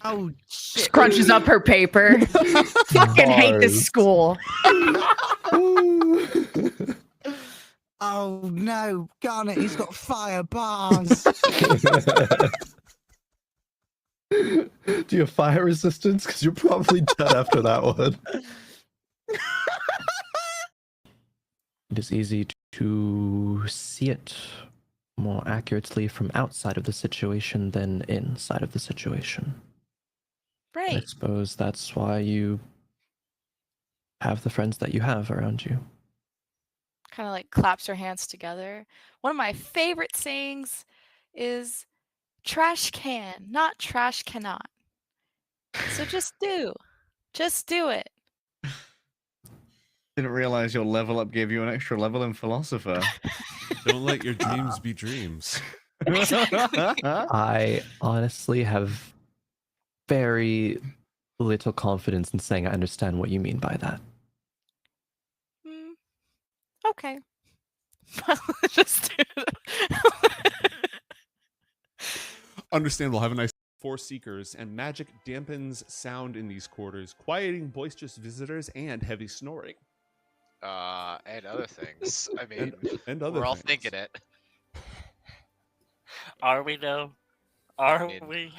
Oh, shit. Scrunches up her paper. Fucking hate this school. Oh no, Garnet, he's got fire bars. Do you have fire resistance? Because you're probably dead after that one. It is easy to see it more accurately from outside of the situation than inside of the situation. Right. I suppose that's why you have the friends that you have around you. Kind of like claps her hands together. One of my favorite sayings is trash can, not trash cannot. So just do it. Didn't realize your level up gave you an extra level in philosopher. Don't let your dreams be dreams. I honestly have very little confidence in saying I understand what you mean by that. Okay. Just do it. Understandable. Have a nice 4 seekers, and magic dampens sound in these quarters, quieting boisterous visitors and heavy snoring. And other things. I mean, and other we're all things. thinking it. Are we though? Are mean- we?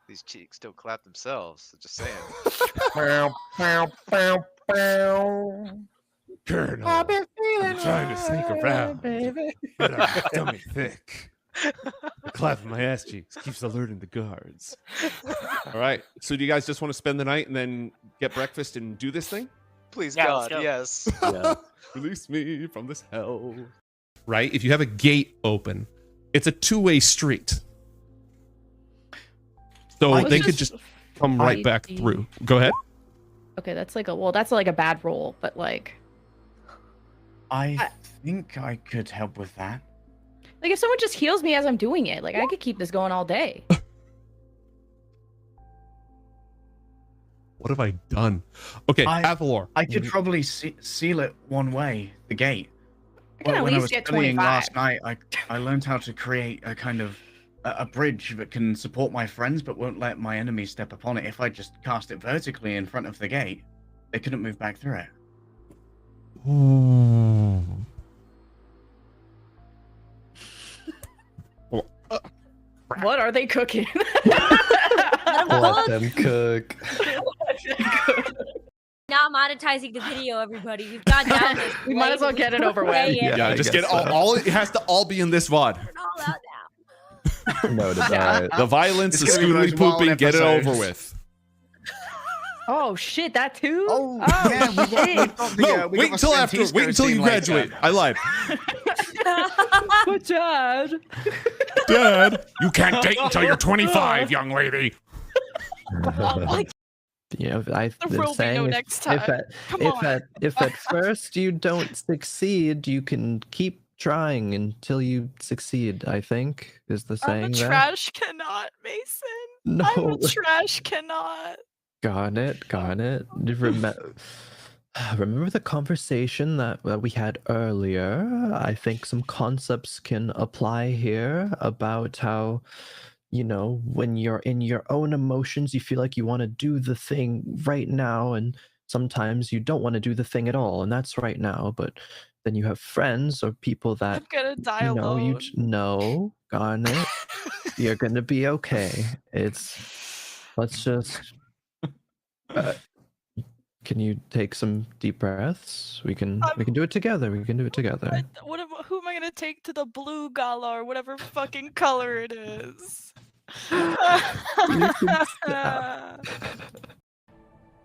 These cheeks don't clap themselves. Just saying. Colonel, I've been feeling I'm trying to sneak around, baby. but I'm dummy thick. The clap of my ass cheeks keeps alerting the guards. All right. So do you guys just want to spend the night and then get breakfast and do this thing? Please, Yeah, let's God, go. yes. Yeah. Release me from this hell. Right? If you have a gate open, it's a two-way street. So they could just come right back through. Go ahead. Okay, that's like a bad roll, but like I think I could help with that. if someone just heals me as I'm doing it, like I could keep this going all day. What have I done? Okay, Avalor. I could probably seal it one way, the gate. I can at when I least was get studying 25. last night, I learned how to create a kind of a bridge that can support my friends but won't let my enemies step upon it. If I just cast it vertically in front of the gate, they couldn't move back through it. Ooh. What are they cooking? Let them cook. Not monetizing the video, everybody. We've gone down this. We might as well get it over with. Yeah, just get all. It has to all be in this VOD. We're all out now. Noted. All right. The violence, the It's gonna be the scootily most wild pooping, get it episode. over with. Oh shit, that too? Oh, yeah, we shit. got No, wait until after. Wait until you graduate. I lied. But Dad. Dad, you can't date until you're 25, young lady. Yeah, There will be no next time. Come on. If at first you don't succeed, you can keep trying until you succeed. I think is the saying. I'm a there. trash cannot, Mason. No. I'm a trash cannot. Garnet. Remember the conversation that we had earlier? I think some concepts can apply here about how, when you're in your own emotions, you feel like you want to do the thing right now, and sometimes you don't want to do the thing at all, and that's right now. But then you have friends or people that I'm gonna die alone. No, Garnet, you're gonna be okay. Let's just. Can you take some deep breaths? We can do it together. Who am I gonna take to the blue gala or whatever fucking color it is?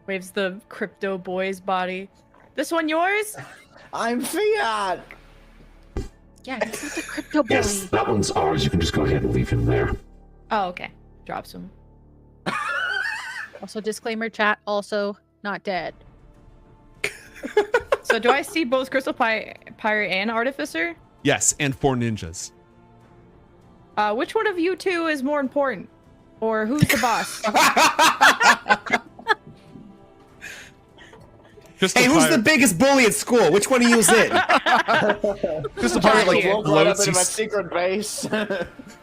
Waves the crypto boy's body. This one yours? I'm Fiat. Yeah, he's not the crypto boy. Yes, that one's ours. You can just go ahead and leave him there. Oh, okay. Drops him. Also, disclaimer, chat. Also, not dead. So do I see both Crystal Pirate and Artificer? Yes, and 4 ninjas. Which one of you two is more important? Or who's the boss? Crystal Hey, who's Pirate- the biggest bully at school? Which one of you is it? Crystal Pirate like Here. Walk right up floats. into my secret base.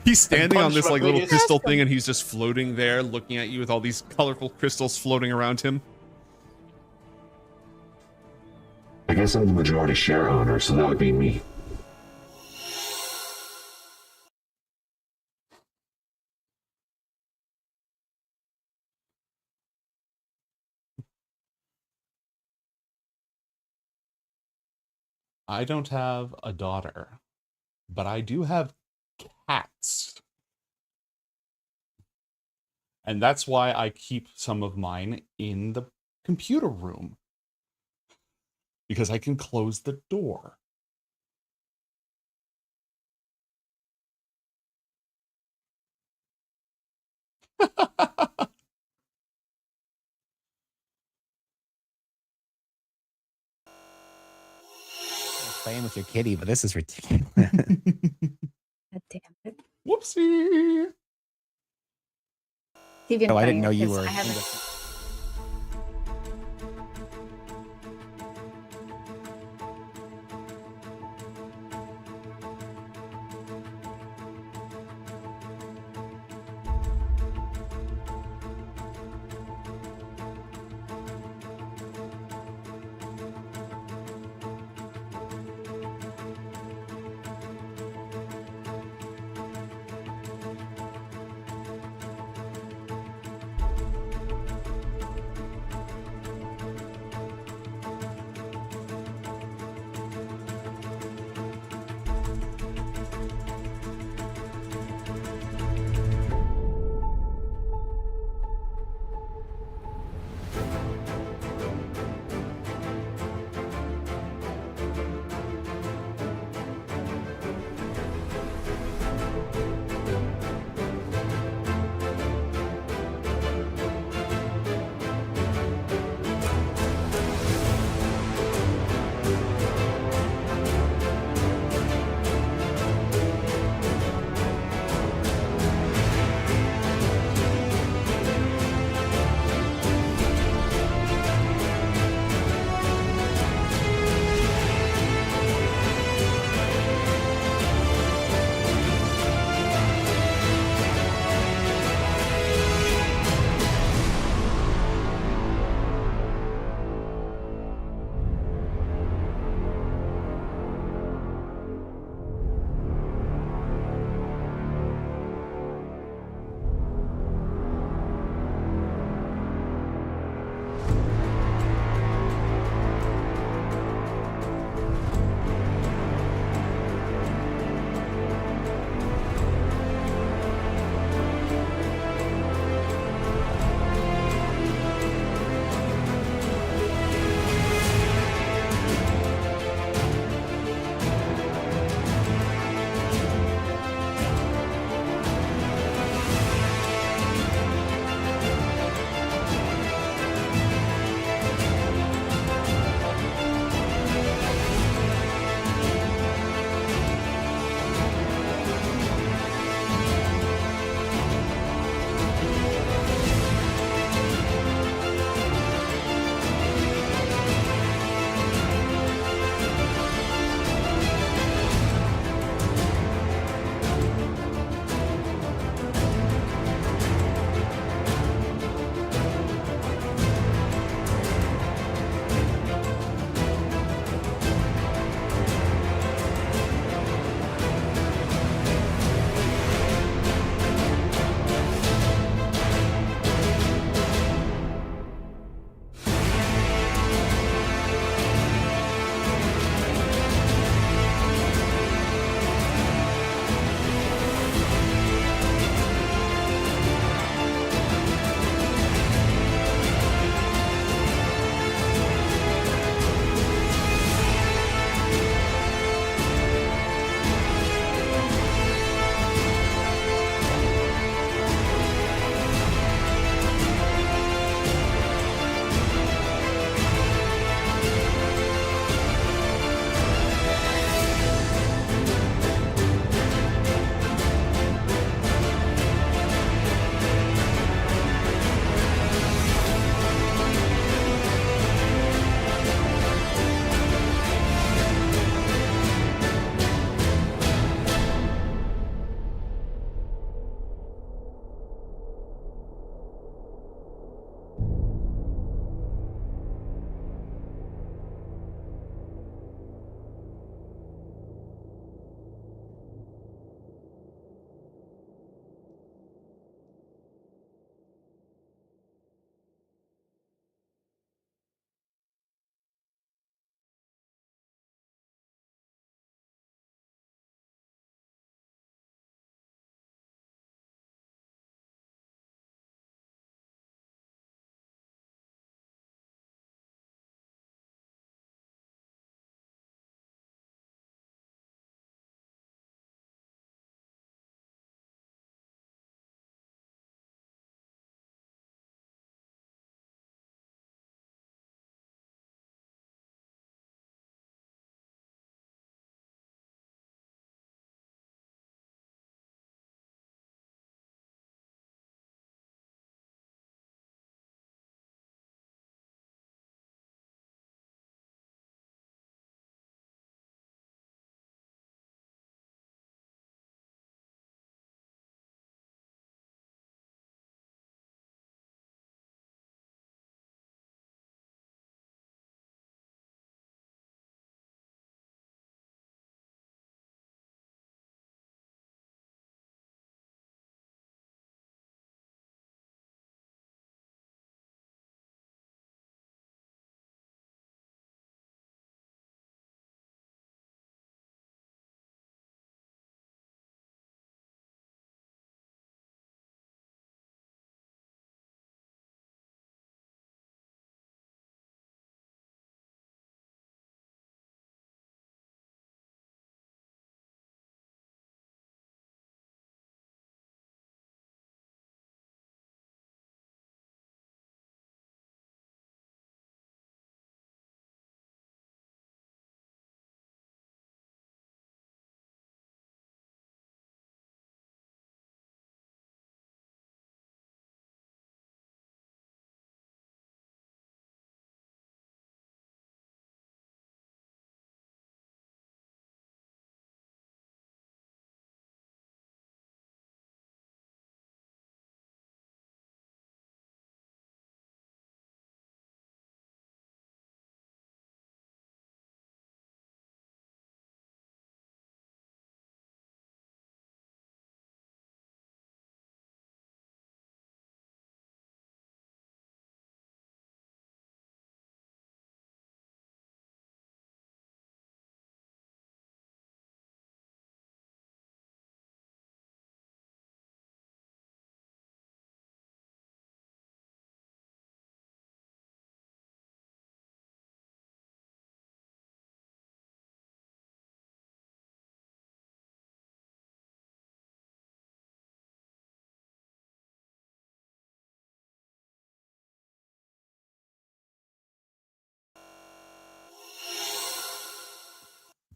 He's standing on punch this my like little biggest- crystal thing, and he's just floating there, looking at you with all these colorful crystals floating around him. I guess I'm the majority share owner, so that would be me. I don't have a daughter, but I do have cats. And that's why I keep some of mine in the computer room. Because I can close the door. Playing with your kitty, but this is ridiculous. God damn it. Whoopsie. It's even Oh, I didn't know funnier you 'cause were. I haven't-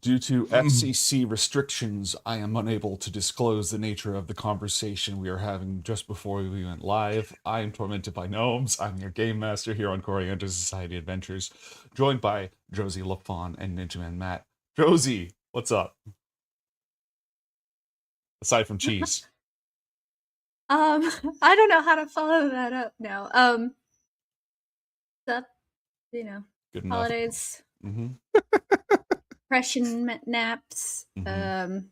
Due to FCC restrictions, I am unable to disclose the nature of the conversation we are having just before we went live. I am tormented by gnomes. I'm your game master here on Coriander Society Adventures, joined by Josie Lupon and Ninjaman Matt. Josie, what's up? Aside from cheese. I don't know how to follow that up now. That, you know, Good enough. holidays, Mm-hmm. depression naps, Mhm.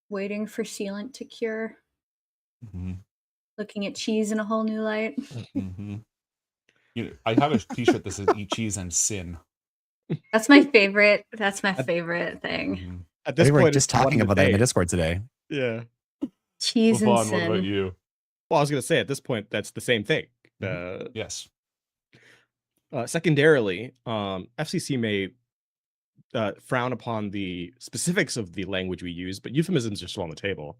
waiting for sealant to cure, Mm-hmm. looking at cheese in a whole new light. Mm-hmm. You know, I have a T-shirt that says "Eat cheese and sin." That's my favorite. That's my favorite thing. Mm-hmm. At this We were point, just it's one talking a about that in the day. Discord today. Yeah. Cheese and Lupon, what about sin. you? Well, I was gonna say at this point that's the same thing. Yes. Secondarily, FCC may frown upon the specifics of the language we use, but euphemisms are still on the table,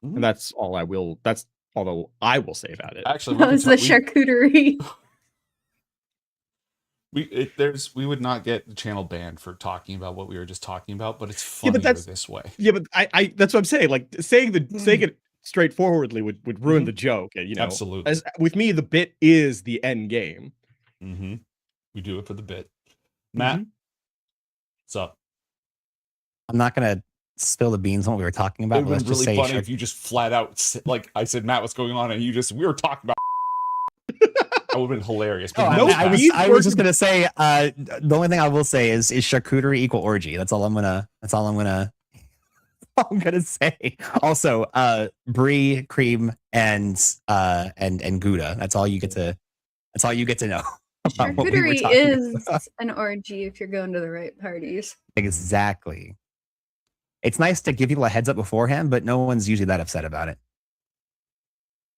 Mhm. and that's all I will. That's all I will say about it. Actually, That was the charcuterie. we would not get the channel banned for talking about what we were just talking about, but it's Yeah, funnier but this way. Yeah, but I that's what I'm saying. Like saying it straightforwardly would ruin Mhm. the joke. You know, Absolutely. As with me, the bit is the end game. Mm-hmm. We do it for the bit. Matt, what's up? I'm not gonna spill the beans on what we were talking It about. would But have let's been just really say funny if you just flat out like I said, Matt, what's going on, and you just we were talking about. That would have been hilarious. Oh, But I was just gonna say. The only thing I will say is charcuterie equal orgy. That's all I'm gonna. I'm gonna say. Also, brie, cream, and Gouda. That's all you get to. That's all you get to know. About what we were Charcuterie talking is about. an orgy if you're going to the right parties. Exactly. It's nice to give people a heads up beforehand, but no one's usually that upset about it.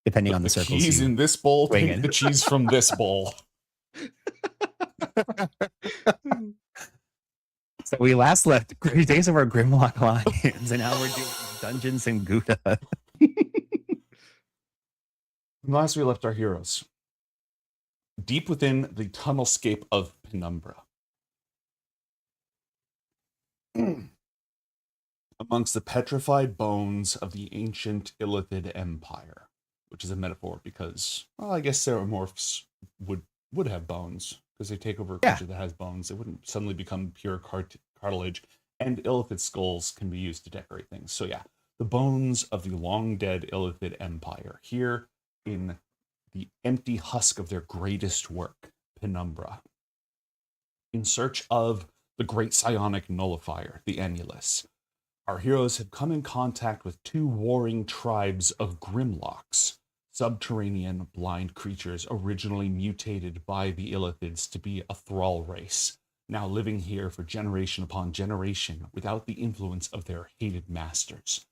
Depending on the circles. cheese you in this bowl, swing take in. the cheese from this bowl. So we last left Great Days of our Grimlock Lions, and now we're doing Dungeons and Gouda. Last we left our heroes. Deep within the tunnelscape of Penumbra. Amongst the petrified bones of the ancient Illithid Empire, which is a metaphor because, well, I guess Ceramorphs would have bones because they take over a creature that has bones. They wouldn't suddenly become pure cartilage, and Illithid skulls can be used to decorate things. So yeah, the bones of the long-dead Illithid Empire here in the empty husk of their greatest work, Penumbra. In search of the great psionic nullifier, the Annulus, our heroes have come in contact with two warring tribes of Grimlocks, subterranean blind creatures originally mutated by the Illithids to be a thrall race, now living here for generation upon generation without the influence of their hated masters.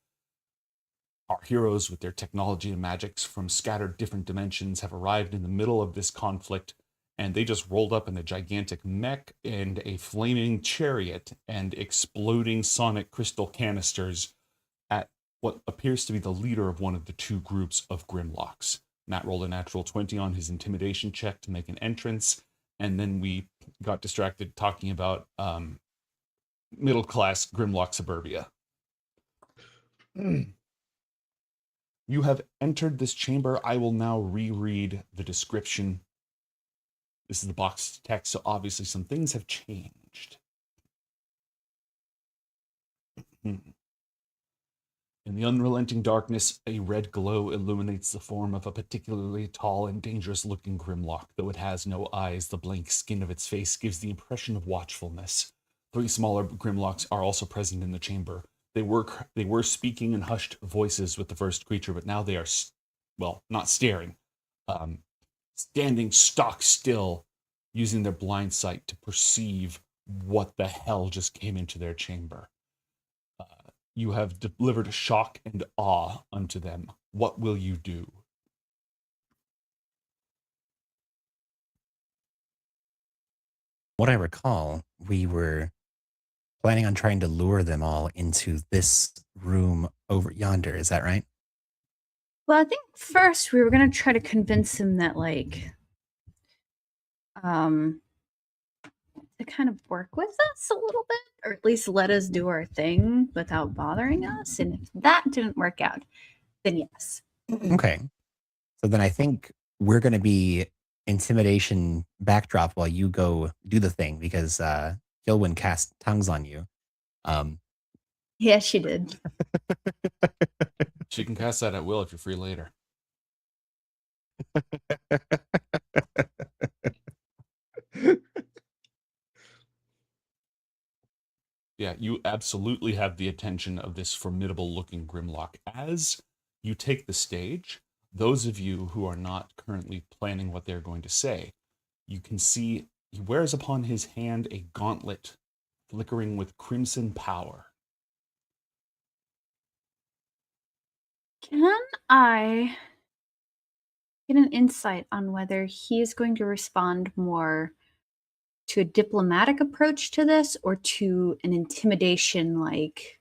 Our heroes, with their technology and magics from scattered different dimensions, have arrived in the middle of this conflict, and they just rolled up in a gigantic mech and a flaming chariot and exploding sonic crystal canisters at what appears to be the leader of one of the two groups of Grimlocks. Matt rolled a natural 20 on his intimidation check to make an entrance, and then we got distracted talking about middle-class Grimlock suburbia. You have entered this chamber. I will now reread the description. This is the boxed text, so obviously some things have changed. In the unrelenting darkness, a red glow illuminates the form of a particularly tall and dangerous-looking Grimlock. Though it has no eyes, the blank skin of its face gives the impression of watchfulness. 3 smaller Grimlocks are also present in the chamber. They were speaking in hushed voices with the first creature, but now they are, well, not staring, standing stock still, using their blind sight to perceive what the hell just came into their chamber. You have delivered shock and awe unto them. What will you do? What I recall, we were planning on trying to lure them all into this room over yonder. Is that right? Well, I think first we were gonna try to convince him that to kind of work with us a little bit, or at least let us do our thing without bothering us. And if that didn't work out, then yes. Okay. So then I think we're going to be intimidation backdrop while you go do the thing because Gilwyn cast tongues on you. Yeah, she did. She can cast that at will if you're free later. Yeah, you absolutely have the attention of this formidable-looking Grimlock. As you take the stage, those of you who are not currently planning what they're going to say, you can see he wears upon his hand a gauntlet flickering with crimson power. Can I get an insight on whether he is going to respond more to a diplomatic approach to this or to an intimidation like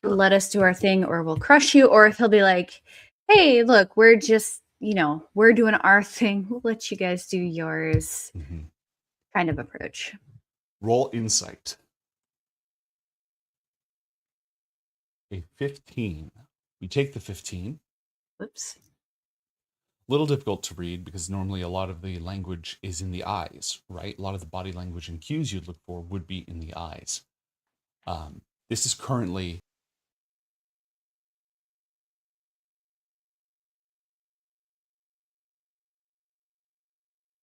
let us do our thing or we'll crush you, or if he'll be like, hey, look, we're just, we're doing our thing, we'll let you guys do yours kind of approach. Roll insight. A 15. We take the 15. Whoops. Little difficult to read because normally a lot of the language is in the eyes, right? A lot of the body language and cues you'd look for would be in the eyes. This is currently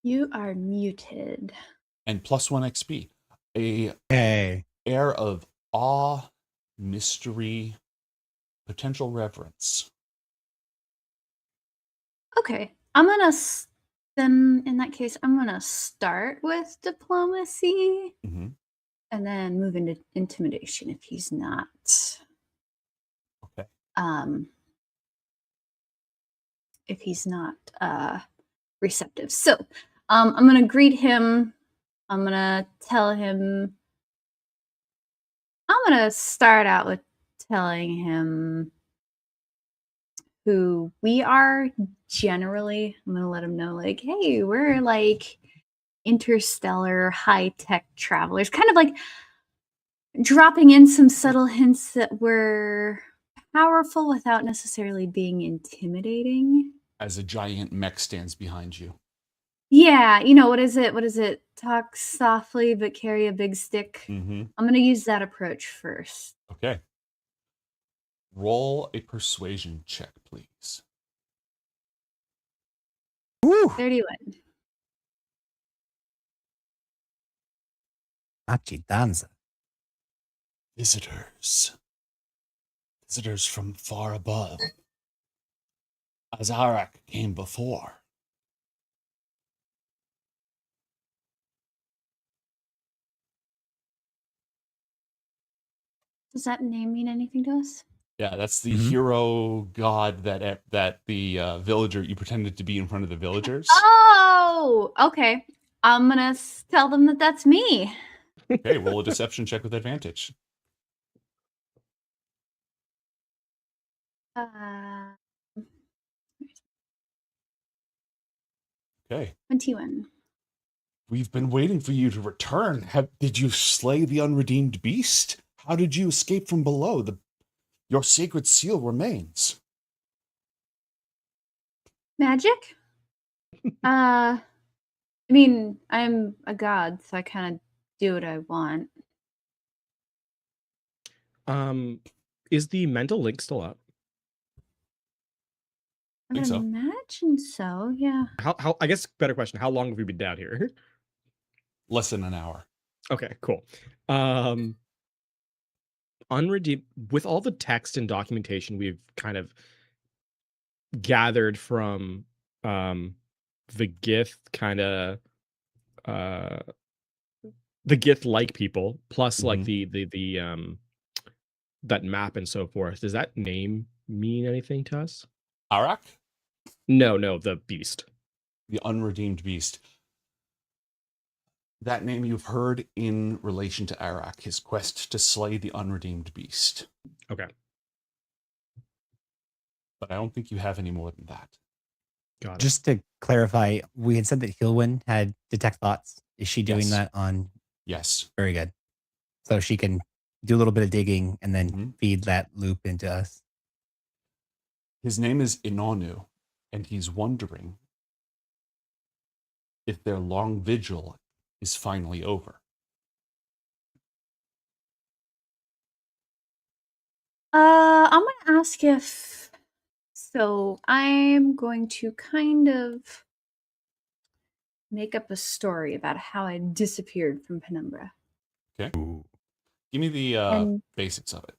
You are muted. and +1 XP. A air of awe, mystery, potential reverence. Okay, I'm gonna then in that case I'm gonna start with diplomacy Mm-hmm. and then move into intimidation if he's not okay if he's not receptive. So I'm gonna greet him. I'm gonna tell him, I'm gonna start out with telling him who we are generally. I'm gonna let him know, like, hey, we're like interstellar high-tech travelers, kind of like dropping in some subtle hints that we're powerful without necessarily being intimidating. As a giant mech stands behind you. Yeah, what is it? Talk softly but carry a big stick. Mm-hmm. I'm gonna use that approach first. Okay. Roll a persuasion check, please. Woo! 31. Danza. Visitors from far above. Azarak came before. Does that name mean anything to us? Yeah, that's the hero god that the villager you pretended to be in front of the villagers. Oh, okay. I'm gonna tell them that that's me. Okay, roll a deception check with advantage. Okay. 21. We've been waiting for you to return. Did you slay the unredeemed beast? How did you escape from below? Your sacred seal remains. Magic? I mean, I'm a god, so I kind of do what I want. Is the mental link still up? I would imagine so, yeah. How? I guess better question. How long have we been down here? Less than an hour. Okay, cool. Unredeemed, with all the text and documentation we've kind of gathered from the Gith kind of the Gith like people, plus like the that map and so forth. Does that name mean anything to us? Arak? No, the beast. The unredeemed beast. That name you've heard in relation to Arak, his quest to slay the unredeemed beast. Okay. But I don't think you have any more than that. Got it. Just to clarify, we had said that Hilwin had detect thoughts. Is she doing Yes. that on? Yes. Very good. So she can do a little bit of digging and then feed that loop into us. His name is Inonu, and he's wondering if their long vigil is finally over. I'm gonna ask if. So I'm going to kind of make up a story about how I disappeared from Penumbra. Okay. Give me the And- basics of it.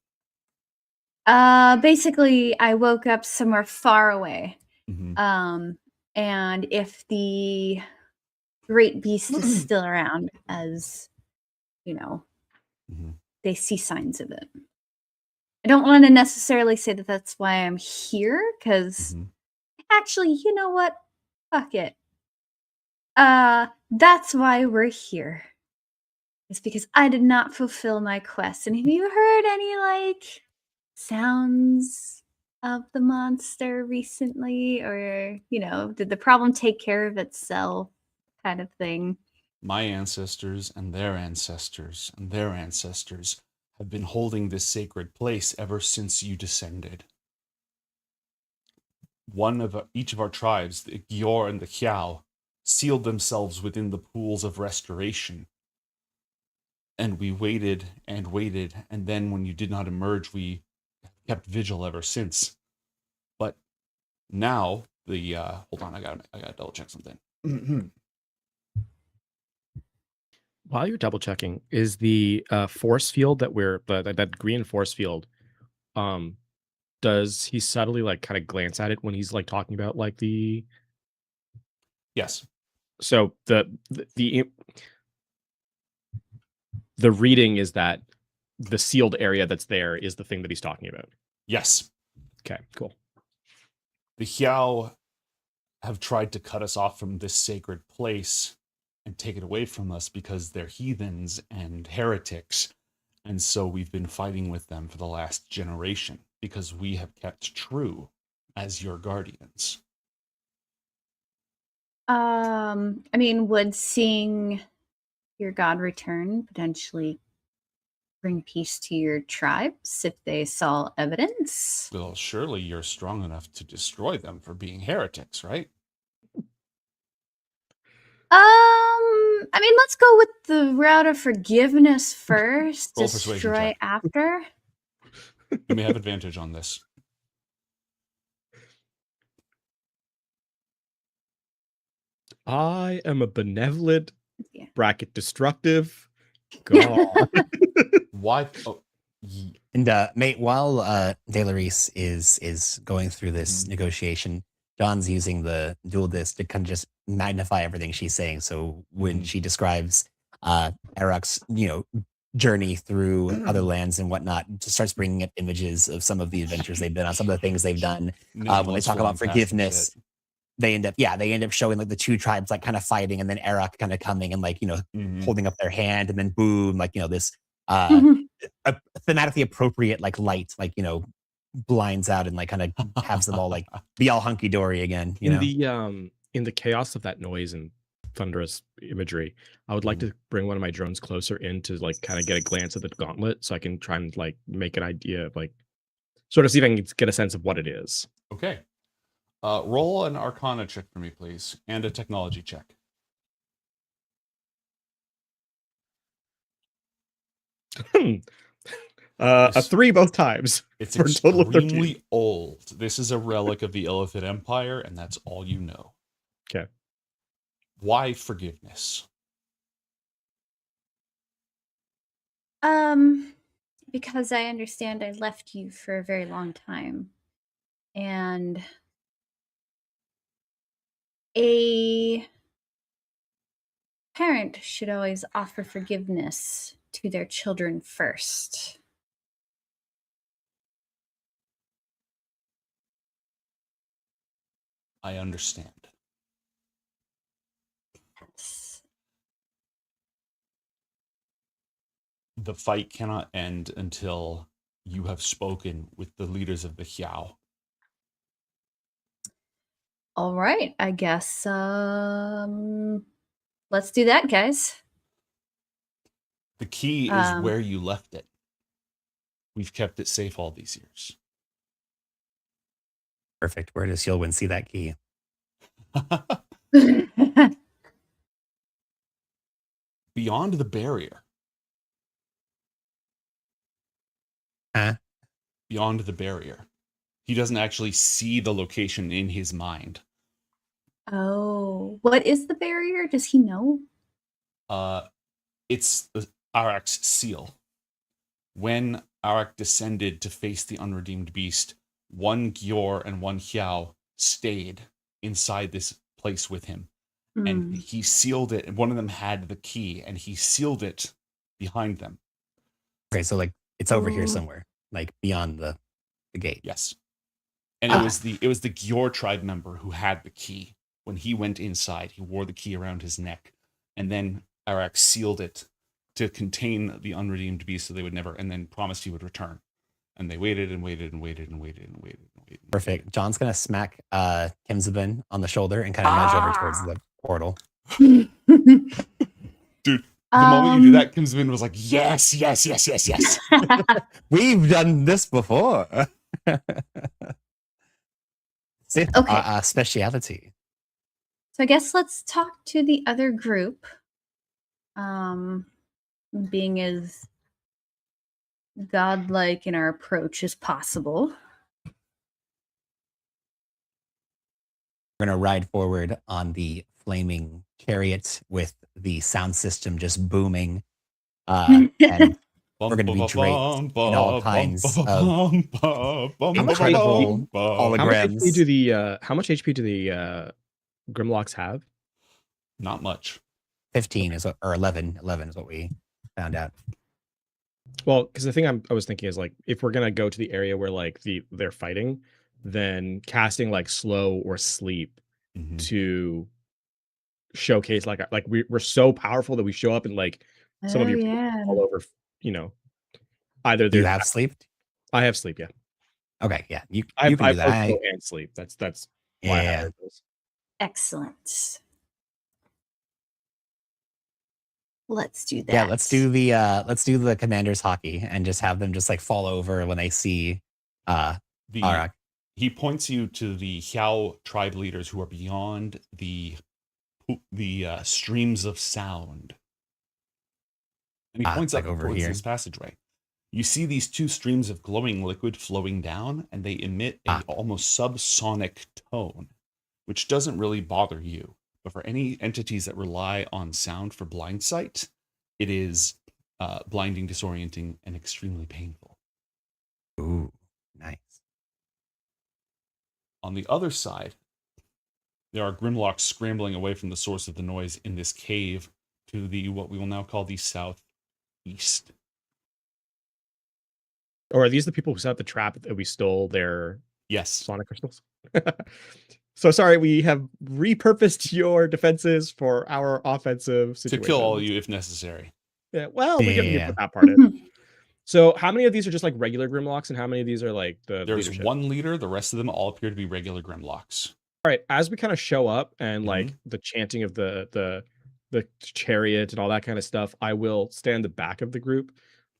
Basically, I woke up somewhere far away. Mhm. And if the great beast is still around, as you know, they see signs of it. I don't want to necessarily say that that's why I'm here, because actually, you know what? Fuck it. That's why we're here. It's because I did not fulfill my quest. And have you heard any like sounds of the monster recently, or did the problem take care of itself, kind of thing? My ancestors and their ancestors and their ancestors have been holding this sacred place ever since you descended. Each of our tribes, the Gyor and the Xiao, sealed themselves within the pools of restoration. And we waited, and then when you did not emerge, we kept vigil ever since. But now the hold on, I gotta double check something. While you're double checking, is the force field that that green force field, does he subtly like kind of glance at it when he's like talking about like the? Yes. So the reading is that the sealed area that's there is the thing that he's talking about. Yes. Okay, cool. The Xiao have tried to cut us off from this sacred place and take it away from us because they're heathens and heretics. And so we've been fighting with them for the last generation because we have kept true as your guardians. I mean, would seeing your god return potentially bring peace to your tribes if they saw evidence? Well, surely you're strong enough to destroy them for being heretics, right? I mean, let's go with the route of forgiveness first, Roll persuasion destroy check. after. You may have advantage on this. I am a benevolent bracket destructive god. Why? Oh, And mate, while Delaris is going through this negotiation, John's using the dual disc to kind of just magnify everything she's saying. So when she describes Arak's, journey through other lands and whatnot, just starts bringing up images of some of the adventures they've been on, some of the things they've done. When they Nethermost talk flying about past and forgiveness, shit. they end up showing like the two tribes like kind of fighting, and then Arak kind of coming and like holding up their hand, and then boom, like this a thematically appropriate like light, like blinds out and like kind of has them all like be all hunky dory again. In the chaos of that noise and thunderous imagery, I would like to bring one of my drones closer in to like kind of get a glance at the gauntlet, so I can try and like make an idea of like sort of see if I can get a sense of what it is. Okay. Roll an Arcana check for me, please, and a technology check. A 3 both times. It's for a total of 13. extremely old. This is a relic of the Illithid Empire, and that's all you know. Okay. Why forgiveness? Because I understand I left you for a very long time. And a parent should always offer forgiveness to their children first. I understand. The fight cannot end until you have spoken with the leaders of the Xiao. All right, I guess let's do that, guys. The key is where you left it. We've kept it safe all these years. Perfect. Where does Shieldwin see that key? Beyond the barrier. Huh? Beyond the barrier. He doesn't actually see the location in his mind. Oh, what is the barrier? Does he know? It's the Arak's seal. When Arak descended to face the unredeemed beast, one Gyor and one Xiao stayed inside this place with him. And he sealed it, and one of them had the key, and he sealed it behind them. Okay, so like it's over here somewhere, like beyond the gate. Yes. And it was the Gyor tribe member who had the key. When he went inside, he wore the key around his neck, and then Arak sealed it to contain the unredeemed beast so they would never, and then promised he would return. And they waited and waited and waited and waited and waited and waited. Perfect. John's gonna smack Kimzabin on the shoulder and kind of nudge over towards the portal. Dude, the moment you do that, Kimsman was like, yes, yes, yes, yes, yes. We've done this before. Sith speciality. So I guess let's talk to the other group. Being as godlike in our approach as possible. We're gonna ride forward on the flaming chariot with the sound system just booming, and we're gonna be draped in all kinds of incredible holograms. How much HP do the Grimlocks have? Not much. 15 is what, or 11 is what we found out. Well, because the thing I was thinking is like, if we're gonna go to the area where like they're fighting, then casting like slow or sleep to showcase like we're so powerful that we show up and like some of your people all over, you know, either Do you have sleep? I have sleep, yeah. Okay, yeah, you I can do that. and sleep. That's why I have those. Excellent. Let's do that. Yeah, let's do the commander's hockey and just have them just like fall over when they see Arak. He points you to the Xiao tribe leaders who are beyond the streams of sound. And he points like up over towards here. this passageway. You see these two streams of glowing liquid flowing down, and they emit a almost subsonic tone, which doesn't really bother you. But for any entities that rely on sound for blind sight, it is blinding, disorienting, and extremely painful. Ooh, nice. On the other side, there are Grimlocks scrambling away from the source of the noise in this cave to the what we will now call the southeast. Or are these the people who set up the trap that we stole their sonic crystals? So sorry, we have repurposed your defenses for our offensive situation. To kill all of you if necessary. Yeah, well, we can put that part in. So how many of these are just like regular Grimlocks and how many of these are like the There's leadership? one leader, the rest of them all appear to be regular Grimlocks. All right, as we kind of show up and like the chanting of the chariot and all that kind of stuff, I will stand the back of the group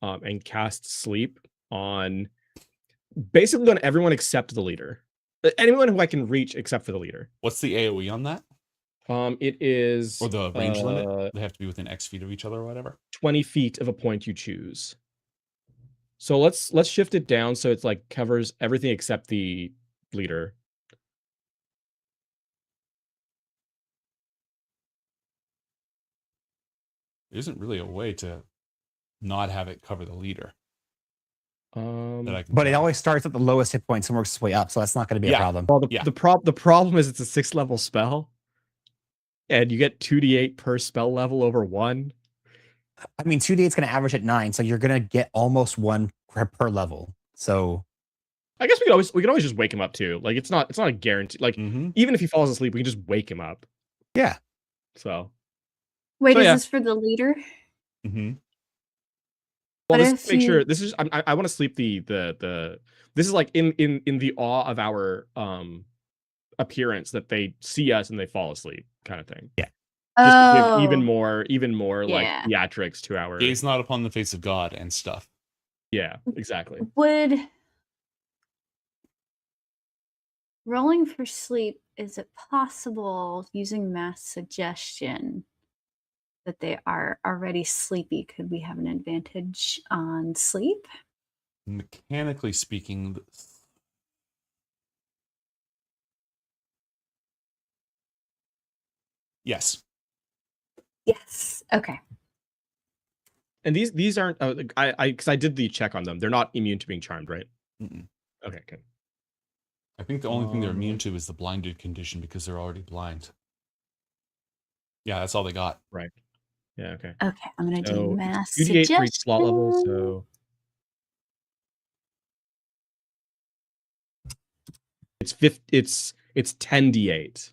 and cast sleep on basically on everyone except the leader. Anyone who I can reach except for the leader. What's the AoE on that? It is or the range limit. They have to be within X feet of each other or whatever. 20 feet of a point you choose. So let's shift it down so it's like covers everything except the leader. There isn't really a way to not have it cover the leader. But it always starts at the lowest hit points and works its way up, so that's not going to be a problem. Well, the problem is it's a 6th level spell, and you get 2d8 per spell level over 1. I mean, 2d8 is going to average at 9, so you're going to get almost 1 per level. So I guess we can always just wake him up too. Like it's not a guarantee. Like even if he falls asleep, we can just wake him up. Yeah. So. Wait, is this for the leader? Mm-hmm. Well, let's make sure this is. I want to sleep the. This is like in the awe of our appearance that they see us and they fall asleep, kind of thing. Yeah. Just to give Oh. even more like Yeah. theatrics to our. Gaze not upon the face of God and stuff. Yeah, exactly. Would rolling for sleep, is it possible using mass suggestion that they are already sleepy? Could we have an advantage on sleep? Mechanically speaking, yes. Yes. Okay. And these aren't. Because I did the check on them. They're not immune to being charmed, right? Mm-mm. Okay, good. I think the only thing they're immune to is the blinded condition because they're already blind. Yeah, that's all they got. Right. Yeah. Okay. Okay. I'm gonna do So mass 2d8 for each slot level. suggestion. So it's 10d8.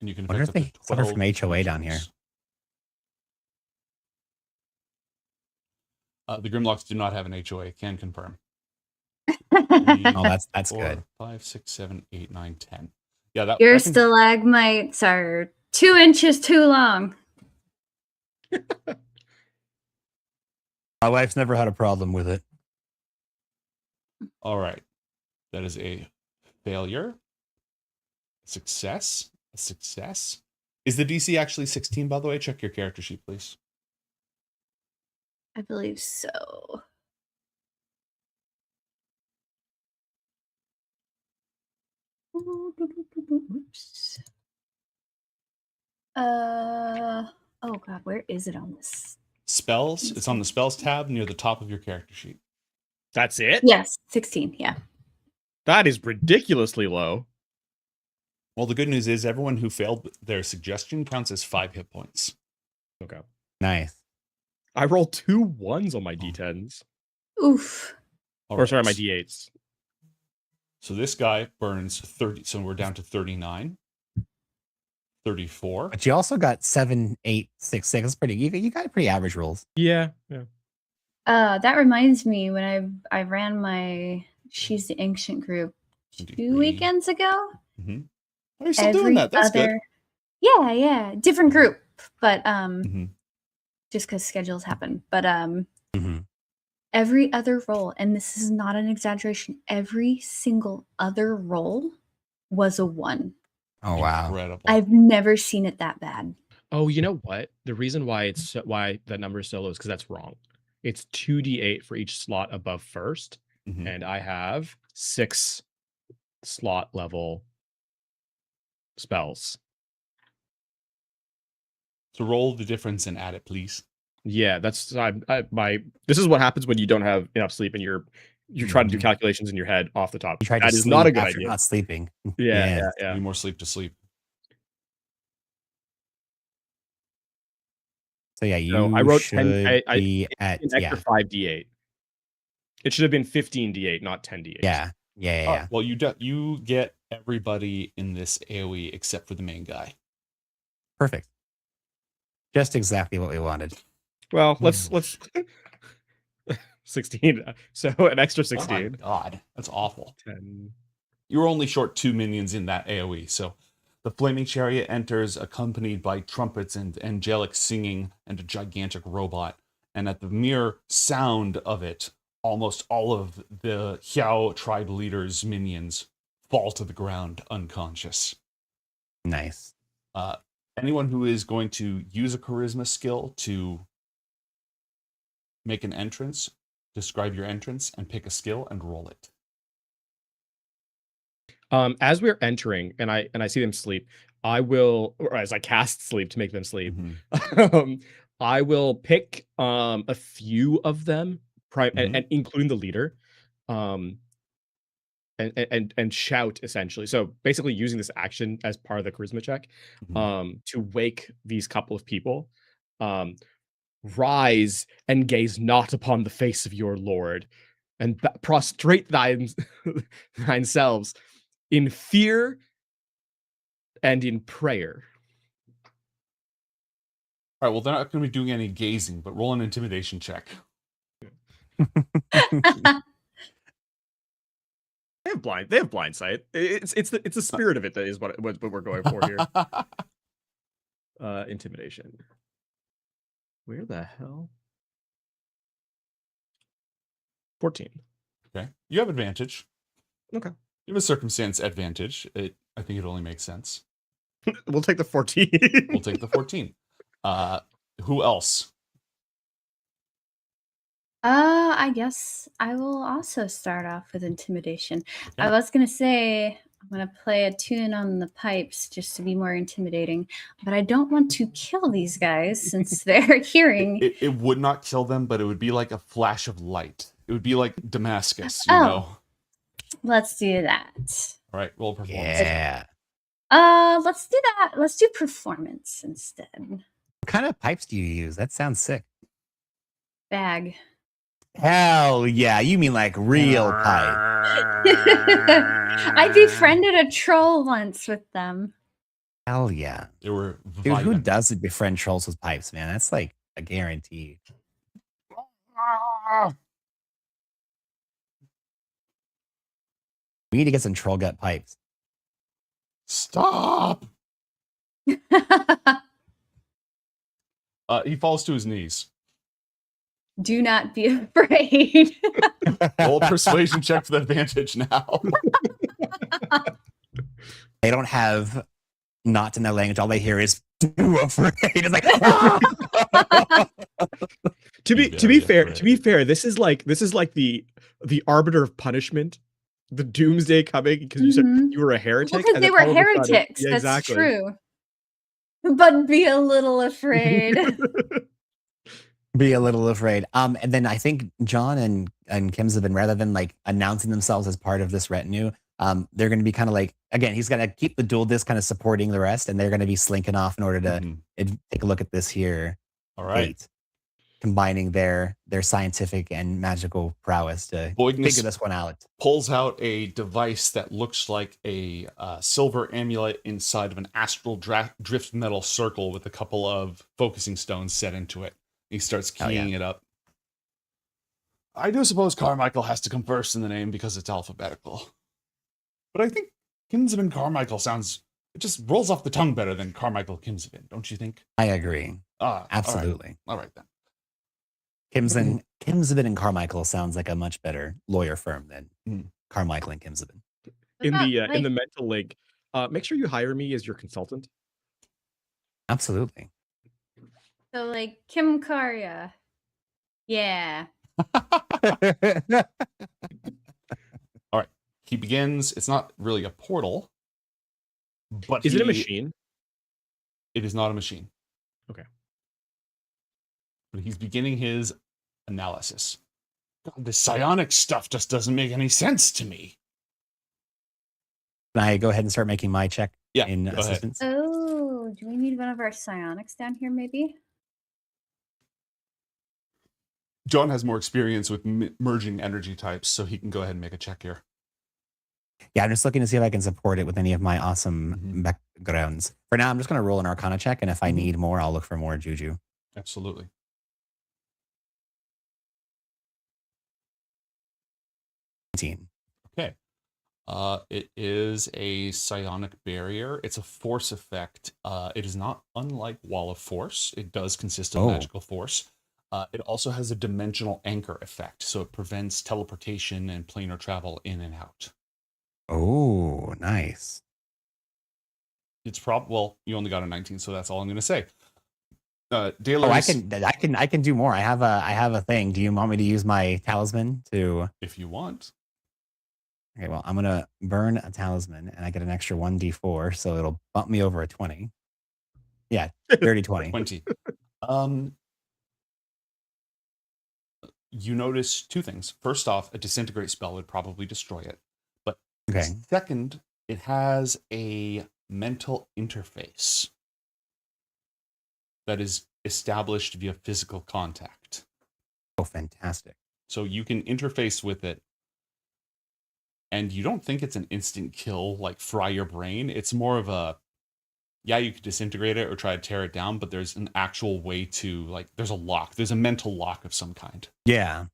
And you can Wonder affect if up to they suffer 12 from HOA down here. creatures. The Grimlocks do not have an HOA. Can confirm. Oh, that's Four, good. 5, 6, 7, 8, 9, 10. Yeah, that. Your that can- stalagmites are 2 inches too long. My wife's never had a problem with it. All right. That is a failure. Success. A success. Is the DC actually 16, by the way? Check your character sheet, please. I believe so. Oops. Oh god, where is it on this? Spells. It's on the spells tab near the top of your character sheet. That's it? Yes, 16, yeah. That is ridiculously low. Well, the good news is everyone who failed their suggestion counts as 5 hit points. Okay. Nice. I rolled 2 1s on my d10s. Oof. All Or sorry, my right. d8s. So this guy burns 30. So we're down to 39. 34. But you also got 7, 8, 6, 6. That's pretty. You got pretty average rolls. Yeah. Yeah. That reminds me when I ran my She's the Ancient group 2 weekends ago. Mm-hmm. Are you still doing that? That's good. Yeah, different group, but Mm-hmm. just because schedules happen. But Mm-hmm. every other roll, and this is not an exaggeration, every single other roll was a 1. Oh wow. Incredible. I've never seen it that bad. Oh, you know what? The reason why why that number is so low is because that's wrong. It's 2d8 for each slot above first, Mhm. and I have 6 slot level spells. So roll the difference and add it, please. Yeah, that's my. This is what happens when you don't have enough sleep and you're trying to do calculations in your head off the top. You tried That to is sleep not a good after idea. not sleeping. Yeah. Need more sleep to sleep. So yeah, you So I wrote should 10. be at an extra 5d8. It should have been 15d8, not 10d8. Yeah. Well, you get everybody in this AoE except for the main guy. Perfect. Just exactly what we wanted. Well, let's 16. So an extra 16. Oh my god, that's awful. 10. You were only short 2 minions in that AoE. So the flaming chariot enters accompanied by trumpets and angelic singing and a gigantic robot. And at the mere sound of it, almost all of the Xiao tribe leaders' minions fall to the ground unconscious. Nice. Anyone who is going to use a charisma skill to make an entrance, describe your entrance and pick a skill and roll it. As we're entering and I see them sleep, I will, or as I cast sleep to make them sleep, I will pick a few of them, and including the leader, and shout essentially. So basically using this action as part of the charisma check, to wake these couple of people. Rise and gaze not upon the face of your lord, and prostrate thyself in fear and in prayer. All right, well, they're not going to be doing any gazing, but roll an intimidation check. have blind sight. It's the spirit of it that is what we're going for here. Intimidation. Where the hell? 14. Okay. You have advantage. Okay. You have a circumstance advantage. I think it only makes sense. We'll take the 14. We'll take the 14. Who else? I guess I will also start off with intimidation. Okay. I was gonna say I'm gonna play a tune on the pipes just to be more intimidating, but I don't want to kill these guys since they're hearing. It would not kill them, but it would be like a flash of light. It would be like Damascus, you know. Let's do that. All right, roll performance. Yeah. Let's do that. Let's do performance instead. What kind of pipes do you use? That sounds sick. Bag. Hell yeah. You mean like real pipe. I befriended a troll once with them. Hell yeah. They were Dude, who doesn't befriend trolls with pipes, man? That's like a guarantee. We need to get some troll gut pipes. Stop. He falls to his knees. Do not be afraid. Roll a persuasion check for the advantage now. They don't have not in their language. All they hear is "too afraid." It's like to be fair, this is like the arbiter of punishment, the doomsday coming because you said you were a heretic. Because they were heretics. Yeah, That's exactly. true. But be a little afraid. be a little afraid. And then I think John and Kimsabin, rather than like announcing themselves as part of this retinue, they're going to be kind of like, again, he's going to keep the dual disc kind of supporting the rest, and they're going to be slinking off in order to take a look at this here. All right. Combining their scientific and magical prowess to figure this one out. Pulls out a device that looks like a silver amulet inside of an astral drift metal circle with a couple of focusing stones set into it. He starts keying it up. I do suppose Carmichael has to come first in the name because it's alphabetical. But I think Kimsabin Carmichael it just rolls off the tongue better than Carmichael Kimsabin, don't you think? I agree. Absolutely. All right then. Kimsabin and Carmichael sounds like a much better lawyer firm than Carmichael and Kimsabin. In the mental link, make sure you hire me as your consultant. Absolutely. So like Kim Karya. Yeah. All right. He begins. It's not really a portal, but is it a machine? It is not a machine. Okay. But he's beginning his analysis. God, this psionic stuff just doesn't make any sense to me. Can I go ahead and start making my check in go assistance? Oh, do we need one of our psionics down here maybe? John has more experience with merging energy types, so he can go ahead and make a check here. Yeah, I'm just looking to see if I can support it with any of my awesome backgrounds. For now, I'm just going to roll an Arcana check, and if I need more, I'll look for more Juju. Absolutely. Okay. It is a psionic barrier. It's a force effect. It is not unlike Wall of Force. It does consist of magical force. It also has a dimensional anchor effect, so it prevents teleportation and planar travel in and out. Oh, nice. It's well, you only got a 19, so that's all I'm going to say. I can do more. I have a thing. Do you want me to use my talisman to? If you want. Okay, well, I'm gonna burn a talisman, and I get an extra 1d4, so it'll bump me over a 20. Yeah, dirty 20. 20. You notice two things. First off, a disintegrate spell would probably destroy it. But second, it has a mental interface that is established via physical contact. Oh, fantastic. So you can interface with it, and you don't think it's an instant kill, like fry your brain. It's more of a, you could disintegrate it or try to tear it down, but there's an actual way to, like, there's a lock. There's a mental lock of some kind. Yeah.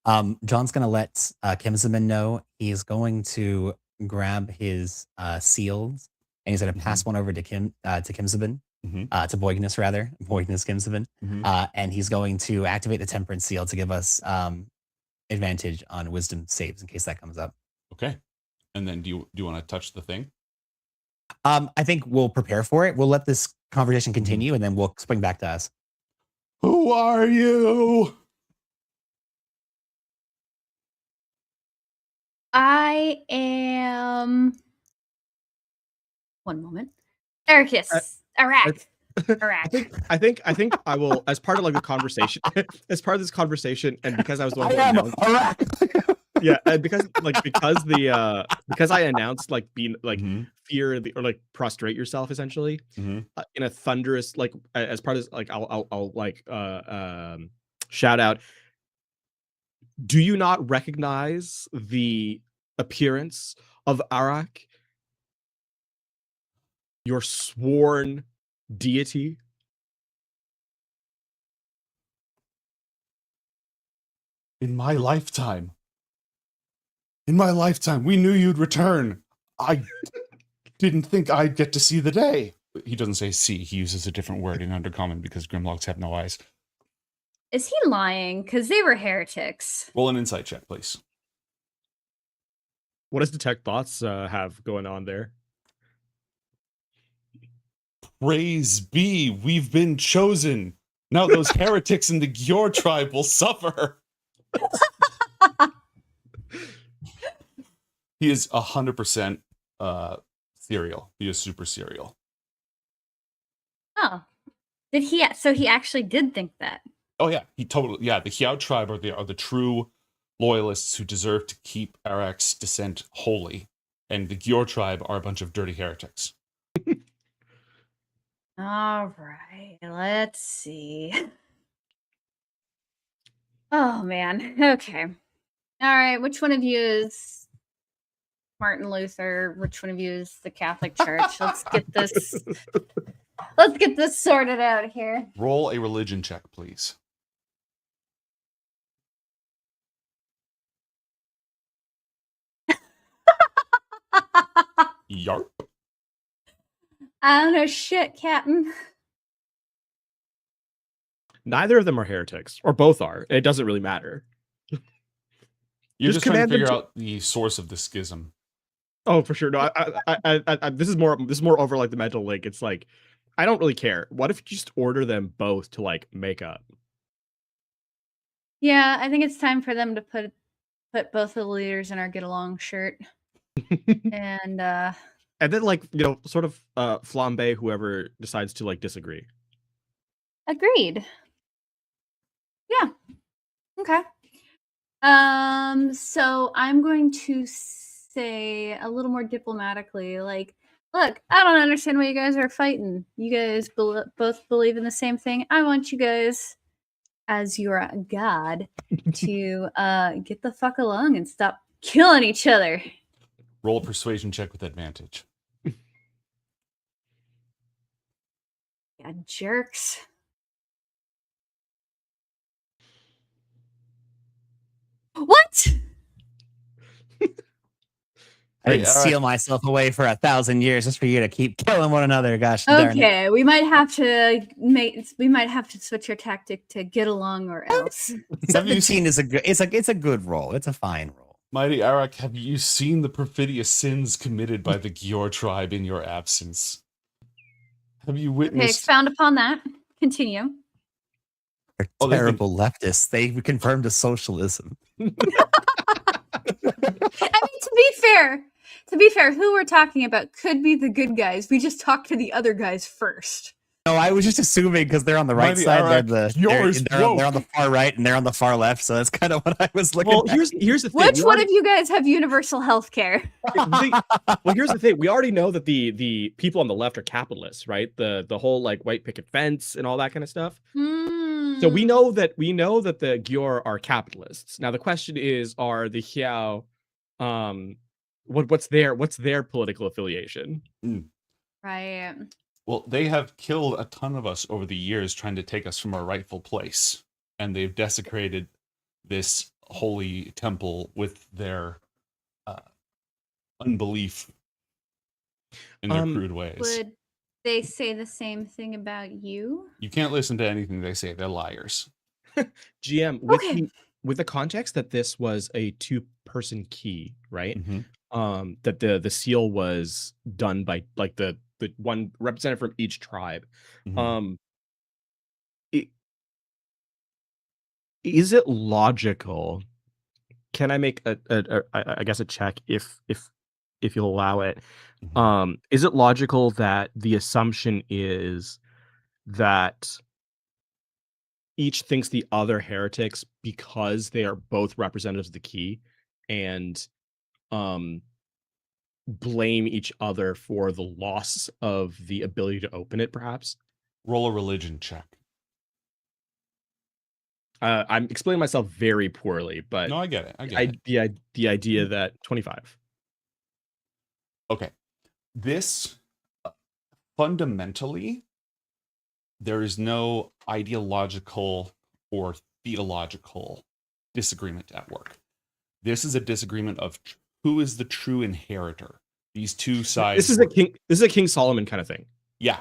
John's gonna let Kimsaman know. He's going to grab his seals and he's gonna pass one over to Kimsaman, to Boignus rather, Boignus Kimsaman, and he's going to activate the Temperance Seal to give us advantage on Wisdom saves in case that comes up. Okay. And then do you want to touch the thing? I think we'll prepare for it. We'll let this conversation continue and then we'll swing back to us. Who are you? I am. One moment. Ericus. Iraq. Iraq. I think I will, as part of like the conversation, as part of this conversation, and because I was the one who I am announced, Iraq. yeah, and because I announced like being like fear or like prostrate yourself essentially in a thunderous like as part of like I'll like shout out. Do you not recognize the appearance of Arak, your sworn deity? In my lifetime, we knew you'd return. I didn't think I'd get to see the day. He doesn't say see. He uses a different word in Undercommon because Grimlocks have no eyes. Is he lying? Because they were heretics. Roll an insight check, please. What does Detect Thoughts have going on there? Praise be, we've been chosen. Now those heretics in the Gior tribe will suffer. He is 100% serial. He is super serial. Oh. Did he? So he actually did think that. Oh yeah, he totally. Yeah, the Hiao tribe are the true loyalists who deserve to keep Arak's descent holy, and the Gior tribe are a bunch of dirty heretics. All right, let's see. Oh man. Okay. All right. Which one of you is Martin Luther? Which one of you is the Catholic Church? Let's get this. Let's get this sorted out here. Roll a religion check, please. Yarp. I don't know shit, Captain. Neither of them are heretics, or both are. It doesn't really matter. You're just trying to command them figure out the source of the schism. Oh, for sure. No, I this is more over like the mental link. It's like I don't really care. What if you just order them both to like make up? Yeah, I think it's time for them to put both of the leaders in our get along shirt. And then like, you know, sort of flambe whoever decides to like disagree. agreed. Yeah. Okay. So I'm going to say a little more diplomatically, like, look, I don't understand why you guys are fighting. You guys both believe in the same thing. I want you guys, as your god, to get the fuck along and stop killing each other. Roll a persuasion check with advantage. Yeah, jerks. What? I didn't seal myself away for 1,000 years just for you to keep killing one another. Gosh darn it. Okay, we might have to switch our tactic to get along or else. 17 is it's a good roll. It's a fine roll. Mighty Arak, have you seen the perfidious sins committed by the Gior tribe in your absence? Have you Okay, witnessed... expound upon that. Continue. They're terrible leftists. They confirmed to socialism. I mean, to be fair, who we're talking about could be the good guys. We just talked to the other guys first. No, I was just assuming because they're on the right Mighty side, Arak, they're on the far right, and they're on the far left. So that's kind of what I was looking. Well, at. here's the thing. Which one of you guys have universal health care? Well, here's the thing. We already know that the people on the left are capitalists, right? The whole like white picket fence and all that kind of stuff. So we know that the Gior are capitalists. Now the question is, are the Hiao, what's their political affiliation? Right. Well, they have killed a ton of us over the years trying to take us from our rightful place. And they've desecrated this holy temple with their unbelief in their crude ways. Would they say the same thing about you? You can't listen to anything they say. They're liars. GM, with the context that this was a 2-person key, right? That the seal was done by like the one representative from each tribe. Is it logical? Can I make I guess a check if you'll allow it? Is it logical that the assumption is that each thinks the other heretics because they are both representatives of the key and blame each other for the loss of the ability to open it, perhaps? Roll a religion check. I'm explaining myself very poorly, but no, I get it. I get it. The idea that 25. Okay. This fundamentally, there is no ideological or theological disagreement at work. This is a disagreement of who is the true inheritor. These two sides. This is a King Solomon kind of thing. Yeah.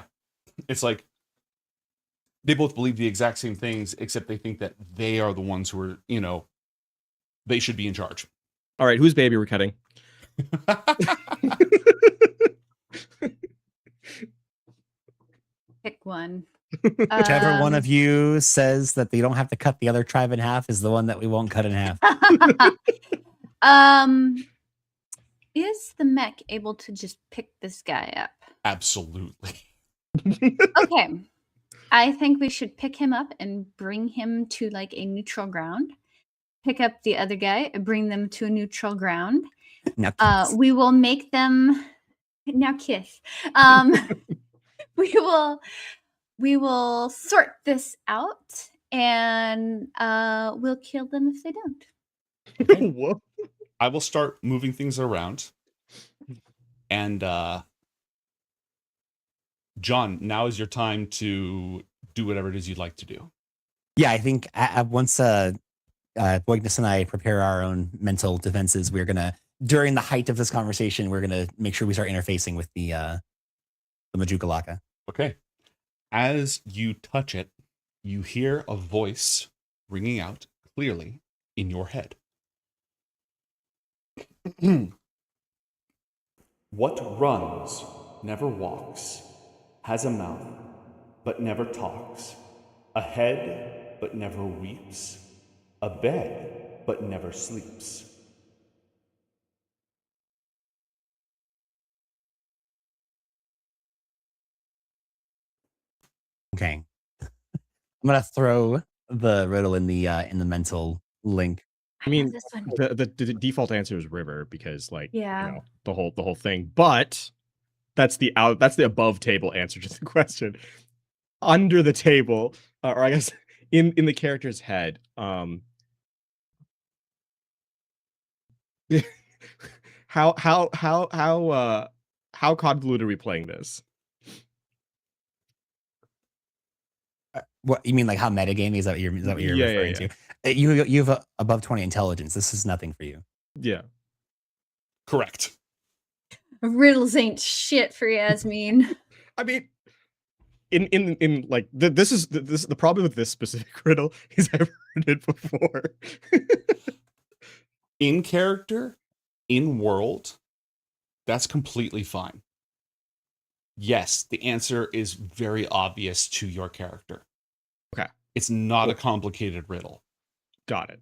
It's like they both believe the exact same things, except they think that they are the ones who are, they should be in charge. All right, whose baby we're cutting? Pick one. Whichever one of you says that they don't have to cut the other tribe in half is the one that we won't cut in half. Is the mech able to just pick this guy up? Absolutely. Okay. I think we should pick him up and bring him to like a neutral ground. Pick up the other guy and bring them to a neutral ground. Now kiss. We will make them now kiss. we will sort this out and we'll kill them if they don't. Okay. I will start moving things around. And John, now is your time to do whatever it is you'd like to do. Yeah, I think once Boignus and I prepare our own mental defenses, we're gonna, during the height of this conversation, we're gonna make sure we start interfacing with the Majukalaka. Okay. As you touch it, you hear a voice ringing out clearly in your head. What runs never walks, has a mouth but never talks, a head but never weeps, a bed but never sleeps. Okay. I'm gonna throw the riddle in the mental link. I mean, the default answer is river because, like, Yeah. the whole thing. But that's the above table answer to the question. Under the table, or I guess in the character's head, how convoluted are we playing this? What you mean, like how metagame is that? What you're Yeah, referring yeah. to? You have above 20 intelligence. This is nothing for you. Yeah, correct. Riddles ain't shit for Yasmin. I mean, in like this is the problem with this specific riddle is I've heard it before. In character, in world, that's completely fine. Yes, the answer is very obvious to your character. Okay. It's not a complicated riddle. Got it.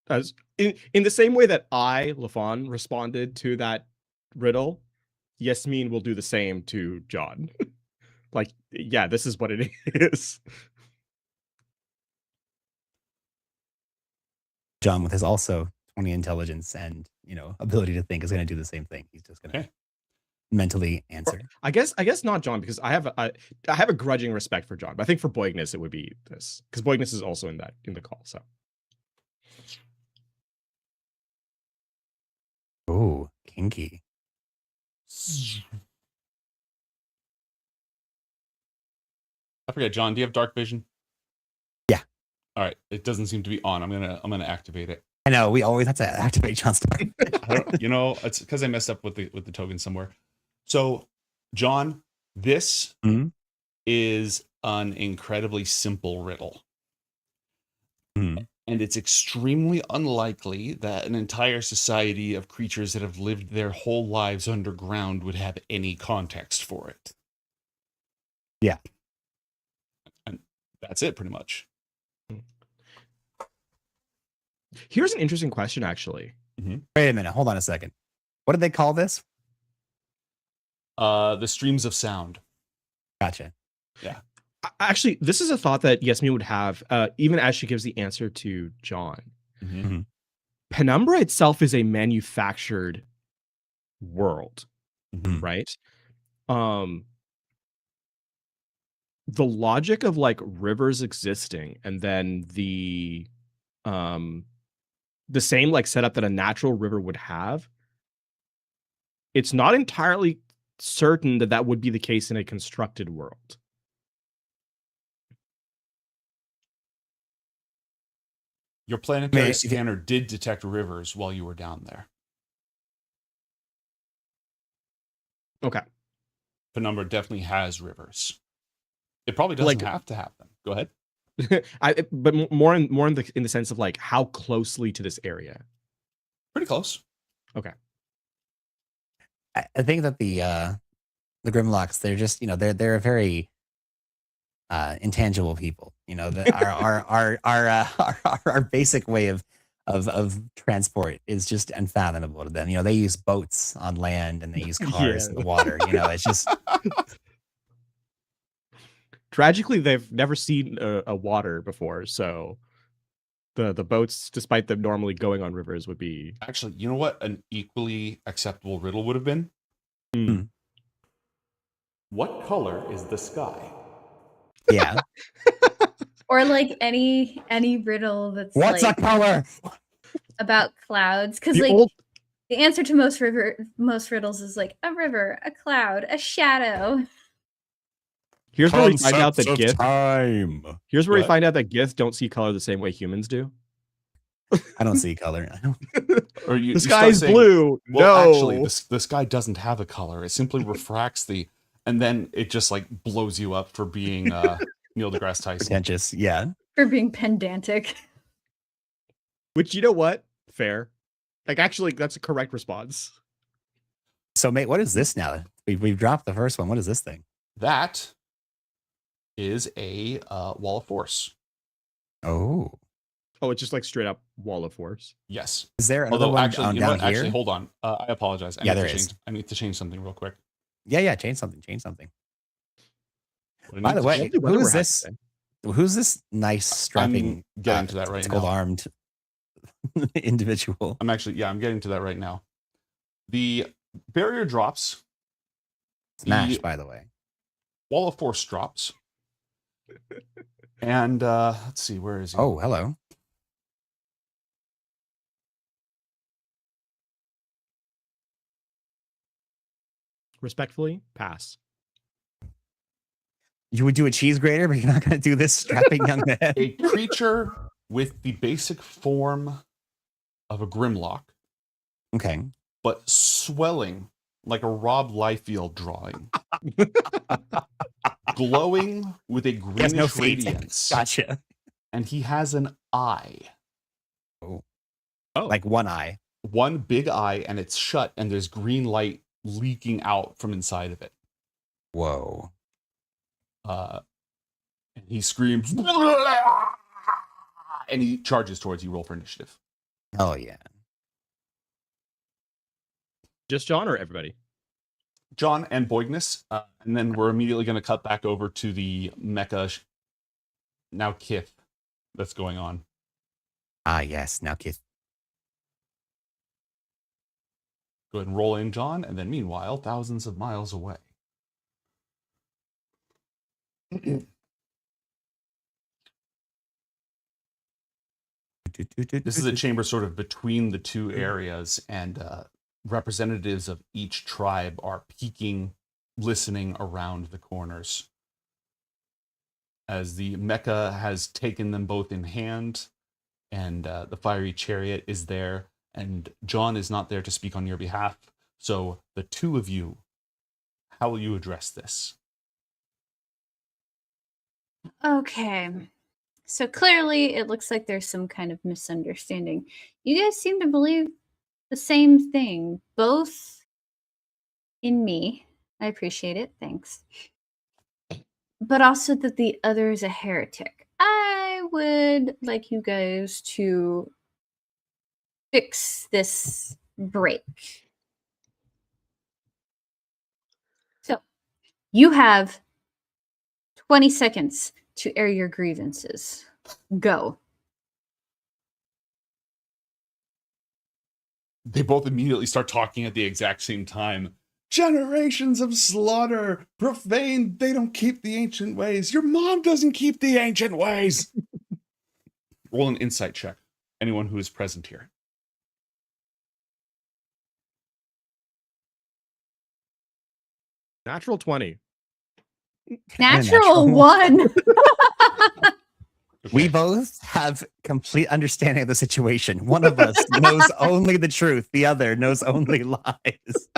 As in the same way that LaFawn, responded to that riddle, Yasmin will do the same to John. Like, yeah, this is what it is. John, with his also 20 intelligence and ability to think, is going to do the same thing. He's just going to mentally answer. I guess not John, because I have a grudging respect for John, but I think for Boignus it would be this, because Boignus is also in the call. So, oh, kinky. I forget, John, do you have dark vision? Yeah. All right, it doesn't seem to be on. I'm gonna activate it. I know we always have to activate John's token. It's because I messed up with the token somewhere. So, John, this is an incredibly simple riddle. And it's extremely unlikely that an entire society of creatures that have lived their whole lives underground would have any context for it. Yeah. And that's it, pretty much. Here's an interesting question, actually. Wait a minute. Hold on a second. What did they call this? The streams of sound. Gotcha. Yeah. Actually, this is a thought that Yasmin would have, even as she gives the answer to John. Penumbra itself is a manufactured world, right? The logic of like rivers existing and then the same like setup that a natural river would have, it's not entirely certain that that would be the case in a constructed world. Your planetary scanner did detect rivers while you were down there. Okay. Penumbra definitely has rivers. It probably doesn't have to have them. Go ahead. But more in the sense of like how closely to this area. Pretty close. Okay. I think that the Grimlocks, they're just, they're a very intangible people. Our basic way of transport is just unfathomable to them. They use boats on land and they use cars in the water. It's just tragically they've never seen a water before, so the boats, despite them normally going on rivers, would be actually. You know what an equally acceptable riddle would have been? What color is the sky? Yeah. Or like any riddle that's what's like a color about clouds, because the answer to most riddles is like a river, a cloud, a shadow. Here's where we find out that Concepts of time. Here's where we What? find out that Gith don't see color the same way humans do. I don't see color. Or you The start sky's saying, blue. Well, No. actually, the sky doesn't have a color. It simply refracts and then it just like blows you up for being Neil deGrasse Tyson. Pretentious, yeah. For being pedantic. Which, you know what? Fair. Like, actually, that's a correct response. So, mate, what is this now? We've dropped the first one. What is this thing? That is a wall of force. Oh, it's just like straight up wall of force. Yes. Is there another one actually, you know down what? here? Actually, hold on. I apologize. Yeah, there is. I need to change something real quick. Yeah, change something. What I By need the to way, change- who is this? Who's this nice strapping? I'm getting to that right now. Armed individual. I'm getting to that right now. The barrier drops. Smash, by the way. Wall of force drops. And let's see, where is he? Oh, hello. Respectfully, pass. You would do a cheese grater, but you're not going to do this strapping young man. A creature with the basic form of a Grimlock. Okay. But swelling like a Rob Liefeld drawing. Glowing with a greenish no feet. radiance. Gotcha. And he has an eye. Oh. Like one eye. One big eye, and it's shut, and there's green light leaking out from inside of it. Whoa. And he screams, and he charges towards you. Roll for initiative. Oh, yeah. Just John or everybody? John and Boignus. And then we're immediately going to cut back over to the mecha, now Kith, that's going on. Ah, yes. Now, Kith. Go ahead and roll in, John. And then meanwhile, thousands of miles away. This is a chamber sort of between the two areas, and representatives of each tribe are peeking, listening around the corners. as the mecha has taken them both in hand, and the fiery chariot is there, and John is not there to speak on your behalf. So the two of you, how will you address this? Okay. So clearly it looks like there's some kind of misunderstanding. You guys seem to believe the same thing, both in me. I appreciate it. Thanks. But also that the other is a heretic. I would like you guys to fix this break. So you have 20 seconds to air your grievances. Go. They both immediately start talking at the exact same time. Generations of slaughter, profane, they don't keep the ancient ways. Your mom doesn't keep the ancient ways. Roll an insight check. Anyone who is present here. Natural 20. Natural one. We both have complete understanding of the situation. One of us knows only the truth. The other knows only lies.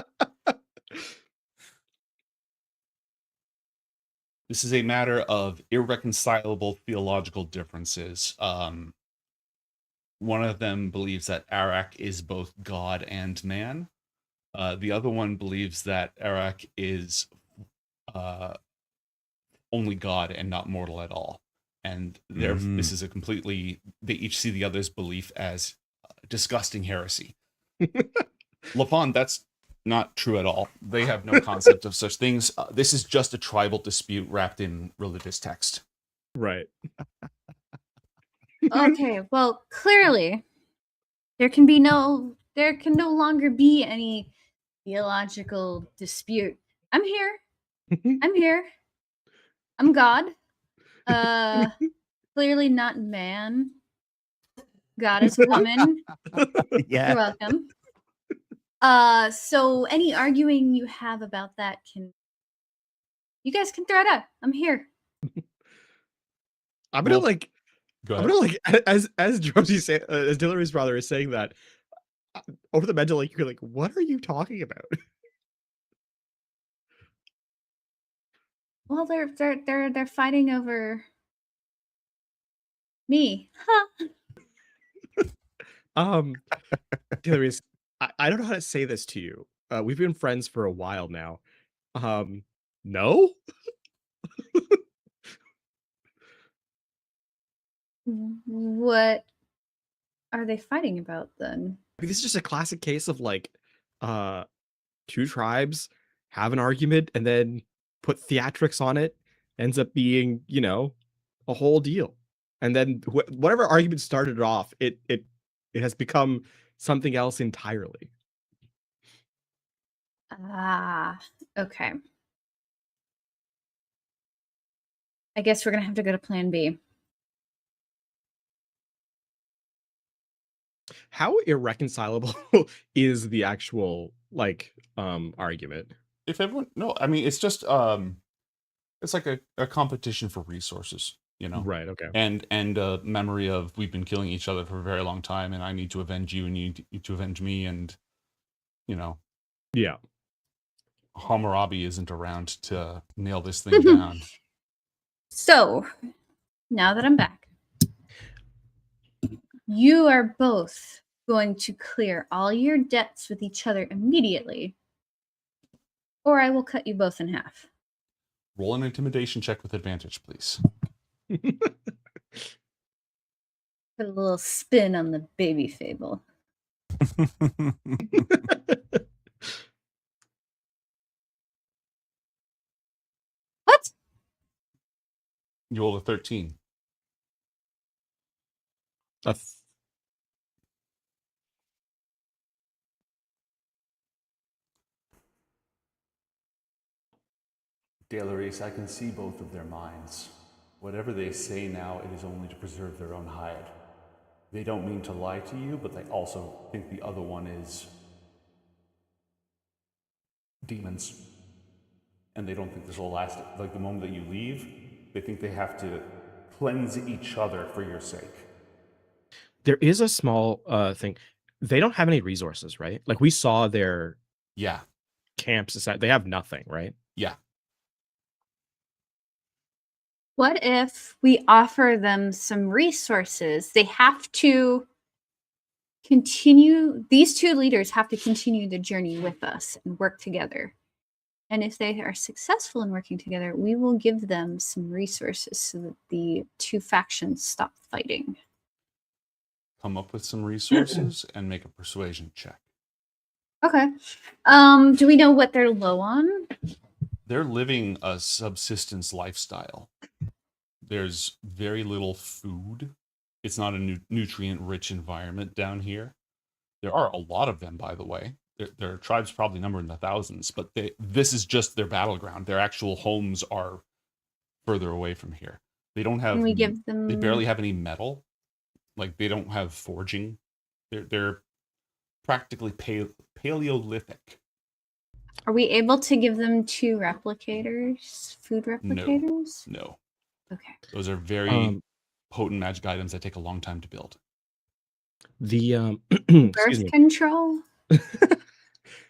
This is a matter of irreconcilable theological differences. One of them believes that Arak is both God and man. The other one believes that Arak is only God and not mortal at all. And this is a completely, they each see the other's belief as disgusting heresy. Lafon, that's not true at all. They have no concept of such things. This is just a tribal dispute wrapped in religious text. Right. Okay, well, clearly there can no longer be any theological dispute. I'm here. I'm here. I'm God. Clearly not man. God is woman. Yeah. You're welcome. So any arguing you have about that you guys can throw it out. I'm here. I'm gonna Well, like, go I'm ahead. gonna like, as Josie say, as Dillary's brother is saying that, over the mental, like, you're like, what are you talking about? Well, they're fighting over me. Huh. Dillary's, I don't know how to say this to you. We've been friends for a while now. No? What are they fighting about then? I mean, this is just a classic case of like, two tribes have an argument and then put theatrics on it, ends up being, you know, a whole deal. And then whatever argument started it off, it has become something else entirely. Ah, okay. I guess we're gonna have to go to plan B. How irreconcilable is the actual like argument? If everyone, no, I mean, it's just, it's like a competition for resources, you know? Right, okay. And a memory of we've been killing each other for a very long time, and I need to avenge you, and you need to avenge me, and, you know. Yeah. Hammurabi isn't around to nail this thing down. So, now that I'm back, you are both going to clear all your debts with each other immediately, or I will cut you both in half. Roll an intimidation check with advantage, please. Put a little spin on the baby fable. What? You rolled a 13. Delaris, I can see both of their minds. Whatever they say now, it is only to preserve their own hide. They don't mean to lie to you, but they also think the other one is demons. And they don't think this will last. Like, the moment that you leave, They think they have to cleanse each other for your sake. There is a small thing. They don't have any resources, right? Like we saw their Yeah. camps aside. They have nothing, right? Yeah. What if we offer them some resources? They have to continue, these two leaders have to continue the journey with us and work together. And if they are successful in working together, we will give them some resources so that the two factions stop fighting. Come up with some resources and make a persuasion check. Okay. Do we know what they're low on? They're living a subsistence lifestyle. There's very little food. It's not a nutrient-rich environment down here. There are a lot of them, by the way. Their tribes probably number in the thousands, but this is just their battleground. Their actual homes are further away from here. They don't have. Can we give them? They barely have any metal. Like they don't have forging. They're practically Paleolithic. Are we able to give them two replicators, food replicators? No. Okay. Those are very potent magic items that take a long time to build. The excuse Birth me. control?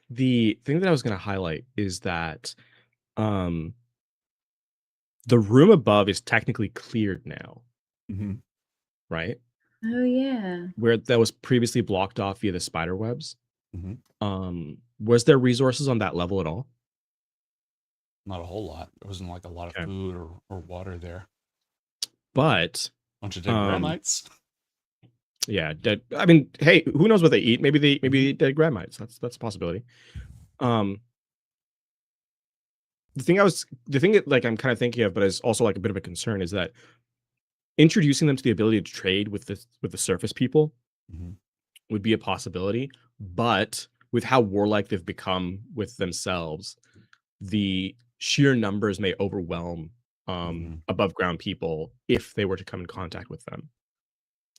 The thing that I was going to highlight is that the room above is technically cleared now, right? Oh yeah. Where that was previously blocked off via the spider webs. Mm-hmm. Was there resources on that level at all? Not a whole lot. There wasn't like a lot of food or water there. But bunch of dead granites. Yeah, dead. I mean, hey, who knows what they eat? Maybe they eat dead granites. That's a possibility. The thing that like I'm kind of thinking of, but is also like a bit of a concern, is that introducing them to the ability to trade with the surface people would be a possibility, but with how warlike they've become with themselves, the sheer numbers may overwhelm above ground people if they were to come in contact with them.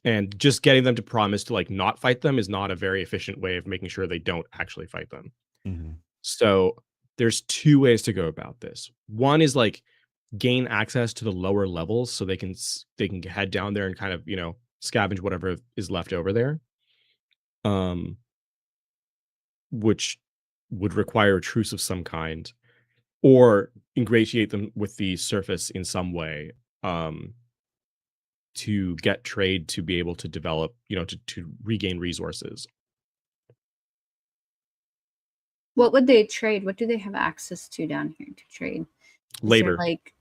And just getting them to promise to like not fight them is not a very efficient way of making sure they don't actually fight them. So there's two ways to go about this. One is like gain access to the lower levels so they can head down there and kind of, scavenge whatever is left over there. Which would require a truce of some kind, or ingratiate them with the surface in some way, to get trade to be able to develop, to regain resources. What would they trade? What do they have access to down here to trade? Labor. Like,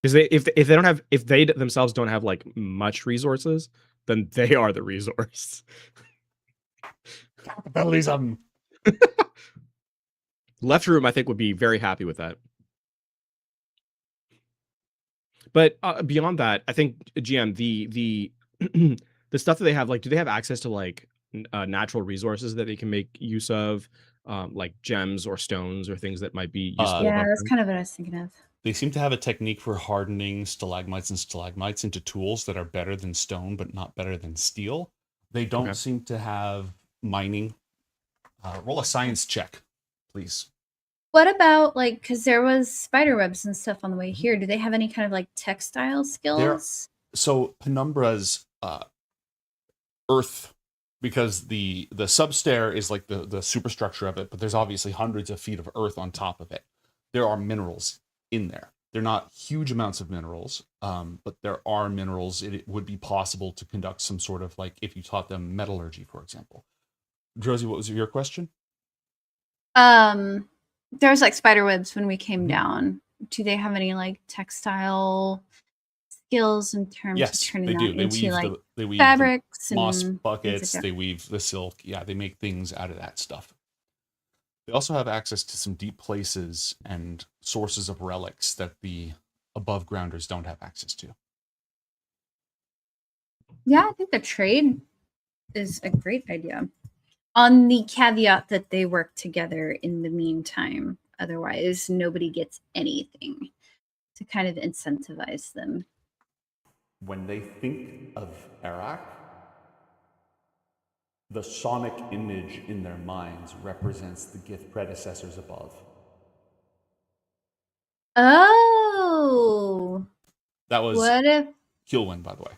Because if they themselves don't have like much resources, then they are the resource. Capitalism. Left room, I think, would be very happy with that. But beyond that, I think GM the the stuff that they have, like, do they have access to like natural resources that they can make use of, like gems or stones or things that might be useful? yeah, that's kind of what I was thinking of. They seem to have a technique for hardening stalagmites and stalagmites into tools that are better than stone, but not better than steel. They don't seem to have mining. Roll a science check, please. What about like, because there was spider webs and stuff on the way here. Do they have any kind of like textile skills? So Penumbra's earth, because the substair is like the superstructure of it, but there's obviously hundreds of feet of earth on top of it. There are minerals in there. They're not huge amounts of minerals, but there are minerals. It would be possible to conduct some sort of, like, if you taught them metallurgy, for example. Josie, what was your question? There was like spider webs when we came down. Do they have any like textile skills in terms of turning that into like they weave fabrics the moss and buckets? like They weave the silk. Yeah, they make things out of that stuff. They also have access to some deep places and sources of relics that the above grounders don't have access to. Yeah, I think the trade is a great idea. On the caveat that they work together in the meantime. Otherwise, nobody gets anything, to kind of incentivize them. When they think of Arak, the sonic image in their minds represents the Gith predecessors above. Oh. That was What if Keelwyn, by the way.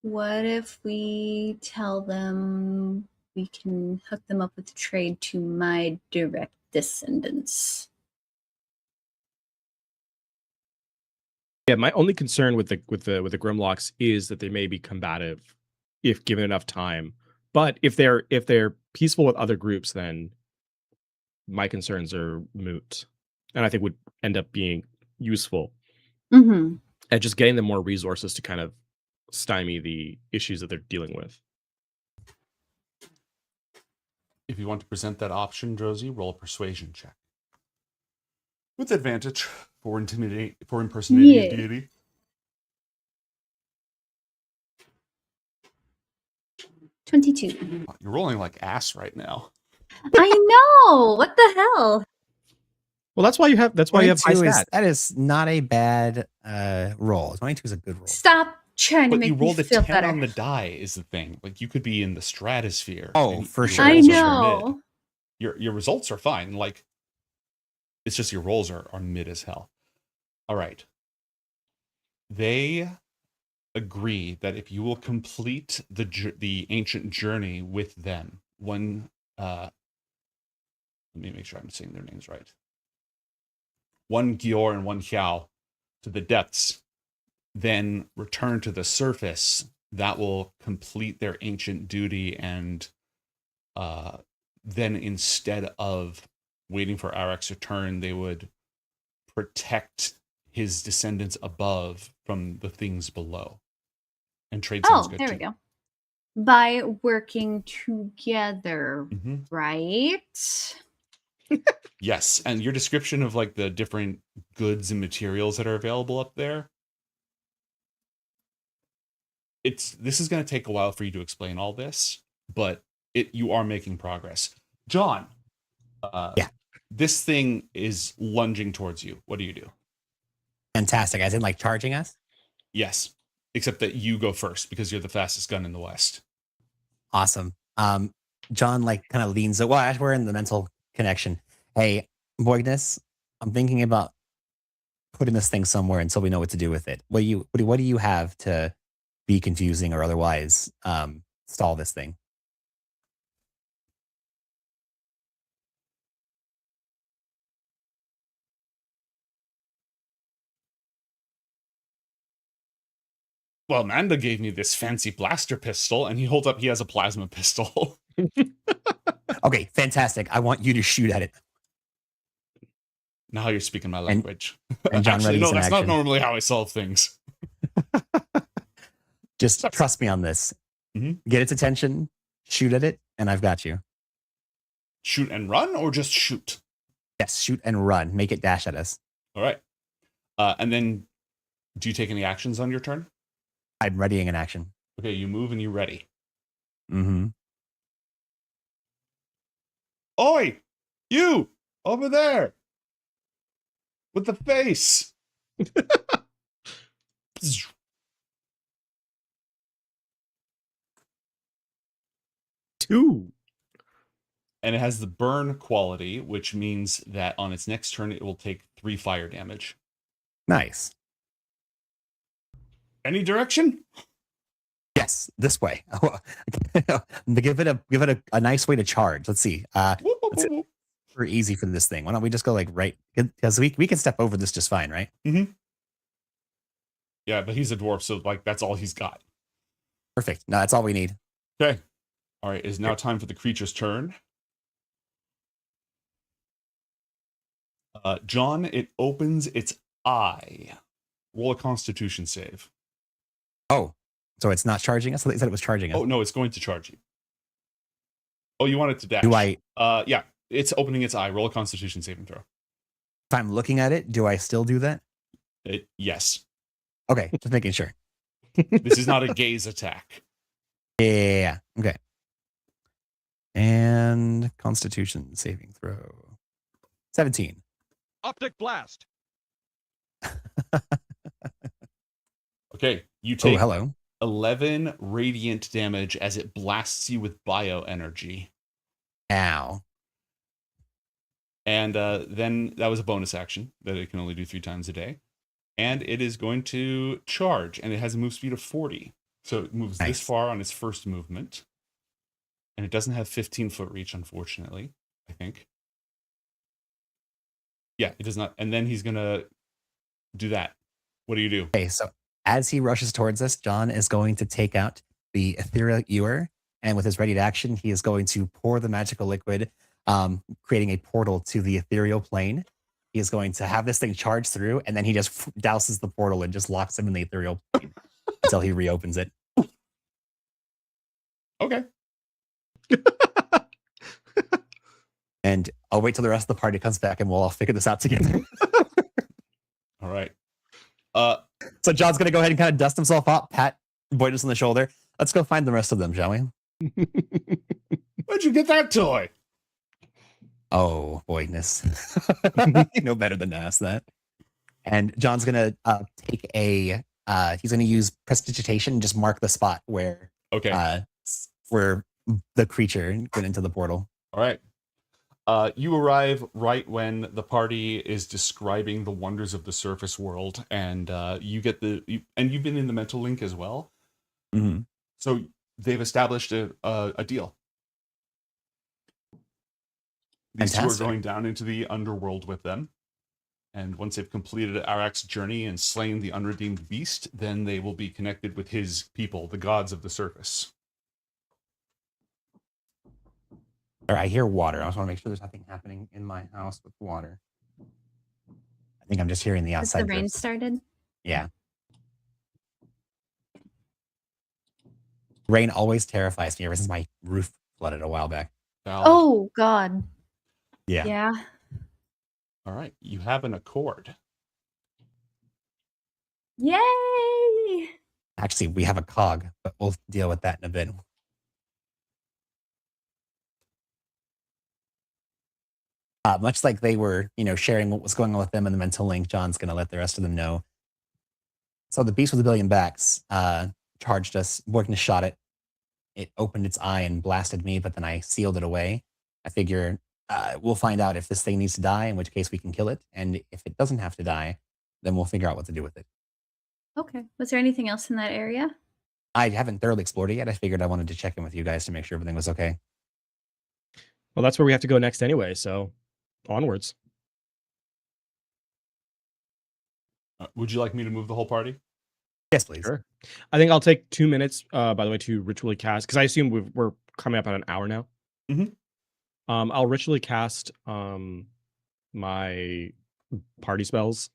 What if we tell them we can hook them up with the trade to my direct descendants? Yeah, my only concern with the Grimlocks is that they may be combative if given enough time. But if they're peaceful with other groups, then my concerns are moot, and I think would end up being useful Mm-hmm. at just getting them more resources to kind of stymie the issues that they're dealing with. If you want to present that option, Josie, roll a persuasion check. With advantage for impersonating a deity. $22. You're rolling like ass right now. I know. What the hell? Well, that's why you have high 22 stat. that is not a bad roll. 22 is a good roll. Stop trying to But make you me rolled a feel 10 better. on the die is the thing. Like you could be in the stratosphere. Oh, and for your sure. I rolls are know. mid. Your results are fine. Like it's just your rolls are mid as hell. All right. They agree that if you will complete the ancient journey with them, let me make sure I'm saying their names right. One Gior and one Xiao to the depths, then return to the surface. That will complete their ancient duty, and then instead of waiting for Arak's return, they would protect his descendants above from the things below. And trade sounds good There too. we go. By working together, right? Yes, and your description of like the different goods and materials that are available up there. This is going to take a while for you to explain all this, but you are making progress. John, yeah, this thing is lunging towards you. What do you do? Fantastic. As in like charging us? Yes, except that you go first because you're the fastest gun in the West. Awesome. John like kind of leans. Well, as we're in the mental connection. Hey, Boignus, I'm thinking about putting this thing somewhere until we know what to do with it. What do you have to be confusing or otherwise stall this thing? Well, Amanda gave me this fancy blaster pistol, and he has a plasma pistol. Okay, fantastic. I want you to shoot at it. Now you're speaking my language. And John Actually, no, readies an that's action. not normally how I solve things. Just trust me on this. Mm-hmm. Get its attention, shoot at it, and I've got you. Shoot and run, or just shoot? Yes, shoot and run. Make it dash at us. All right. And then, do you take any actions on your turn? I'm readying an action. Okay, you move and you ready. Mm-hmm. Oi! You! Over there! With the face! 2. And it has the burn quality, which means that on its next turn, it will take 3 fire damage. Nice. Any direction? Yes, this way. give it a nice way to charge. Let's see. Super easy for this thing. Why don't we just go like right? Because we can step over this just fine, right? Mm-hmm. Yeah, but he's a dwarf, so like that's all he's got. Perfect. No, that's all we need. Okay. All right. It is now time for the creature's turn. John, it opens its eye. Roll a Constitution save. Oh, so it's not charging us? I thought you said it was charging us. Oh no, it's going to charge you. Oh, you want it to dash? Do I? Yeah, it's opening its eye. Roll a Constitution saving throw. If I'm looking at it, do I still do that? Yes. Okay, just making sure. This is not a gaze attack. Yeah. Okay. And Constitution saving throw. 17. Optic blast. Okay, you take hello. 11 radiant damage as it blasts you with bioenergy. Ow. And then that was a bonus action that it can only do 3 times a day. And it is going to charge, and it has a move speed of 40. So it moves this far on its first movement. And it doesn't have 15-foot reach, unfortunately, I think. Yeah, it does not. And then he's going to do that. What do you do? Okay, so as he rushes towards us, John is going to take out the ethereal ewer, and with his ready to action, he is going to pour the magical liquid, creating a portal to the ethereal plane. He is going to have this thing charge through, and then he just douses the portal and just locks him in the ethereal plane until he reopens it. Okay. And I'll wait till the rest of the party comes back, and we'll all figure this out together. All right. So John's gonna go ahead and kind of dust himself up, pat Boydus on the shoulder. Let's go find the rest of them, shall we? Where'd you get that toy? Oh, Boydus. You know better than to ask that. And John's gonna take a he's gonna use prestidigitation and just mark the spot where where the creature went into the portal. All right. You arrive right when the party is describing the wonders of the surface world, and you get and you've been in the mental link as well. Mm-hmm. So they've established a deal. These two are going down into the underworld with them, and once they've completed Arak's journey and slain the unredeemed beast, then they will be connected with his people, the gods of the surface. All right, I hear water. I just want to make sure there's nothing happening in my house with water. I think I'm just hearing the Has outside. the rain started? Yeah. Rain always terrifies me ever since my roof flooded a while back. Oh, God. Yeah. Yeah. All right. You have an accord. Yay! Actually, we have a cog, but we'll deal with that in a bit. Much like they were, sharing what was going on with them in the mental link, John's going to let the rest of them know. So the beast with a billion backs charged us. Borgness shot it. It opened its eye and blasted me, but then I sealed it away. I figure we'll find out if this thing needs to die, in which case we can kill it. And if it doesn't have to die, then we'll figure out what to do with it. Okay. Was there anything else in that area? I haven't thoroughly explored it yet. I figured I wanted to check in with you guys to make sure everything was okay. Well, that's where we have to go next anyway, so onwards. Would you like me to move the whole party? Yes, please. Sure. I think I'll take 2 minutes, by the way, to ritually cast, because I assume we're coming up on an hour now. Mm-hmm. I'll ritually cast my party spells.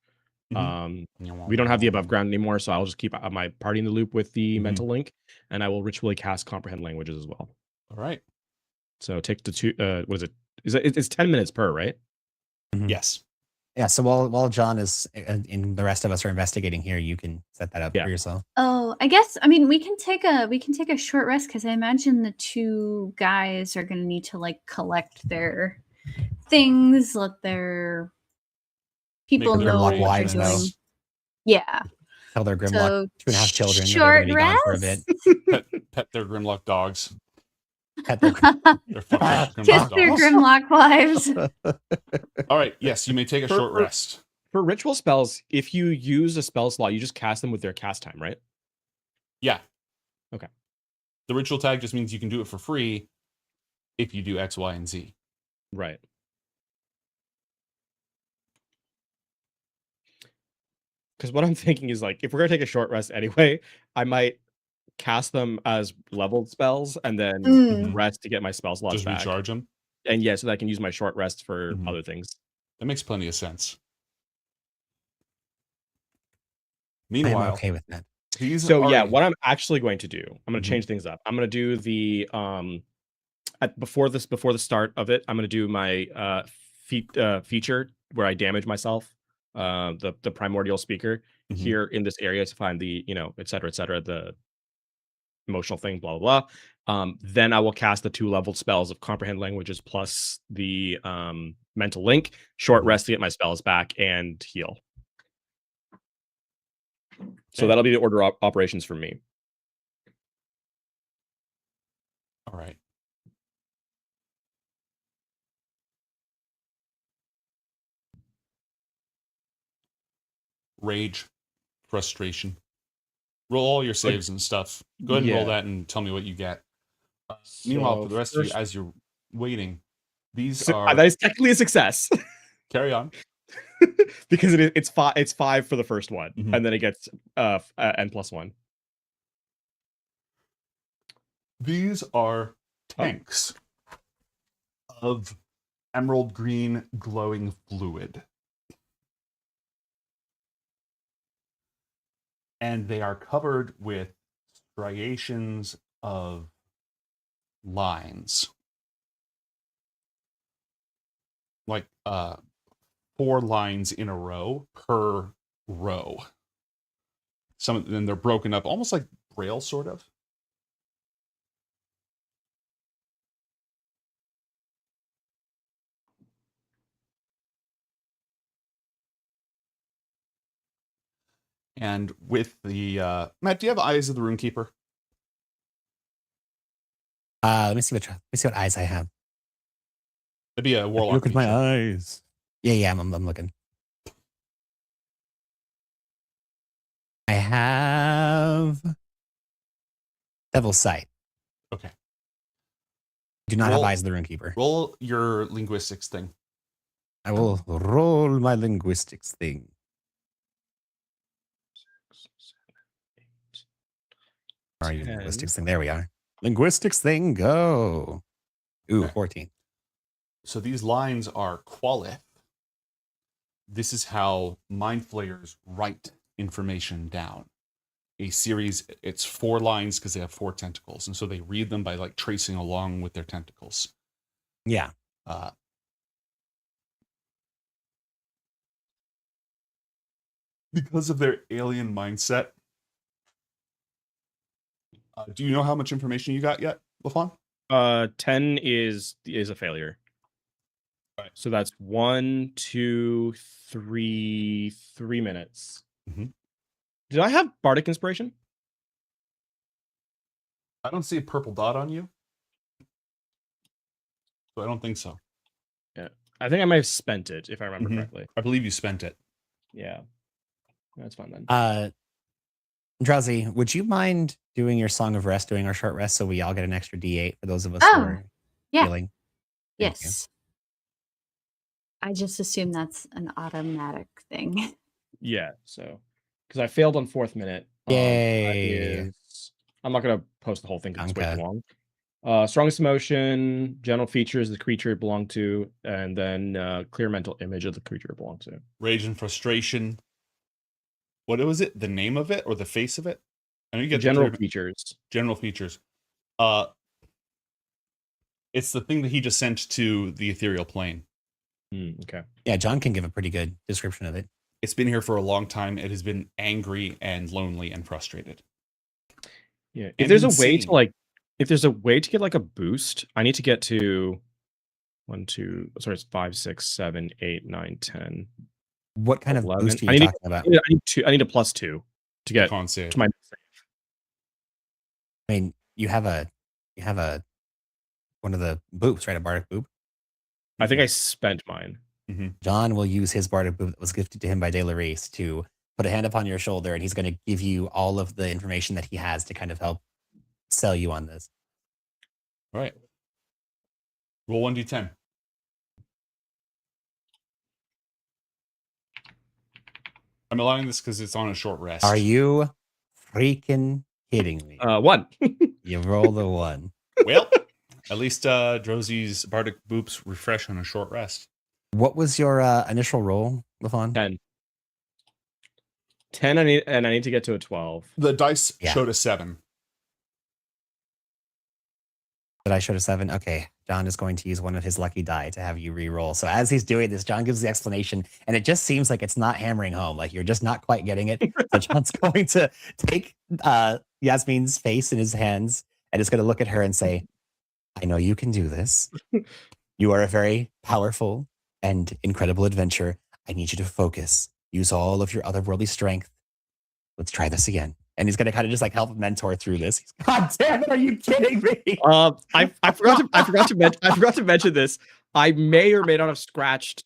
Mm-hmm. We don't have the above ground anymore, so I'll just keep my party in the loop with the mental link, and I will ritually cast comprehend languages as well. All right. So take the 2. What is it? It's 10 minutes per, right? Mm-hmm. Yes. Yeah. So while John is and the rest of us are investigating here, you can set that up for yourself. Oh, I guess we can take a short rest because I imagine the 2 guys are going to need to collect their things, let their people Make their know Grimlock what wives they're know. doing. Yeah. Tell their Grimlock So, 2.5 children. that short they're gonna be gone for a bit. Pet their Grimlock dogs. Pet their Their fucking Kiss Grimlock their dogs. Grimlock wives. All right. Yes, you may take a short rest. For ritual spells, if you use a spell slot, you just cast them with their cast time, right? Yeah. Okay. The ritual tag just means you can do it for free if you do X, Y, and Z. Right. Because what I'm thinking is if we're gonna take a short rest anyway, I might cast them as leveled spells and then rest to get my spell slots Just back. recharge them. And so that I can use my short rest for other things. That makes plenty of sense. I'm Meanwhile, okay with that. What I'm actually going to do, I'm going to change things up. I'm going to do the before the start of it, I'm going to do my feature where I damage myself, the primordial speaker here in this area to find the et cetera, the emotional thing, blah blah blah. Then I will cast the 2 leveled spells of comprehend languages plus the mental link, short rest to get my spells back, and heal. So that'll be the order of operations for me. All right. rage, frustration. Roll all your saves and stuff. Go ahead and roll Yeah. that and tell me what you get. Meanwhile, for the rest of you, as you're waiting, these are that is technically a success. Carry on. Because it's 5 for the first one, and then it gets n+1. These are tanks of emerald green glowing fluid. And they are covered with striations of lines. Like 4 lines in a row per row. Some of them, they're broken up almost like braille, sort of. And with the Matt, do you have Eyes of the Runekeeper? Let me see what eyes I have. It'd be a warlock. Look at my eyes. Yeah, I'm looking. I have Devil's Sight. Okay. Do not have Eyes of the Runekeeper. Roll your linguistics thing. I will roll my linguistics thing. Are you linguistics thing? There we are. Linguistics thing, go. Ooh, 14. So these lines are Qualith. This is how mind flayers write information down. A series, it's 4 lines because they have 4 tentacles, and so they read them by like tracing along with their tentacles. Yeah. Because of their alien mindset. Do you know how much information you got yet, LaFon? 10 is a failure. Right. So that's 1, 2, 3 minutes. Did I have Bardic Inspiration? I don't see a purple dot on you. So I don't think so. Yeah. I think I might have spent it, if I remember correctly. I believe you spent it. Yeah. That's fine then. Drowsy, would you mind doing your Song of Rest, doing our short rest, so we all get an extra D8 for those of us who are healing? Yes. I just assume that's an automatic thing. Yeah, so because I failed on 4th minute. Yay. I'm not gonna post the whole thing because it's way too long. Strongest emotion, general features the creature it belonged to, and then clear mental image of the creature it belonged to. Rage and frustration. What was it? The name of it or the face of it? I know you get General features. General features. It's the thing that he just sent to the ethereal plane. Okay. Yeah, John can give a pretty good description of it. It's been here for a long time. It has been angry and lonely and frustrated. Yeah. And If there's a way to get like a boost, I need to get to it's 5, 6, 7, 8, 9, 10. What kind 11. of boost are you talking about? I need a +2 to get Con save. to my save. I mean, you have a one of the boops, right? A bardic boop. I think I spent mine. John will use his bardic boop that was gifted to him by De La Reese to put a hand upon your shoulder, and he's going to give you all of the information that he has to kind of help sell you on this. All right. Roll 1d10. I'm allowing this because it's on a short rest. Are you freaking kidding me? 1. You roll the 1. Well, at least Drowsy's bardic boops refresh on a short rest. What was your initial roll, LaFon? 10. I need to get to a 12. The dice showed a 7. The dice showed a 7. Okay, John is going to use one of his lucky die to have you re-roll. So as he's doing this, John gives the explanation, and it just seems like it's not hammering home. Like you're just not quite getting it. So John's going to take Yasmin's face in his hands and is going to look at her and say, I know you can do this. You are a very powerful and incredible adventurer. I need you to focus. Use all of your otherworldly strength. Let's try this again. And he's gonna kind of just like help mentor through this. God damn it, are you kidding me? I forgot to mention this. I may or may not have scratched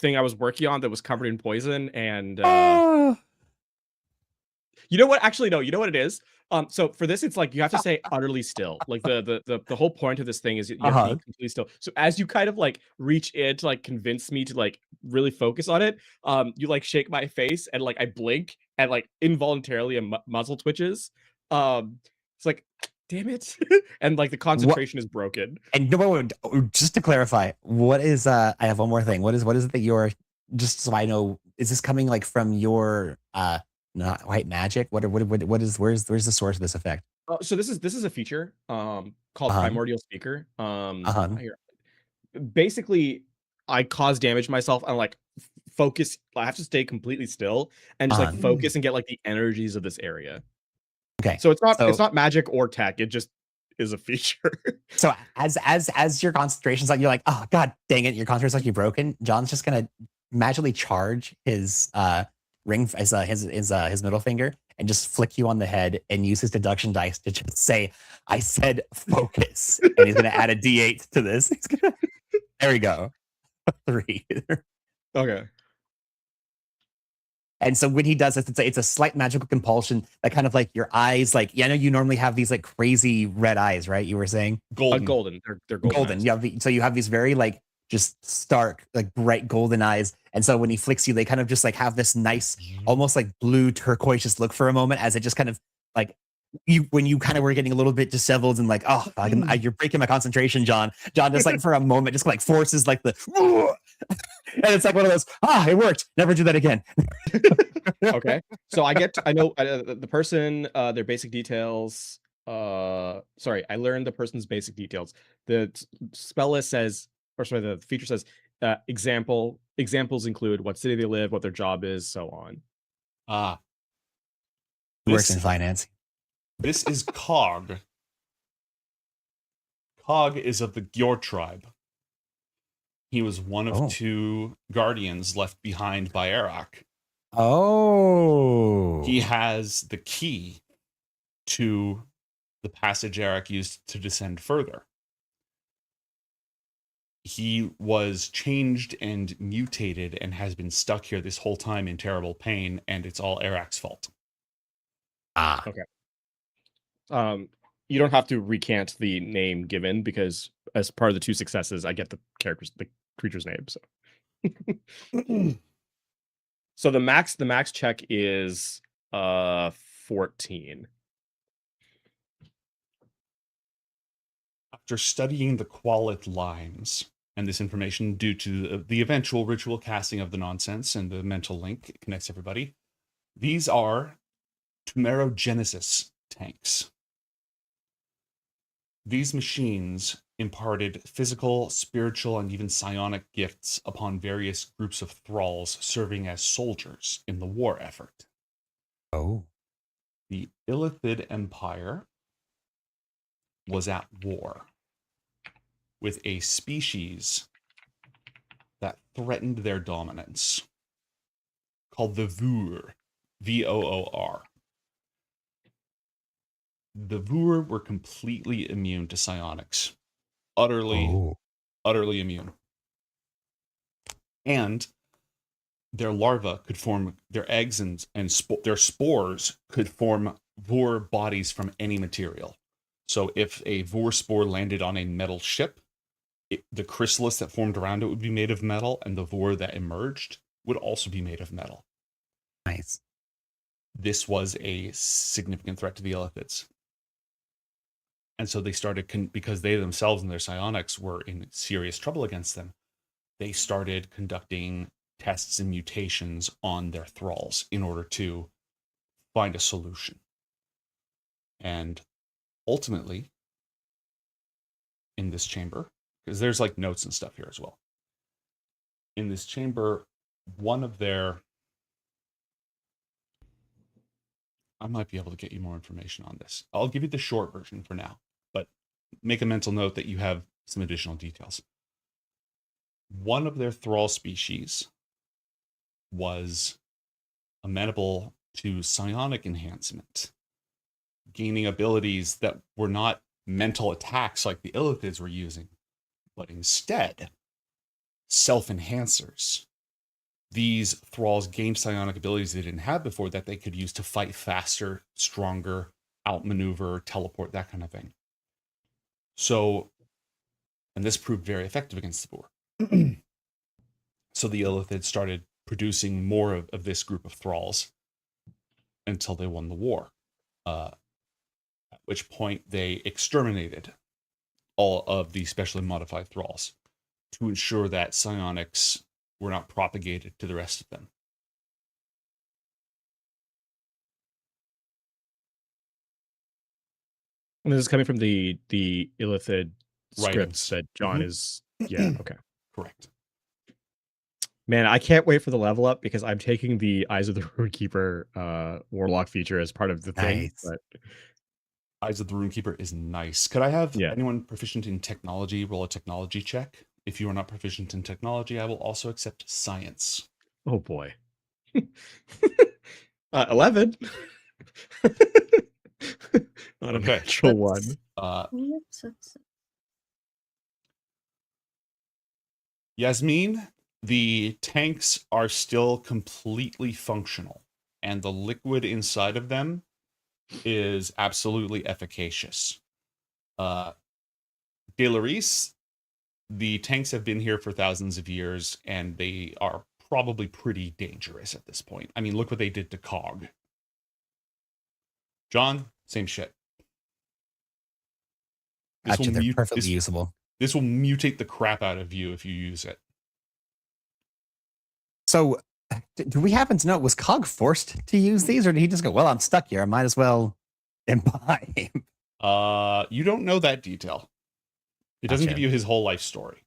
thing I was working on that was covered in poison, and Ah! you know what? Actually, no. You know what it is? So for this, it's like you have to stay utterly still. Like the whole point of this thing is you have to be completely still. So as you kind of like reach in to like convince me to like really focus on it, you like shake my face and like I blink and like involuntarily a muzzle twitches. It's like, damn it, and like the concentration is broken. And just to clarify, what is I have one more thing. What is it that you're, just so I know, is this coming like from your not white magic? What is, where's the source of this effect? So this is a feature called Primordial Speaker. Here, basically I cause damage myself and like focus. I have to stay completely still and just like focus and get like the energies of this area. Okay. So it's not magic or tech. It just is a feature. So as your concentration's like, you're like, oh god dang it, your concentration's like you're broken. John's just gonna magically charge his ring, his middle finger, and just flick you on the head and use his deduction dice to just say, I said focus. And he's gonna add a D8 to this. There we go. 3. Okay. And so when he does this, it's a slight magical compulsion that kind of like your eyes, like, I know you normally have these like crazy red eyes, right? You were saying golden. They're golden. So you have these very like just stark, like bright golden eyes. And so when he flicks you, they kind of just like have this nice, almost like blue turquoise look for a moment, as it just kind of like when you kind of were getting a little bit disheveled and like, oh, you're breaking my concentration, John. John just like for a moment just like forces like the, and it's like one of those, it worked. Never do that again. Okay. So I know the person, their basic details. Sorry, I learned the person's basic details. The spell list says, or sorry, the feature says, examples include what city they live, what their job is, so on. Works in finance. This is Cog. Cog is of the Gyor tribe. He was one of 2 guardians left behind by Arak. Oh. He has the key to the passage Arak used to descend further. He was changed and mutated and has been stuck here this whole time in terrible pain, and it's all Arak's fault. Okay. You don't have to recant the name given, because as part of the 2 successes, I get the creature's name. So, so the max check is 14. After studying the Qualit lines and this information due to the eventual ritual casting of the nonsense and the mental link, it connects everybody. These are Tumerogenesis tanks. These machines imparted physical, spiritual, and even psionic gifts upon various groups of thralls serving as soldiers in the war effort. Oh. The Illithid Empire was at war with a species that threatened their dominance, called the Voor, Voor. The Voor were completely immune to psionics. Utterly immune. And their larvae could form, their eggs and their spores could form Voor bodies from any material. So if a Voor spore landed on a metal ship, the chrysalis that formed around it would be made of metal, and the Voor that emerged would also be made of metal. Nice. This was a significant threat to the Illithids. And so they started, because they themselves and their psionics were in serious trouble against them, they started conducting tests and mutations on their thralls in order to find a solution. And ultimately, in this chamber, because there's like notes and stuff here as well. In this chamber, one of their... I might be able to get you more information on this. I'll give you the short version for now, but make a mental note that you have some additional details. One of their thrall species was amenable to psionic enhancement, gaining abilities that were not mental attacks like the Illithids were using, but instead self-enhancers these thralls gained psionic abilities they didn't have before that they could use to fight faster, stronger, outmaneuver, teleport, that kind of thing. So, and this proved very effective against the boar. So the Illithid started producing more of this group of thralls until they won the war. At which point they exterminated all of the specially modified thralls to ensure that psionics were not propagated to the rest of them. And this is coming from the Illithid Writings. scripts that John Mhm. is. Yeah. Okay. Correct. Man, I can't wait for the level up because I'm taking the Eyes of the Runekeeper Warlock feature as part of the thing. Nice. But Eyes of the Runekeeper is nice. Could I have Yeah. anyone proficient in technology roll a technology check? If you are not proficient in technology, I will also accept science. oh boy, 11 on a Okay. natural one. Yasmin, the tanks are still completely functional, and the liquid inside of them is absolutely efficacious. Delaris, the tanks have been here for thousands of years, and they are probably pretty dangerous at this point. I mean, look what they did to Cog. John, same shit. Gotcha, they're perfectly usable. This will mutate the crap out of you if you use it. So, do we happen to know, was Cog forced to use these, or did he just go, well, I'm stuck here, I might as well imbibe? You don't know that detail. It doesn't Gotcha. give you his whole life story.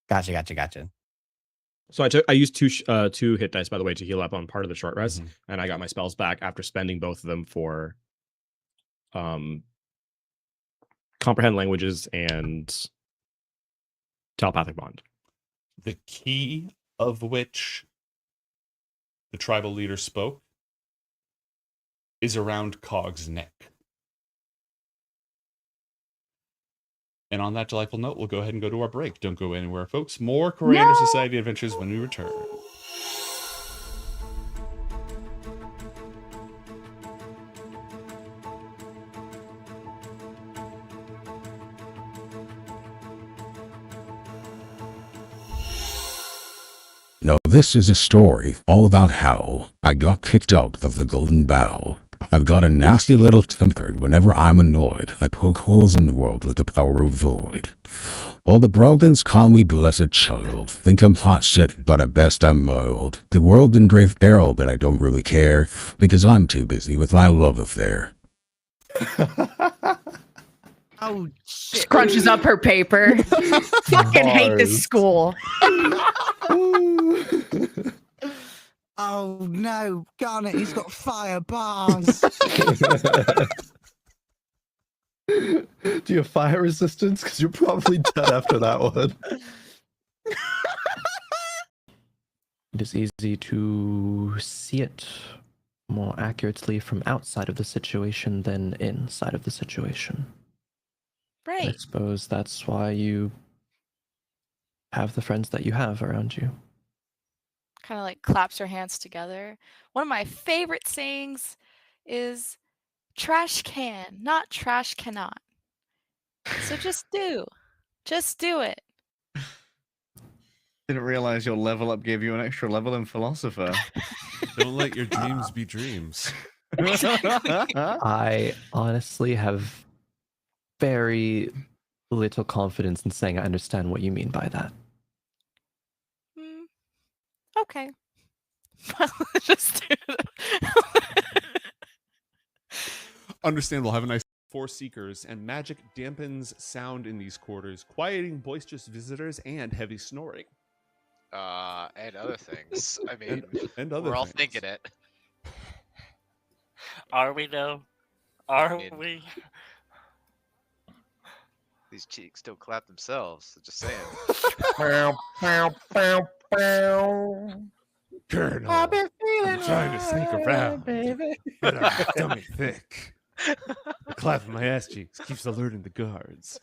Gotcha. So I used two hit dice, by the way, to heal up on part of the short rest, and I got my spells back after spending both of them for comprehend languages and telepathic bond. The key of which the tribal leader spoke is around Cog's neck. And on that delightful note, we'll go ahead and go to our break. Don't go anywhere, folks. More Coriander Society adventures when we return. Now this is a story all about how I got kicked out of the Golden Bough. I've got a nasty little temper. Whenever I'm annoyed, I poke holes in the world with the power of void. All the Brogans call me blessed child, think I'm hot shit, but at best I'm mild. The world in grave peril, but I don't really care, because I'm too busy with my love affair. Oh shit! Scrunches up her paper. Fucking hate this school. Oh no, Garnet, he's got fire bars. Do you have fire resistance? Because you're probably dead after that one. It is easy to see it more accurately from outside of the situation than inside of the situation. Right. I suppose that's why you have the friends that you have around you. Kind of like claps her hands together. One of my favorite sayings is trash can, not trash cannot. So just do it. Didn't realize your level up gave you an extra level in philosopher. Don't let your dreams be dreams. I honestly have very little confidence in saying I understand what you mean by that. Okay. Just do it. Understandable. Have a nice for seekers, and magic dampens sound in these quarters, quieting boisterous visitors and heavy snoring. And other things. I mean, and other we're all things. thinking it. Are we though? Are we? These cheeks don't clap themselves. So just saying. Colonel, I've been feeling I'm trying to sneak around, baby. but I'm stomach thick. Clapping my ass cheeks keeps alerting the guards.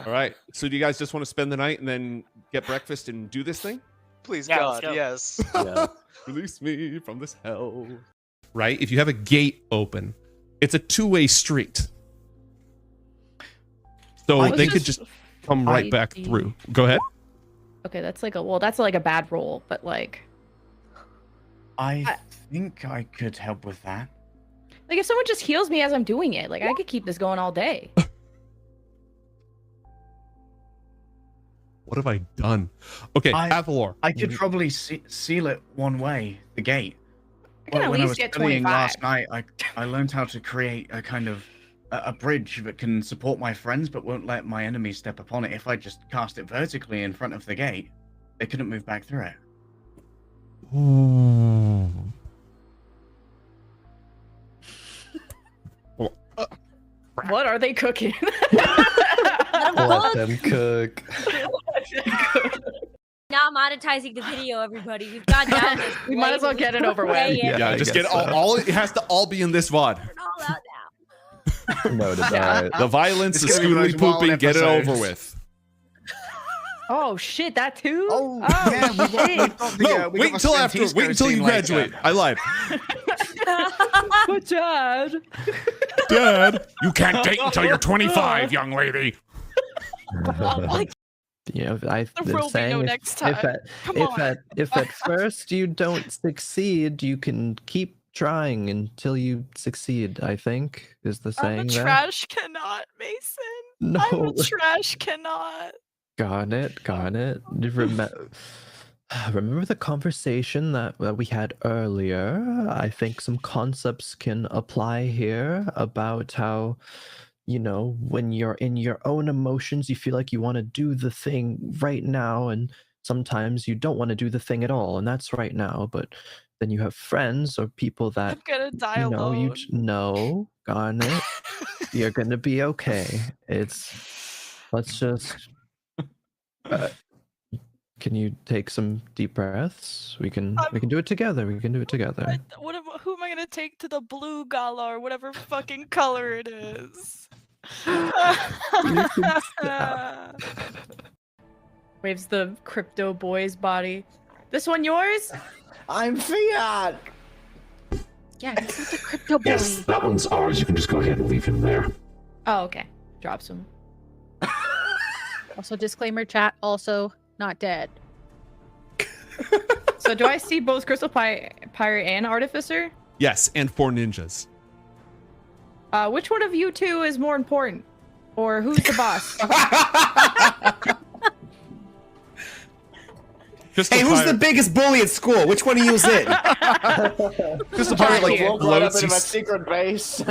All right. So do you guys just want to spend the night and then get breakfast and do this thing? Please Yeah, God, let's go. yes. Yeah. Release me from this hell. Right? If you have a gate open, it's a two-way street. So Let's they could just come right back through. Go ahead. Okay, that's like a bad roll, but like I think I could help with that. if someone just heals me as I'm doing it, like I could keep this going all day. What have I done? Okay, Avalor. I could probably seal it one way, the gate. I can at When I least was get studying 25. last night, I learned how to create a kind of a bridge that can support my friends but won't let my enemies step upon it. If I just cast it vertically in front of the gate, they couldn't move back through it. Ooh. What are they cooking? Let them cook. Not monetizing the video, everybody. We've gone down this. We might as well get it over with. Yeah, just get all. It has to all be in this VOD. Turn all out now. Noted that. The violence, It's the gonna be the scootily most wild pooping, get it episode. over with. Oh shit, that too? Oh yeah, we got the, No, we wait got until the after. Santisco Wait until you scene later. graduate. I lied. But Dad. Dad, you can't date until you're 25, young lady. Yeah, There will be saying no if, next if time. at, Come if on. at first you don't succeed, you can keep trying until you succeed. I think is the saying. I'm a there. trash cannot, Mason. No. I'm a trash cannot. Got it. Remember the conversation that we had earlier? I think some concepts can apply here about how, when you're in your own emotions, you feel like you want to do the thing right now, and sometimes you don't want to do the thing at all, and that's right now. But then you have friends or people that I'm gonna die alone. know, Garnet, you're gonna be okay. Let's just. Can you take some deep breaths? We can do it together. We can do it together. Who am I gonna take to the blue gala or whatever fucking color it is? Waves the crypto boy's body. This one yours? I'm Fiat. Yeah, this is the crypto boy. Yes, that one's ours. You can just go ahead and leave him there. Oh, okay. Drops him. Also, disclaimer, chat. Also, not dead. So do I see both Crystal Pirate and Artificer? Yes, and 4 ninjas. Which one of you two is more important? Or who's the boss? Hey, who's the biggest bully at school? Which one of you is it? Crystal Pirate like Right up floats. into my He's, secret base.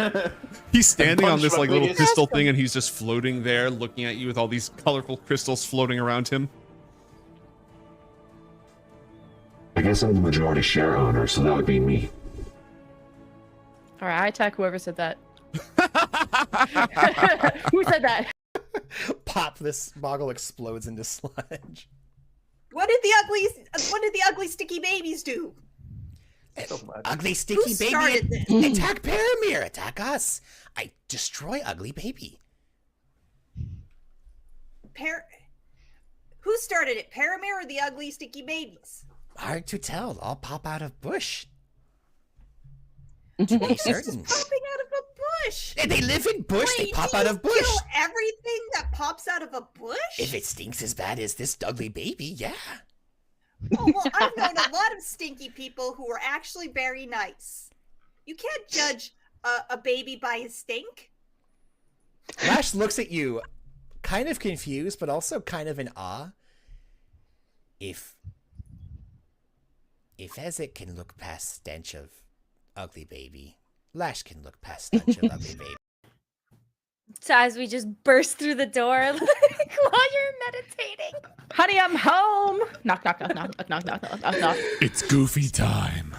he's standing on punch this my like little biggest- crystal thing, and he's just floating there, looking at you with all these colorful crystals floating around him. I guess I'm the majority share owner, so that would be me. Alright, I attack whoever said that. Who said that? Pop! This boggle explodes into sludge. What did the ugly sticky babies do? Ugly sticky Who baby. started this? Attack Paramir. Attack us. I destroy ugly baby. Who started it? Paramir or the ugly sticky babies? Hard to tell. I'll pop out of bush. To To be Just certain. popping out of a bush. They live in bush. They Wait, pop do out you of bush. Kill everything that pops out of a bush? If it stinks as bad as this ugly baby, yeah. Oh, well, I've known a lot of stinky people who are actually very nice. You can't judge a baby by his stink. Lash looks at you, kind of confused, but also kind of in awe. If Ezek can look past stench of ugly baby, Lash can look past stench of ugly baby. So as we just burst through the door, like, while you're meditating. Honey, I'm home. Knock, knock, knock, knock, knock, knock, knock, knock, knock, knock. It's goofy time.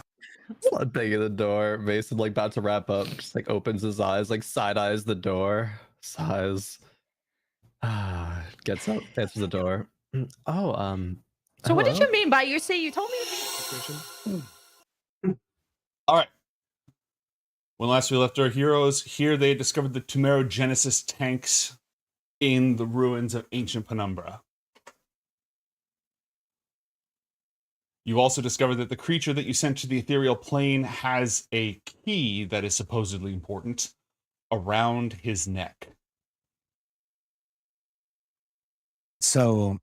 Blood banging the door. Mason like about to wrap up. Just like opens his eyes, like side eyes the door. Sighs. Gets up, answers the door. Oh, So what did hello? you mean by you told me? All right. When last we left our heroes, here they discovered the Tumerigenesis tanks in the ruins of ancient Penumbra. You also discover that the creature that you sent to the ethereal plane has a key that is supposedly important around his neck. So,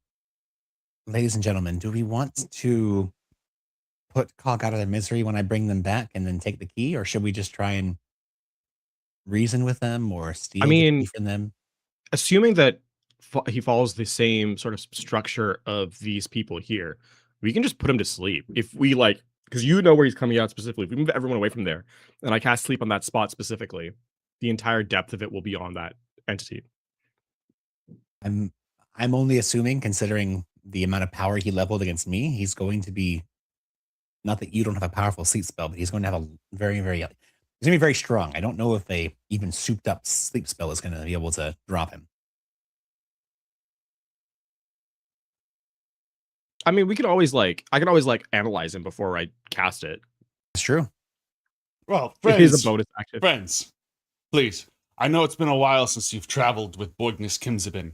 ladies and gentlemen, do we want to put Cog out of their misery when I bring them back and then take the key, or should we just try and reason with them or steal I the key mean, from them? assuming that he follows the same sort of structure of these people here, we can just put him to sleep. If we like, because you know where he's coming out specifically. If we move everyone away from there, and I cast sleep on that spot specifically, the entire depth of it will be on that entity. I'm only assuming, considering the amount of power he leveled against me, he's going to be, not that you don't have a powerful sleep spell, but he's going to have a very, very, he's going to be very strong. I don't know if a even souped up sleep spell is going to be able to drop him. I mean, we could always like, I can always like analyze him before I cast it. It's true. Well, It friends, is a bonus action. Friends, please. I know it's been a while since you've traveled with Boignus Kimzabin,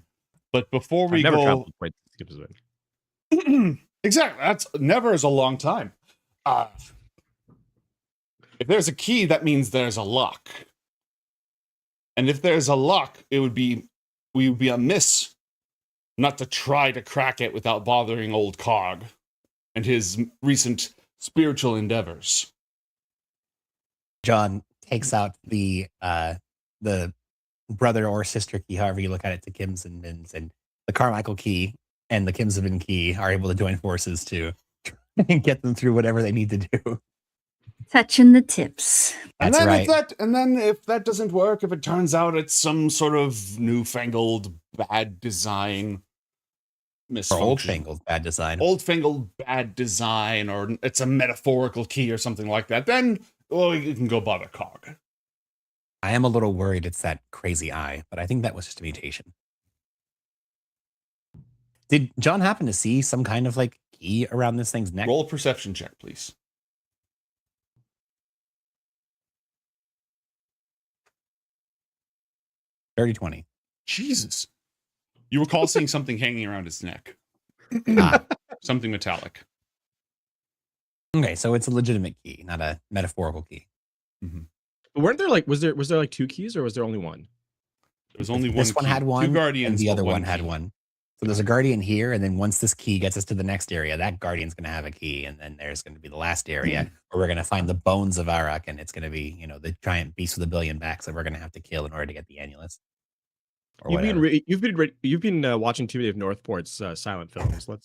but before we I've never go, traveled with Kimzabin. Exactly, that's never is a long time. If there's a key, that means there's a lock, and if there's a lock, we would be amiss not to try to crack it without bothering old Cog and his recent spiritual endeavors. John takes out the brother or sister key, however you look at it, to Kim's and Min's, and the Carmichael key and the Kimsabin key are able to join forces to get them through whatever they need to do. Touching the tips. And That's then right. if that doesn't work, if it turns out it's some sort of newfangled bad design, Or old-fangled bad design. old-fangled bad design, or it's a metaphorical key or something like that, then you can go bother Cog. I am a little worried it's that crazy eye, but I think that was just a mutation. Did John happen to see some kind of like key around this thing's neck? Roll a perception check, please. Dirty 20. Jesus. You recall seeing something hanging around his neck. Something metallic. Okay, so it's a legitimate key, not a metaphorical key. But weren't there like, was there like two keys or was there only one? There was only one. This one key. had one, Two guardians, and the but other one had key. one. So there's a guardian here, and then once this key gets us to the next area, that guardian's going to have a key, and then there's going to be the last area where we're going to find the bones of Arak, and it's going to be, the giant beast with a billion backs that we're going to have to kill in order to get the annulus. Or You've been watching too many of Northport's silent films. Let's.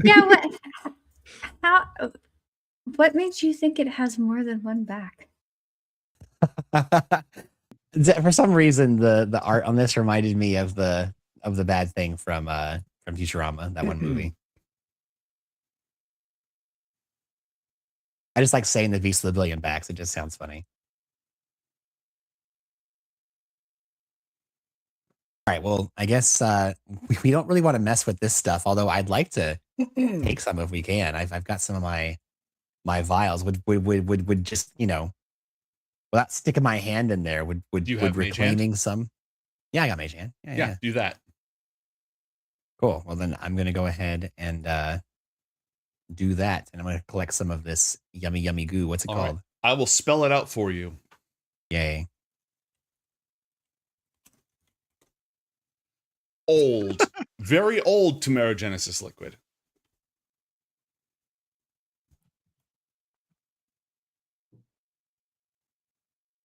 Yeah. What made you think it has more than one back? For some reason, the art on this reminded me of the bad thing from Futurama, that one movie. I just like saying the beast with a billion backs. It just sounds funny. All right, well, I guess we don't really want to mess with this stuff, although I'd like to take some if we can. I've got some of my vials. Would just, without sticking my hand in there, would you have Mage Hand? reclaiming some? Yeah, I got Mage Hand. Yeah. Do that. Cool. Well, then I'm going to go ahead and do that. And I'm going to collect some of this yummy, yummy goo. What's it All called? right. I will spell it out for you. Yay. Old. Very old Tumerigenesis liquid.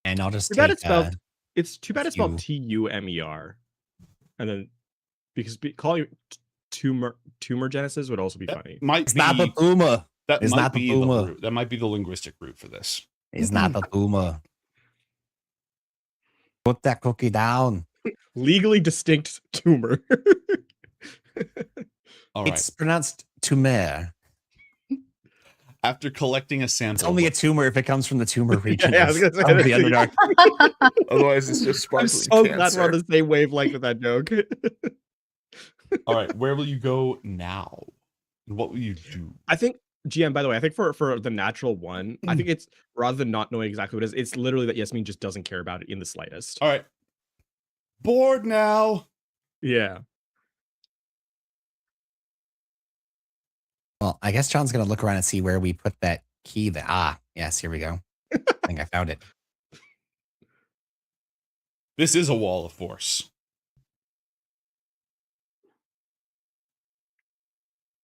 And I'll just Too bad take, it's spelled. It's too bad it's spelled few- Tumer, and then because calling it tumor genesis would also be funny. Might It's be not the tumor. that It's might not the be tumor. root. That might be the linguistic root for this. It's not the tumor. Put that cookie down. Legally distinct tumor. All right. It's pronounced tumor. After collecting a sample, It's only a tumor if it comes from the tumor region I was of gonna say the that. Underdark. otherwise it's just I'm sparkling so glad cancer. we're on the same wavelength with that joke. All right, where will you go now? And what will you do? I think GM, by the way, I think for the natural one, I think it's rather than not knowing exactly what it is, it's literally that Yasmin just doesn't care about it in the slightest. All right. Bored now. Yeah. Well, I guess John's gonna look around and see where we put that key. Yes, here we go. I think I found it. This is a wall of force.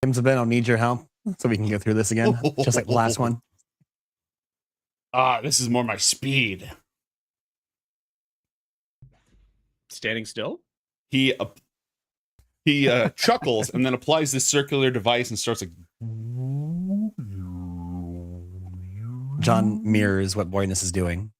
Kimsabin, I'll need your help so we can go through this again, just like the last one. This is more my speed. Standing still? He chuckles and then applies this circular device and starts like. John mirrors what Boyness is doing.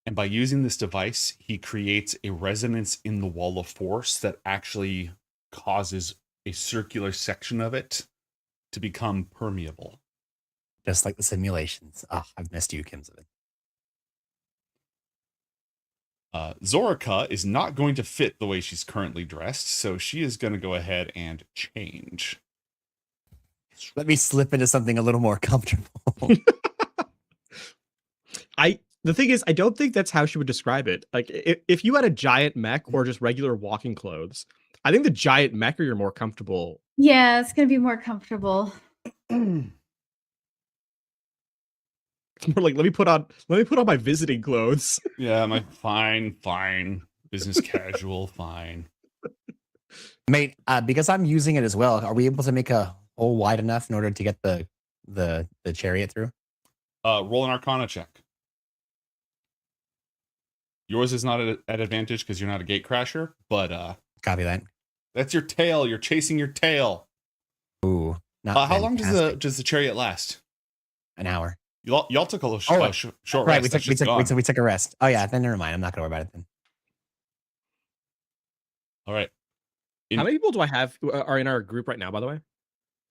And by using this device, he creates a resonance in the wall of force that actually causes a circular section of it to become permeable. Just like the simulations. I've missed you, Kimsabin. Zorica is not going to fit the way she's currently dressed, so she is going to go ahead and change. Let me slip into something a little more comfortable. The thing is, I don't think that's how she would describe it. Like, if you had a giant mech or just regular walking clothes, I think the giant mech are you're more comfortable. Yeah, it's gonna be more comfortable. It's more like let me put on my visiting clothes. Yeah, my fine business casual, fine. Mate, because I'm using it as well, are we able to make a hole wide enough in order to get the chariot through? Roll an Arcana check. Yours is not at advantage because you're not a gate crasher, but copy that. That's your tail. You're chasing your tail. Ooh, not how long does the chariot last? An hour. Y'all took a short right, rest. We took a rest. Oh yeah, then never mind. I'm not gonna worry about it then. All right. How many people do I have are in our group right now, by the way?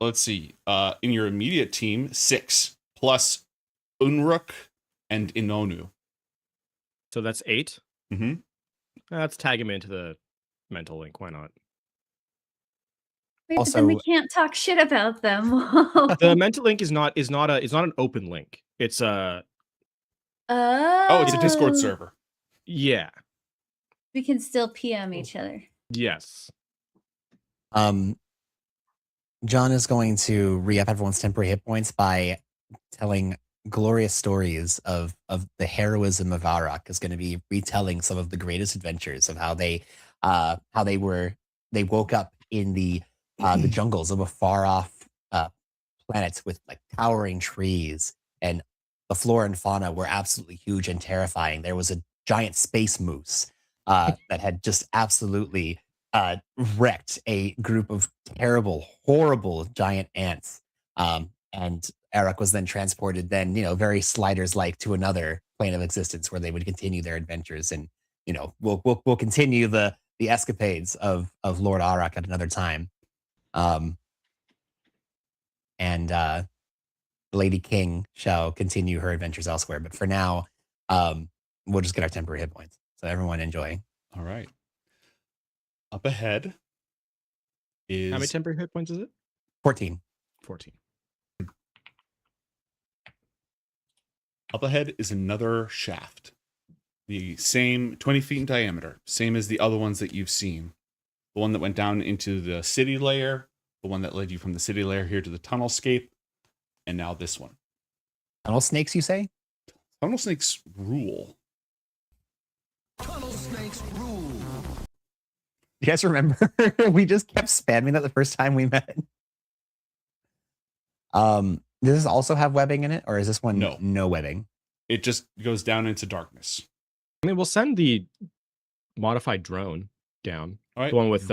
Let's see. In your immediate team, 6 plus Unruk and Inonu. So that's 8. Mm-hmm. Let's tag him into the mental link. Why not? Wait, but then we can't talk shit about them. The mental link is not an open link. It's a it's a Discord server. Yeah. We can still PM each other. Yes. John is going to re-up everyone's temporary hit points by telling glorious stories of the heroism of Arak. Is going to be retelling some of the greatest adventures of how they woke up in the jungles of a far off planet with like towering trees, and the flora and fauna were absolutely huge and terrifying. There was a giant space moose that had just absolutely wrecked a group of terrible, horrible giant ants. And Eric was then transported, very Sliders-like, to another plane of existence where they would continue their adventures, and we'll continue the escapades of Lord Arak at another time. And Lady King shall continue her adventures elsewhere. But for now, we'll just get our temporary hit points. So everyone enjoy. All right. Up ahead is... How many temporary hit points is it? 14. 14. Up ahead is another shaft. The same 20 feet in diameter. Same as the other ones that you've seen. The one that went down into the city layer. The one that led you from the city layer here to the tunnel scape. And now this one. Tunnel snakes, you say? Tunnel snakes rule. Tunnel snakes rule. You guys remember? We just kept spamming that the first time we met. Does this also have webbing in it, or is this one no webbing? It just goes down into darkness. I mean, we'll send the modified drone down. All right. The one with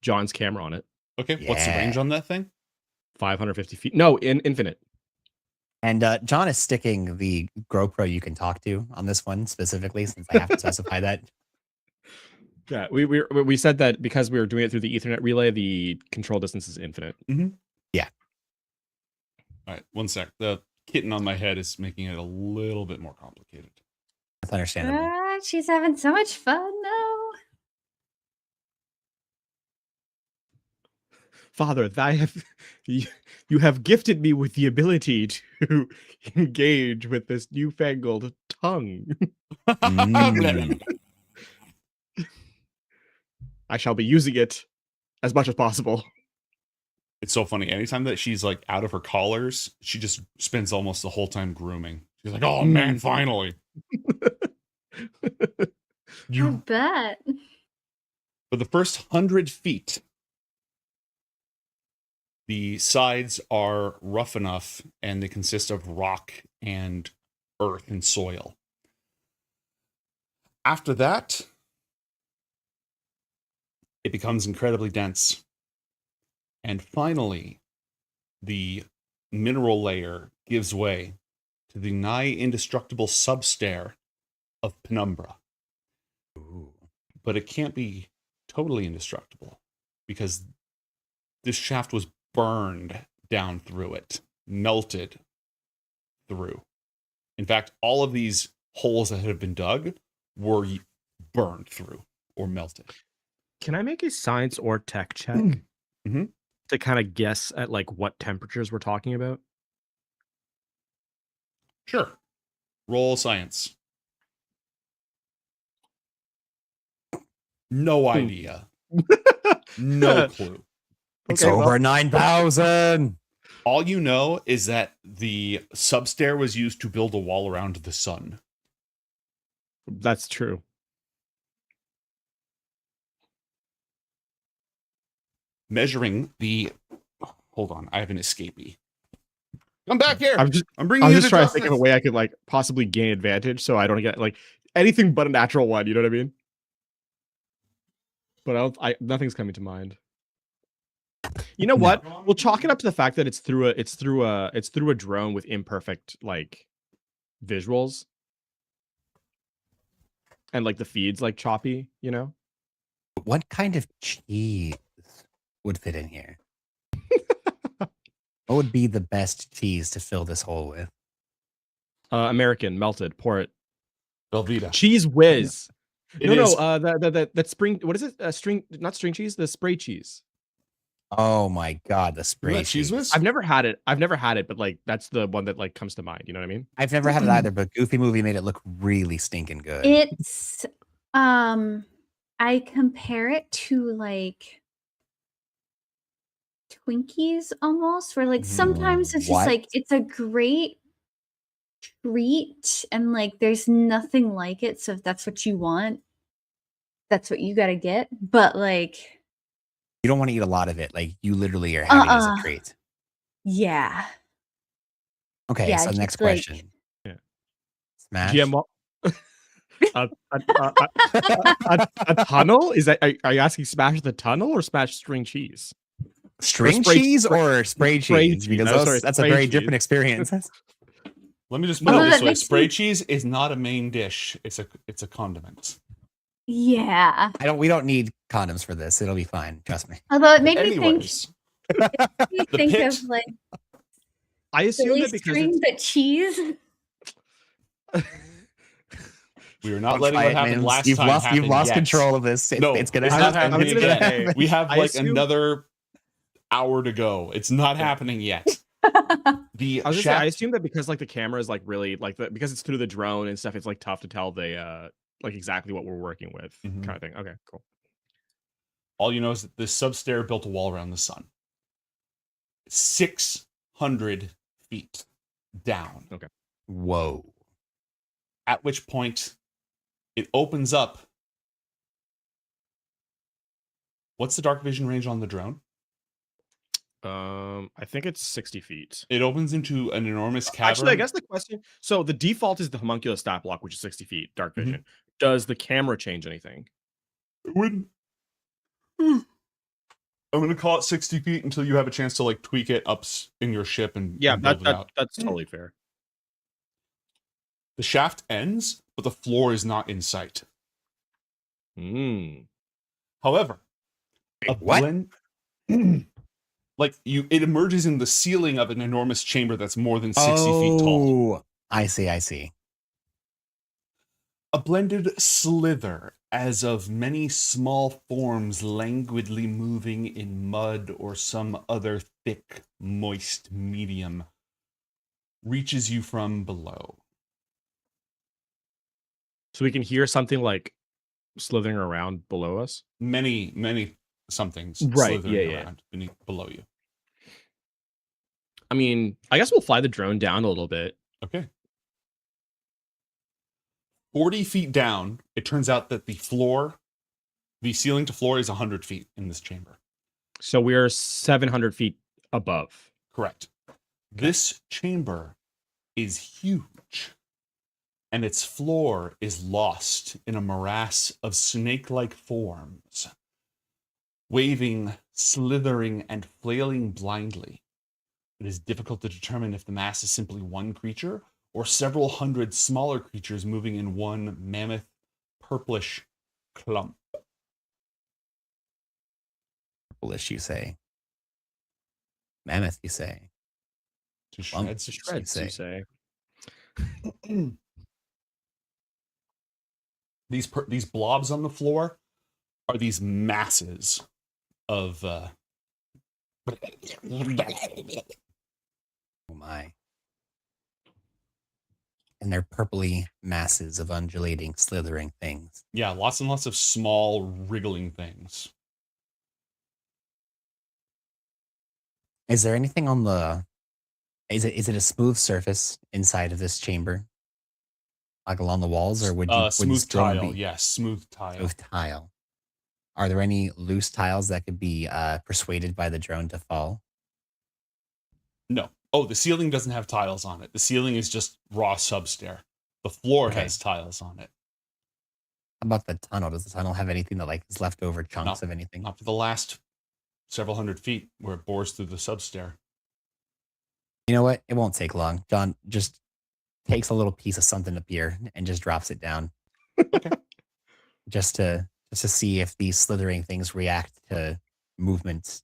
John's camera on it. Okay. Yeah. What's the range on that thing? 550 feet. No, infinite. And John is sticking the GoPro you can talk to on this one specifically, since I have to specify that. Yeah, we said that because we were doing it through the Ethernet relay, the control distance is infinite. Mm-hmm. Yeah. All right, one sec. The kitten on my head is making it a little bit more complicated. That's understandable. She's having so much fun, though. Father, you have gifted me with the ability to engage with this newfangled tongue. Mm. I shall be using it as much as possible. It's so funny. Anytime that she's like out of her collars, she just spends almost the whole time grooming. She's like, "Oh man, finally!" I bet. For the first 100 feet, the sides are rough enough, and they consist of rock and earth and soil. After that, it becomes incredibly dense. And finally, the mineral layer gives way to the nigh indestructible substair of Penumbra. Ooh. But it can't be totally indestructible because this shaft was burned down through it, melted through. In fact, all of these holes that have been dug were burned through or melted. Can I make a science or tech check to kind of guess at like what temperatures we're talking about? Sure. Roll science. No idea. No clue. It's over 9,000. All you know is that the substair was used to build a wall around the sun. That's true. Measuring the... Hold on, I have an escapee. Come back here. I'm bringing I was you just to trying to justice. think of a way I could like possibly gain advantage so I don't get like anything but a natural one, you know what I mean? But nothing's coming to mind. You know what? We'll chalk it up to the fact that it's through a drone with imperfect like visuals. And like the feed's like choppy, you know? What kind of cheese would fit in here? What would be the best cheese to fill this hole with? American melted, pour it. Velveeta. Cheese whiz. It No, is- that spring. What is it? Not string cheese. The spray cheese. Oh my god, the spray cheese. I've never had it. But like that's the one that like comes to mind. You know what I mean? I've never had it either, but Goofy Movie made it look really stinking good. It's I compare it to like Twinkies almost, where like sometimes it's just What? like it's a great treat and like there's nothing like it. So if that's what you want, that's what you gotta get. But like You don't want to eat a lot of it. Like you literally are having it as a treat. yeah. Okay, Yeah, so just next like- question. Smash. GMO. A tunnel? Is that? Are you asking smash the tunnel or smash string cheese? String cheese or spray cheese? Because that's a very different experience. Let me just put it this way: spray cheese is not a main dish; it's a condiment. Yeah. We don't need condoms for this. It'll be fine. Trust me. Although it made me think Anyways, of like I assume silly that because string but cheese. we are not Don't letting try what it, happened man. last You've time lost- happen you've lost yet. control of this. It's gonna not happen. happening It's gonna again. happen. We have I like assume- another hour to go. It's not happening yet. The I was gonna say, shaft- I assume that because like the camera is like really like because it's through the drone and stuff, it's like tough to tell the like exactly what we're working with kind of thing. Okay, cool. All you know is that this substair built a wall around the sun. 600 feet down. Okay. Whoa. At which point it opens up. What's the dark vision range on the drone? I think it's 60 feet. It opens into an enormous cavern. Actually, I guess the question. So the default is the homunculus stat block, which is 60 feet, dark vision. Does the camera change anything? It wouldn't. I'm going to call it 60 feet until you have a chance to like tweak it up in your ship and Yeah, and build it out. that's totally fair. The shaft ends, but the floor is not in sight. However, what? It emerges in the ceiling of an enormous chamber that's more than 60 feet tall. I see. A blended slither, as of many small forms languidly moving in mud or some other thick, moist medium, reaches you from below. So we can hear something like slithering around below us. Many somethings Right. slithering Yeah. around below you. I mean, I guess we'll fly the drone down a little bit. Okay. 40 feet down, it turns out that the ceiling to floor is 100 feet in this chamber. So we're 700 feet above. Correct. This chamber is huge, and its floor is lost in a morass of snake-like forms, waving, slithering, and flailing blindly. It is difficult to determine if the mass is simply one creature or several hundred smaller creatures moving in one mammoth, purplish clump. Purplish, you say? Mammoth, you say? To Clump, shreds, you say? These blobs on the floor are these masses of Oh my. And they're purpley masses of undulating, slithering things. Yeah, lots and lots of small, wriggling things. Is there anything on the... Is it a smooth surface inside of this chamber? Like along the walls, or would you... Smooth tile, yes, smooth tile. Smooth tile. Are there any loose tiles that could be persuaded by the drone to fall? No. Oh, the ceiling doesn't have tiles on it. The ceiling is just raw substair. The floor has tiles on it. How about the tunnel? Does the tunnel have anything that is leftover chunks of anything? Not for the last several hundred feet where it bores through the substair. You know what? It won't take long. John just takes a little piece of something up here and just drops it down. Okay. Just to see if these slithering things react to movement,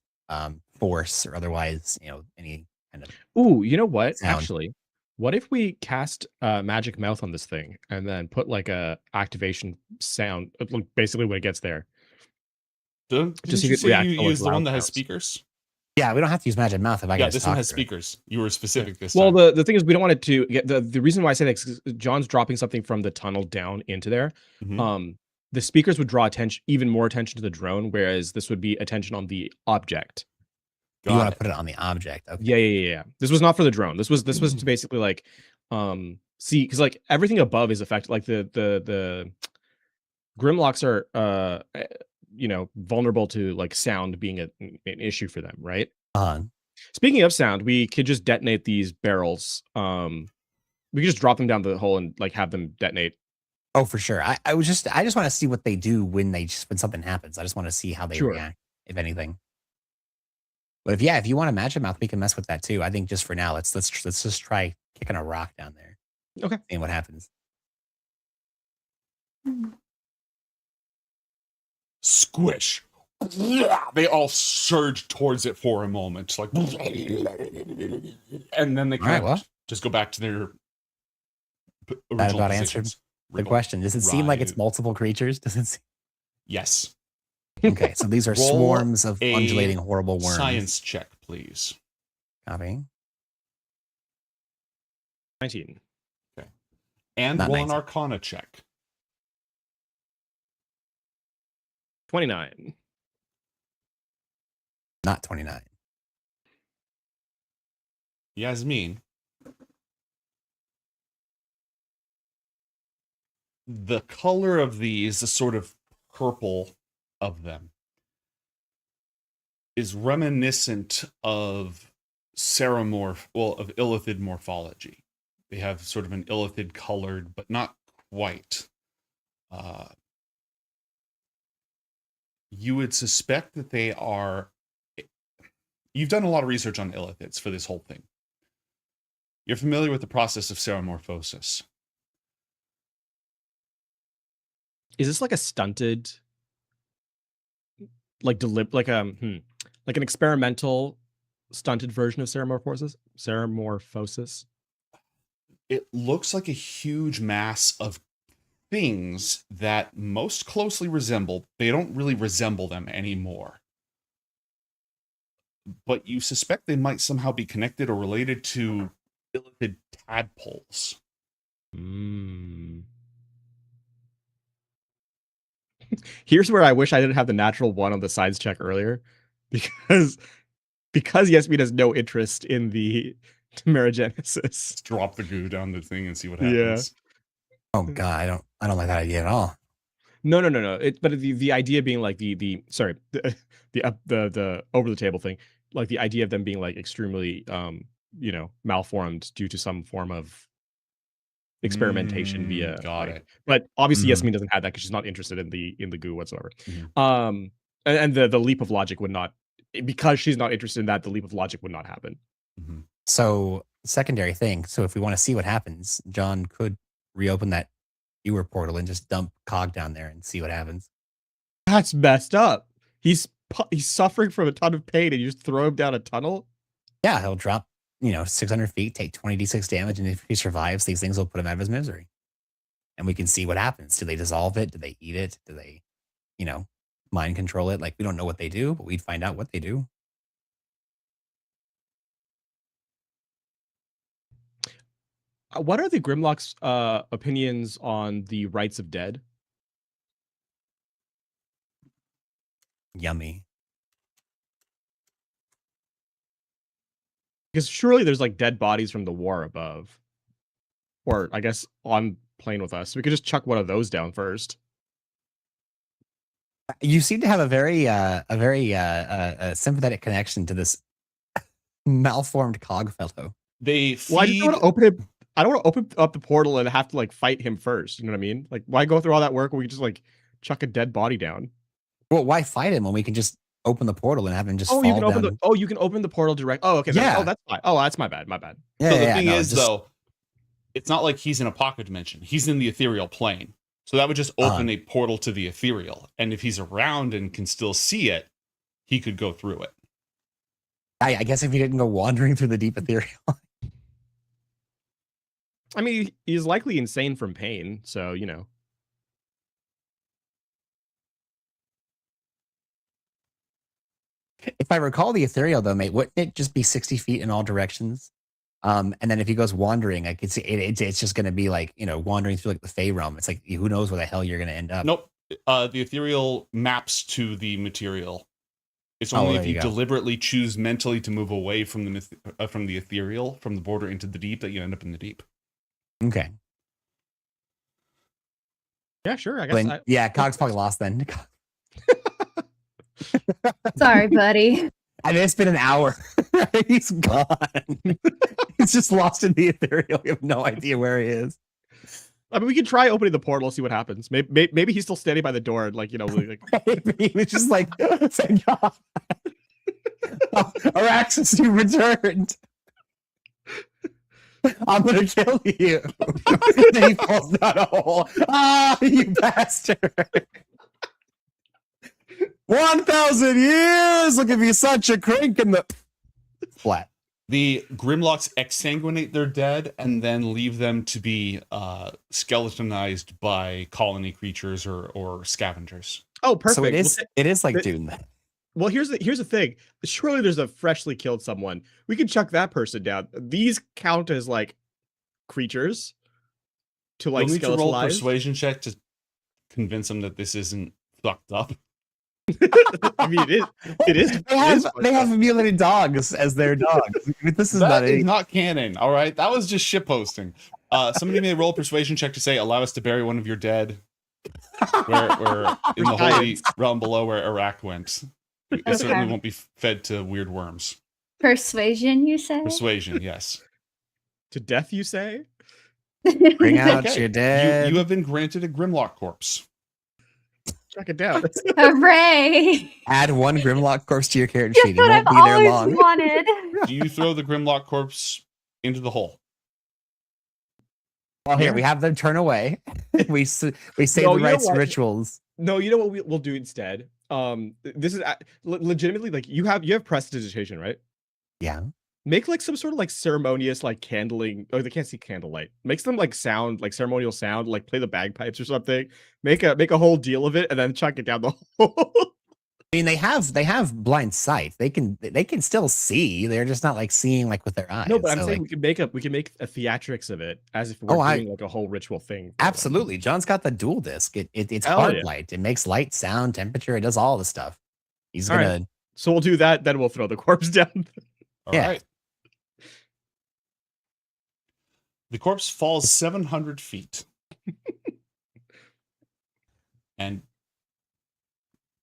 force, or otherwise, any kind of... Ooh, you know what? sound. Actually, what if we cast magic mouth on this thing and then put like a activation sound, basically when it gets there? Didn't you say you use the one that has speakers? Yeah, we don't have to use magic mouth if I can just this one talk has through it. speakers. You were specific this Well, time. the thing is, we don't want it to get the reason why I say that is John's dropping something from the tunnel down into there. The speakers would draw even more attention to the drone, whereas this would be attention on the object. You want to put it on the object? Okay. Yeah. This was not for the drone. This was to basically like see, because like everything above is affected. Like the Grimlocks are vulnerable to like sound being an issue for them, right? Speaking of sound, we could just detonate these barrels. We could just drop them down the hole and like have them detonate. Oh, for sure. I just want to see what they do when something happens. I just want to see how they react, if anything. But if you want a magic mouth, we can mess with that too. I think just for now, let's just try kicking a rock down there. Okay. Seeing what happens. Squish. They all surge towards it for a moment, like, and then they kind of just go back to their original That about positions. answered the question. Does it seem like it's multiple creatures? Does it? Yes. Okay, so these are Roll swarms of a undulating, horrible worms. Science check, please. Copy. 19. Okay. And Not roll an 19. Arcana check. 29. Not 29. Yasmin. The color of these, the sort of purple of them, is reminiscent of of illithid morphology. They have sort of an illithid colored, but not quite. You would suspect that they are... You've done a lot of research on illithids for this whole thing. You're familiar with the process of seramorphosis. Is this like a stunted, like an experimental stunted version of seramorphosis? Seramorphosis. It looks like a huge mass of things that most closely resemble, they don't really resemble them anymore. But you suspect they might somehow be connected or related to illithid tadpoles. Here's where I wish I didn't have the natural one on the sides check earlier, because Yasmin has no interest in the Temeragenesis. Just drop the goo down the thing and see what Yeah. happens. Oh god, I don't like that idea at all. No. But the idea being like the over the table thing, like the idea of them being like extremely malformed due to some form of experimentation via got it. But obviously Mhm. Yasmin doesn't have that because she's not interested in the goo whatsoever. And the leap of logic would not, because she's not interested in that, the leap of logic would not happen. So, secondary thing. So, if we want to see what happens, John could reopen that viewer portal and just dump Cog down there and see what happens. That's messed up. He's suffering from a ton of pain, and you just throw him down a tunnel. Yeah, he'll drop 600 feet, take 20d6 damage, and if he survives, these things will put him out of his misery. And we can see what happens. Do they dissolve it? Do they eat it? Do they, mind control it? Like, we don't know what they do, but we'd find out what they do. What are the Grimlock's opinions on the rights of dead? Yummy. Because surely there's like dead bodies from the war above, or I guess on plane with us. We could just chuck one of those down first. You seem to have a very sympathetic connection to this malformed Cog fellow. They Well, I just don't want to open it. I don't want to open up the portal and have to like fight him first. You know what I mean? Like, why go through all that work when we just like chuck a dead body down? Well, why fight him when we can just open the portal and have him just Oh, fall you can open down? you can open the portal direct. Oh, okay. Yeah. That's fine. Oh, that's my bad. My bad. Yeah, So the yeah, thing no, is, just- though, it's not like he's in a pocket dimension. He's in the ethereal plane. So that would just open a portal to the ethereal. And if he's around and can still see it, he could go through it. I guess if he didn't go wandering through the deep ethereal. I mean, he's likely insane from pain, so If I recall the ethereal though, mate, wouldn't it just be 60 feet in all directions? And then if he goes wandering, I could see it's just going to be like, wandering through like the Fey realm. It's like, who knows where the hell you're going to end up. Nope. The ethereal maps to the material. It's only if you deliberately choose mentally to move away from the ethereal, from the border into the deep, that you end up in the deep. Okay. Yeah, sure. I guess. Yeah, Cog's probably lost then. Sorry, buddy. I mean, it's been an hour. He's gone. He's just lost in the ethereal. We have no idea where he is. I mean, we can try opening the portal, see what happens. Maybe he's still standing by the door, and like Maybe he was just like, thank God. Araxis, you returned. I'm gonna kill you. Then he falls down a hole. Ah, you bastard. 1,000 years. Look at me, such a crank in the flat. The Grimlocks exsanguinate their dead and then leave them to be skeletonized by colony creatures or scavengers. Oh, perfect. So it is like Dune then. Well, here's the thing. Surely there's a freshly killed someone. We can chuck that person down. These count as like creatures to like You'll need to roll skeletalize. persuasion check to convince them that this isn't fucked up. I mean, it is. They have mutilated dogs as their dogs. This is not canon. All right, that was just shitposting. Somebody may roll a persuasion check to say, "Allow us to bury one of your dead." Where in the holy realm below where Iraq went. It certainly won't be fed to weird worms. Persuasion, you say? Persuasion, yes. To death, you say? Bring out your dead. You have been granted a Grimlock corpse. Chuck it down. Hooray! Add one Grimlock corpse to your character That's sheet. It what won't I've be there always long. wanted. Do you throw the Grimlock corpse into the hole? Well, here we have them turn away. we say the rites and rituals. No, you know what we'll do instead. This is legitimately like you have prestidigitation, right? Yeah. Make like some sort of like ceremonious like candling. Oh, they can't see candlelight. Makes them like sound like ceremonial sound. Like play the bagpipes or something. Make a whole deal of it, and then chuck it down the hole. I mean, they have blind sight. They can still see. They're just not like seeing like with their eyes. No, but I'm So, saying like, we can make a theatrics of it as if we're doing like a whole ritual thing. Absolutely. John's got the dual disc. It's Hell hard yeah. light. It makes light, sound, temperature. It does all the stuff. He's All gonna right. So we'll do that. Then we'll throw the corpse down. All Yeah. right. The corpse falls 700 feet and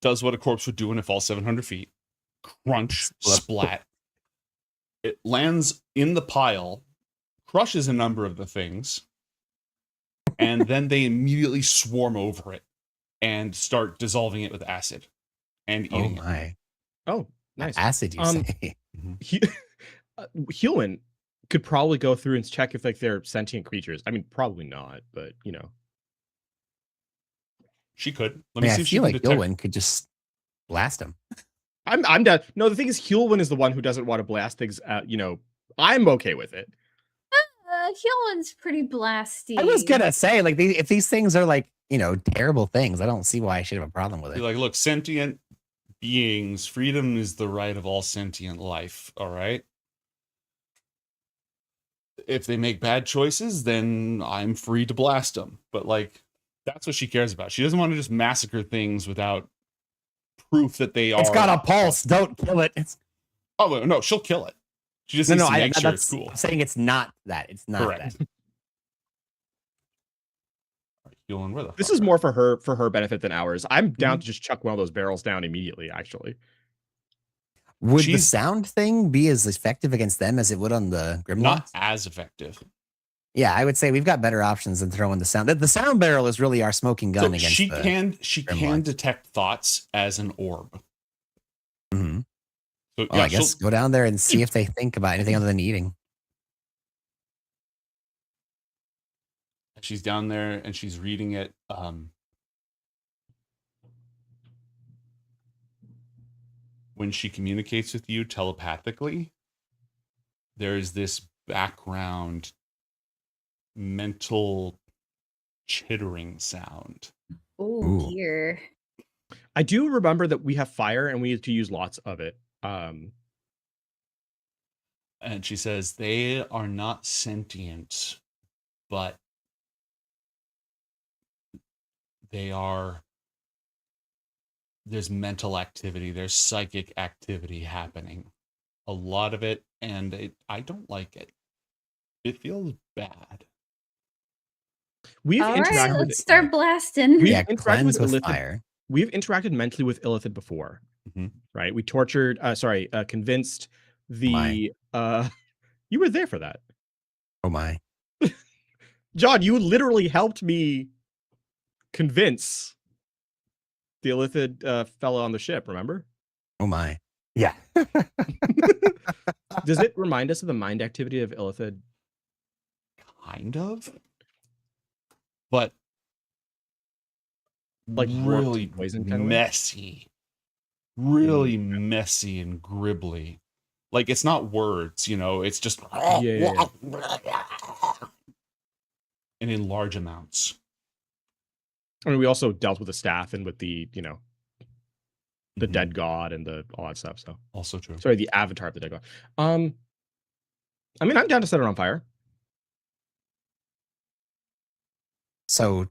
does what a corpse would do when it falls 700 feet. Crunch, splat. It lands in the pile, crushes a number of the things, and then they immediately swarm over it and start dissolving it with acid and eating it. my. Oh, nice. Acid, you say. Hewlin could probably go through and check if like they're sentient creatures. I mean, probably not, but you know. She could. Let I me mean, see I if she feel can like detect. Gilwin could just blast him. I'm down. No, the thing is, Hewlin is the one who doesn't want to blast things. You know, I'm okay with it. Hewlin's pretty blasty. I was gonna say, like, if these things are like, you know, terrible things, I don't see why I should have a problem with Be it. like, look, sentient beings, freedom is the right of all sentient life. All right. If they make bad choices, then I'm free to blast them. But like, that's what she cares about. She doesn't want to just massacre things without proof that they are. It's got a pulse. Don't kill it. Oh no, she'll kill it. She just needs to make sure it's cool. I'm saying it's not that. It's not Correct. that. Hewlin, where the This fuck is are more for her benefit than ours. I'm down to just chuck one of those barrels down immediately. Actually, Would the sound thing be as effective against them as it would on the Grimlock? Not as effective. Yeah, I would say we've got better options than throwing the sound. The sound barrel is really our smoking gun So against she the can detect thoughts as an orb. Mhm. So Well, I guess go down there and see if they think about anything other than eating. she's down there and she's reading it. When she communicates with you telepathically, there is this background mental chittering sound. Oh dear. I do remember that we have fire and we need to use lots of it. And she says they are not sentient, but they are. There's mental activity, there's psychic activity happening. A lot of it, and I don't like it. It feels bad. We've All right, interacted with let's start blasting. We've Yeah, interacted cleanse with Illithid- fire. We've interacted mentally with Illithid before, right? We tortured, convinced the. You were there for that, Oh my! John. You literally helped me convince the Illithid fellow on the ship. Remember? Oh my! Yeah. Does it remind us of the mind activity of Illithid? Kind of, but like really poison kind of way? messy, really messy and gribbly. Like it's not words, you know. It's just Yeah. and in large amounts. I mean, we also dealt with the staff and with the, you know, the dead god and all that stuff. So also true. Sorry, the avatar of the dead god. I mean, I'm down to set it on fire. So,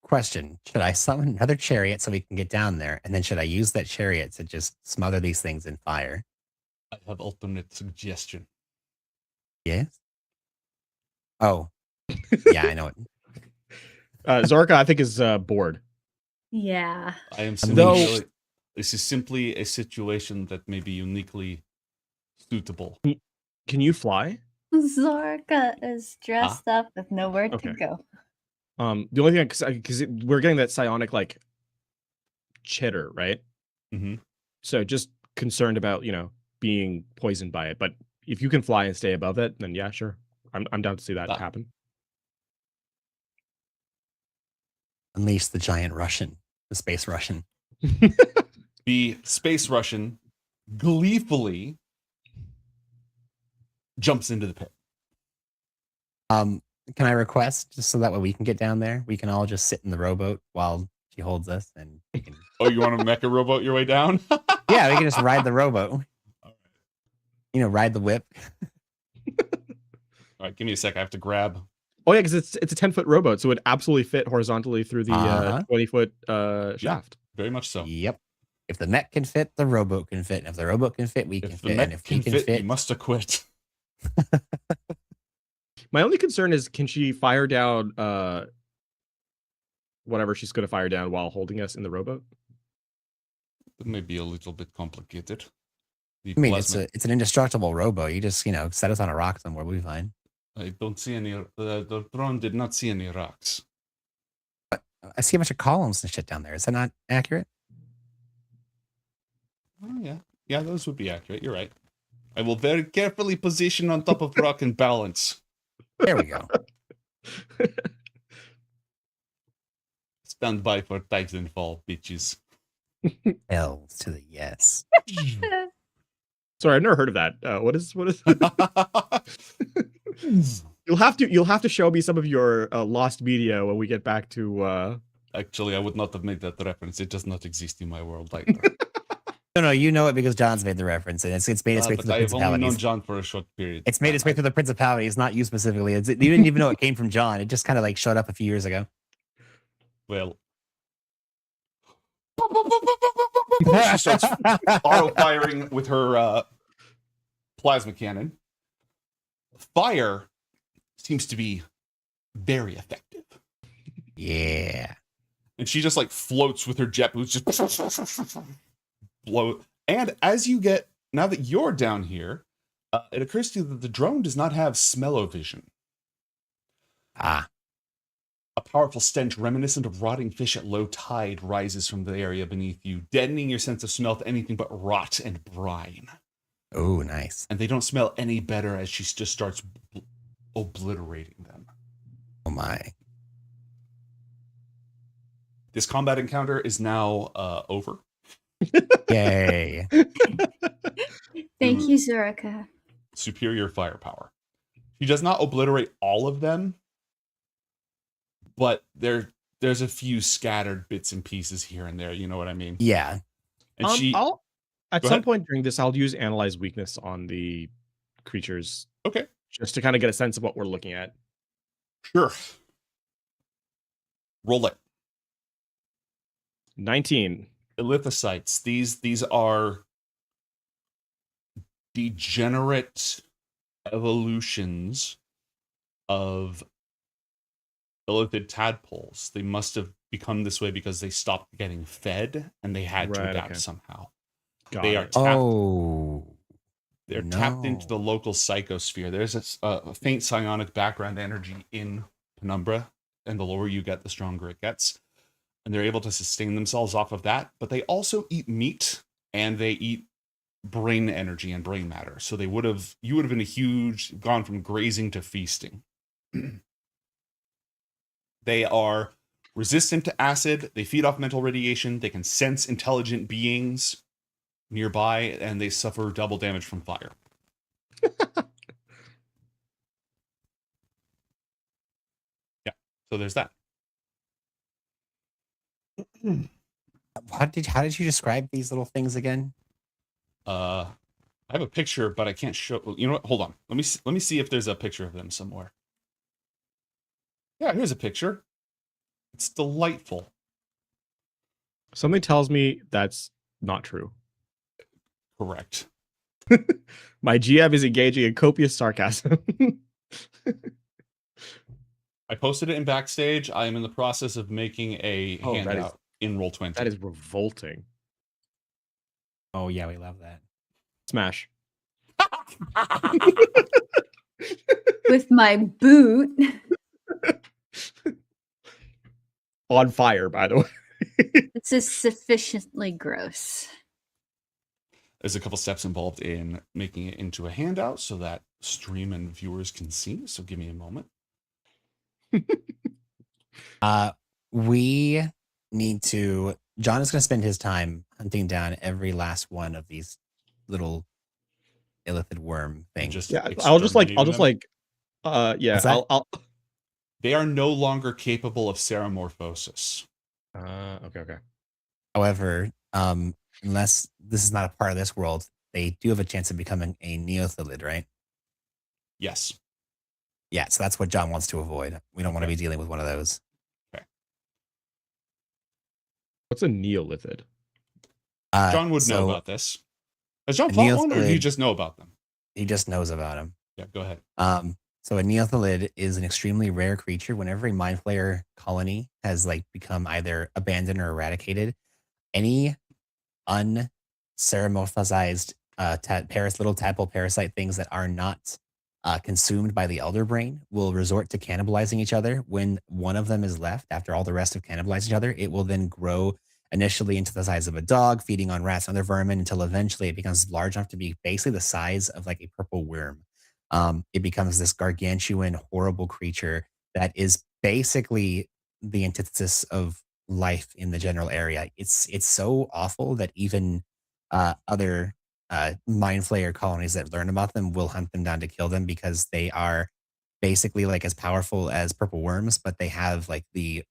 question: should I summon another chariot so we can get down there, and then should I use that chariot to just smother these things in fire? I have alternate suggestion. Yes. Oh, yeah, I know it. Zorka, I think, is bored. Yeah. I am Though- simply. This is simply a situation that may be uniquely suitable. Can you fly? Zorka is dressed up with nowhere to Okay. go. The only thing, because we're getting that psionic like chitter, right? Mm-hmm. So just concerned about, you know, being poisoned by it. But if you can fly and stay above it, then yeah, sure. I'm down to see that happen. Unleash the giant Russian, the space Russian. The space Russian gleefully jumps into the pit. Can I request just so that way we can get down there? We can all just sit in the rowboat while she holds us, and we can... Oh, you want to mecha rowboat your way down? Yeah, we can just ride the rowboat. You know, ride the whip. All right, give me a sec. I have to grab. Oh yeah, because it's a 10-foot rowboat, so it would absolutely fit horizontally through the 20-foot shaft. Yeah, very much so. Yep. If the mech can fit, the rowboat can fit. And if the rowboat can fit, we can fit. And if we can fit, you must acquit. My only concern is, can she fire down whatever she's going to fire down while holding us in the rowboat? It may be a little bit complicated. I mean, it's an indestructible rowboat. You just, set us on a rock somewhere, we'll be fine. I don't see any. The drone did not see any rocks. But I see a bunch of columns and shit down there. Is that not accurate? Oh yeah, those would be accurate. You're right. I will very carefully position on top of rock and balance. There we go. Stand by for Titanfall, bitches. Hell to the yes. Sorry, I've never heard of that. What is? You'll have to show me some of your lost media when we get back to. Actually, I would not have made that reference. It does not exist in my world either. No, you know it because John's made the reference, and it's made its way through the I have only principalities. known John for a short period. It's made its way through the principalities, not you specifically. You didn't even know it came from John. It just kind of like showed up a few years ago. Well, she starts auto firing with her plasma cannon. Fire seems to be very effective. Yeah. And she just like floats with her jet boots, just blow. And as you get, now that you're down here, it occurs to you that the drone does not have smell-o-vision. Ah. A powerful stench reminiscent of rotting fish at low tide rises from the area beneath you, deadening your sense of smell to anything but rot and brine. Oh, nice. And they don't smell any better as she just starts obliterating them. Oh my. This combat encounter is now over. Yay. Thank you, Zurika. Superior firepower. She does not obliterate all of them, but there's a few scattered bits and pieces here and there. You know what I mean? Yeah. And she. At some point during this, I'll use Analyze Weakness on the creatures. Okay. Just to kind of get a sense of what we're looking at. Sure. Roll it. 19. Lithocytes. These are degenerate evolutions of illithid tadpoles. They must have become this way because they stopped getting fed and they had to adapt somehow. They are tapped. They're tapped into the local psychosphere. There's a faint psionic background energy in Penumbra, and the lower you get, the stronger it gets. And they're able to sustain themselves off of that. But they also eat meat, and they eat brain energy and brain matter. So you would have been gone from grazing to feasting. They are resistant to acid. They feed off mental radiation. They can sense intelligent beings nearby, and they suffer double damage from fire. Yeah, so there's that. How did you describe these little things again? I have a picture, but I can't show. You know what? Hold on. Let me see if there's a picture of them somewhere. Yeah, here's a picture. It's delightful. Something tells me that's not true. Correct. My GM is engaging in copious sarcasm. I posted it in Backstage. I am in the process of making a handout in Roll20. That is revolting. Oh yeah, we love that. Smash. With my boot. On fire, by the way. This is sufficiently gross. There's a couple steps involved in making it into a handout so that stream and viewers can see. So give me a moment. We need to. John is going to spend his time hunting down every last one of these little illithid worm thing. Yeah, I'll just exterminating them? yeah, What's that? I'll. They are no longer capable of seramorphosis. Okay. However, unless this is not a part of this world, they do have a chance of becoming a neothelid, right? Yes. Yeah, so that's what John wants to avoid. We don't want to be dealing with one of those. What's a neolithid? John would know about this. Has John a fought one, or do you neothelid- just know about them? He just knows about him. Yeah, go ahead. So a neothelid is an extremely rare creature. Whenever a mind flayer colony has like become either abandoned or eradicated, any unceramorphized little tadpole parasite things that are not consumed by the elder brain will resort to cannibalizing each other. When one of them is left, after all the rest have cannibalized each other, it will then grow initially into the size of a dog, feeding on rats and other vermin until eventually it becomes large enough to be basically the size of like a purple worm. It becomes this gargantuan, horrible creature that is basically the antithesis of life in the general area. It's so awful that even other mind flayer colonies that learn about them will hunt them down to kill them because they are basically like as powerful as purple worms, but they have like the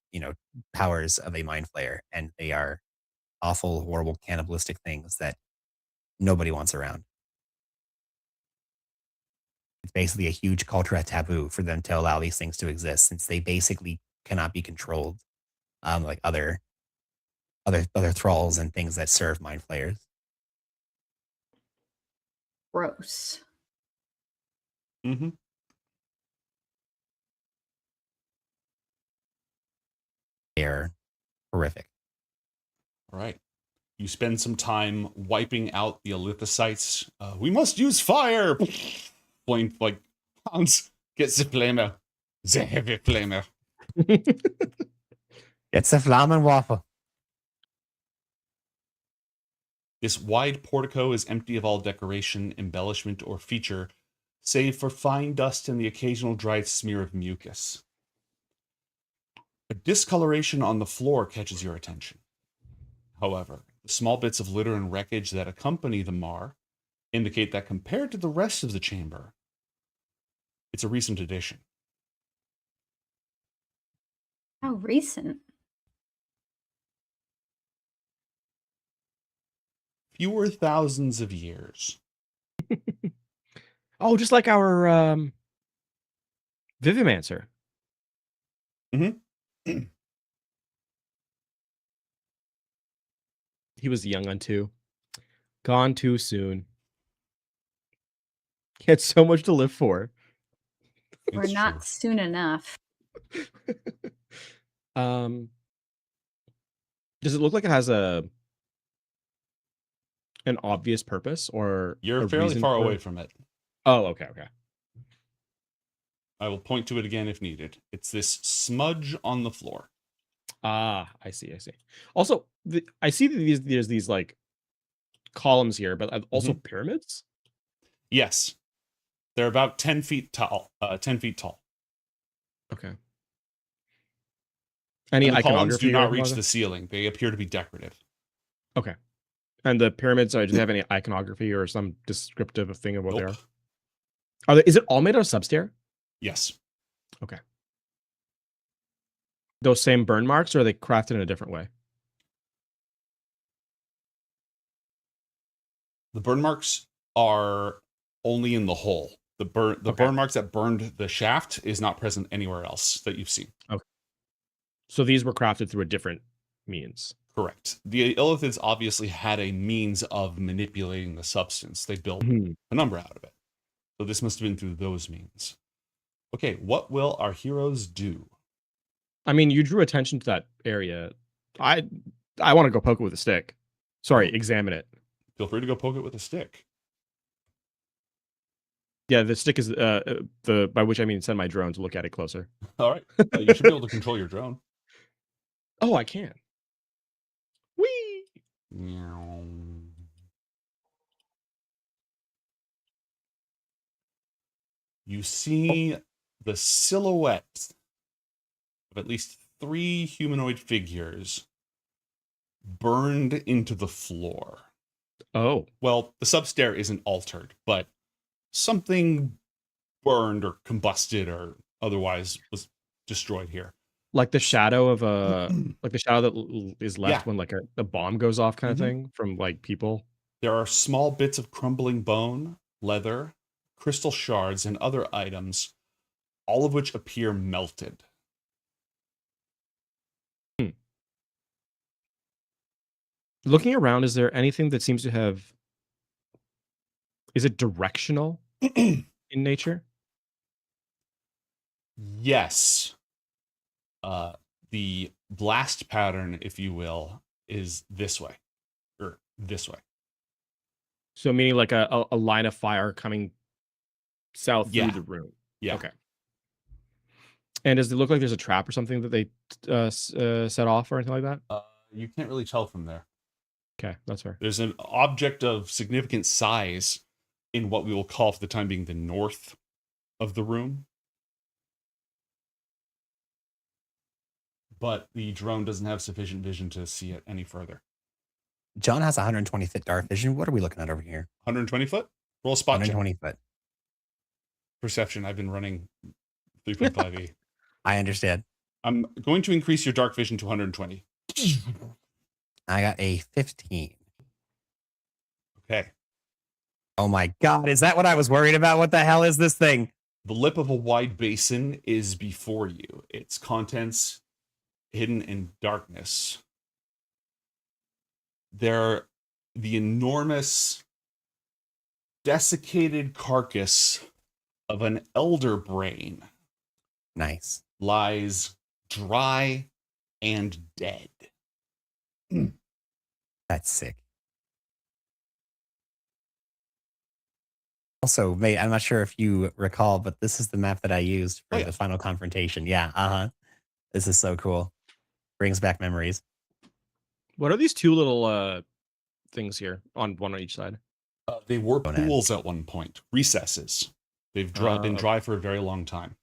powers of a mind flayer, and they are awful, horrible, cannibalistic things that nobody wants around. It's basically a huge cultural taboo for them to allow these things to exist, since they basically cannot be controlled, like other thralls and things that serve mind flayers. Gross. Mm-hmm. They're horrific. All right. You spend some time wiping out the elithocytes. We must use fire! Point like pounds. Get the flamer. The heavy flamer. It's a flamen waffle. This wide portico is empty of all decoration, embellishment, or feature, save for fine dust and the occasional dried smear of mucus. A discoloration on the floor catches your attention. However, the small bits of litter and wreckage that accompany the mar indicate that compared to the rest of the chamber, it's a recent addition. How recent? Fewer thousands of years. Oh, just like our Vivimancer. Mm-hmm. He was young unto. Gone too soon. He had so much to live for. Or not soon enough. Does it look like it has an obvious purpose, or You're a fairly reason far for away it? from it. Oh, okay. I will point to it again if needed. It's this smudge on the floor. Ah, I see. Also, I see that there's these like columns here, but also pyramids. Yes, they're about 10 feet tall. 10 feet tall. Okay. Any And the columns iconography do or not anything reach like the ceiling. They appear to be decorative. Okay. And the pyramids, do they have any iconography or some descriptive thing of what they are? Is it all made out of substare? Yes. Okay. Those same burn marks, or are they crafted in a different way? The burn marks are only in the hole. The burn marks that burned the shaft is not present anywhere else that you've seen. Okay. So these were crafted through a different means. Correct. The illithids obviously had a means of manipulating the substance. They built Penumbra out of it. So this must have been through those means. Okay, what will our heroes do? I mean, you drew attention to that area. I want to go poke it with a stick. Sorry, examine it. Feel free to go poke it with a stick. Yeah, the stick is by which I mean send my drone to look at it closer. All right. You should be able to control your drone. Oh, I can. Whee! You see the silhouette of at least 3 humanoid figures burned into the floor. Oh. Well, the substair isn't altered, but something burned or combusted or otherwise was destroyed here. Like the shadow of like the shadow that is left Yeah. when like a bomb goes off, kind of Mhm. thing, from like people. There are small bits of crumbling bone, leather, crystal shards, and other items, all of which appear melted. Looking around, is there anything that seems to have? Is it directional in nature? Yes. The blast pattern, if you will, is this way, or this way. So meaning like a line of fire coming south Yeah. through the room. Yeah. Okay. And does it look like there's a trap or something that they set off or anything like that? You can't really tell from there. Okay, that's fair. There's an object of significant size in what we will call for the time being the north of the room. But the drone doesn't have sufficient vision to see it any further. John has 120 foot dark vision. What are we looking at over here? 120 foot? Roll a spot check. 120 foot. Perception. I've been running 3.5e. I understand. I'm going to increase your dark vision to 120. I got a 15. Okay. Oh my God. Is that what I was worried about? What the hell is this thing? The lip of a wide basin is before you. Its contents hidden in darkness. There, the enormous, desiccated carcass of an elder brain. Nice. Lies dry and dead. That's sick. Also, mate, I'm not sure if you recall, but this is the map that I used for the final confrontation. Yeah, This is so cool. Brings back memories. What are these two little things here on one on each side? They were pools at one point, recesses. They've been dry for a very long time.